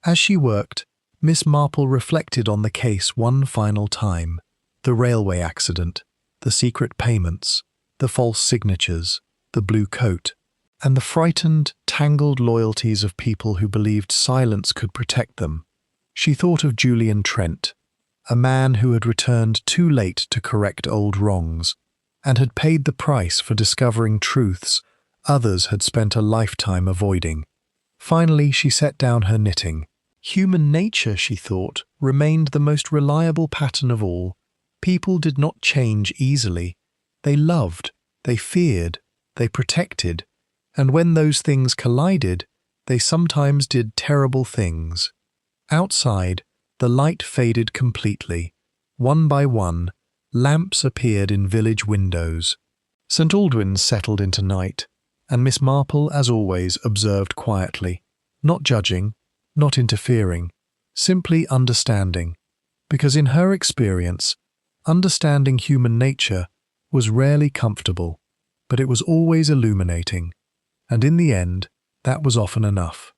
As she worked, Miss Marple reflected on the case one final time. The railway accident, the secret payments, the false signatures, the blue coat, and the frightened, tangled loyalties of people who believed silence could protect them. She thought of Julian Trent, a man who had returned too late to correct old wrongs, and had paid the price for discovering truths others had spent a lifetime avoiding. Finally, she set down her knitting. Human nature, she thought, remained the most reliable pattern of all. People did not change easily. They loved, they feared, they protected, and when those things collided, they sometimes did terrible things. Outside, the light faded completely. One by one, lamps appeared in village windows. St. Aldwyn's settled into night, and Miss Marple, as always, observed quietly, not judging, not interfering, simply understanding, because in her experience, understanding human nature was rarely comfortable, but it was always illuminating, and in the end, that was often enough.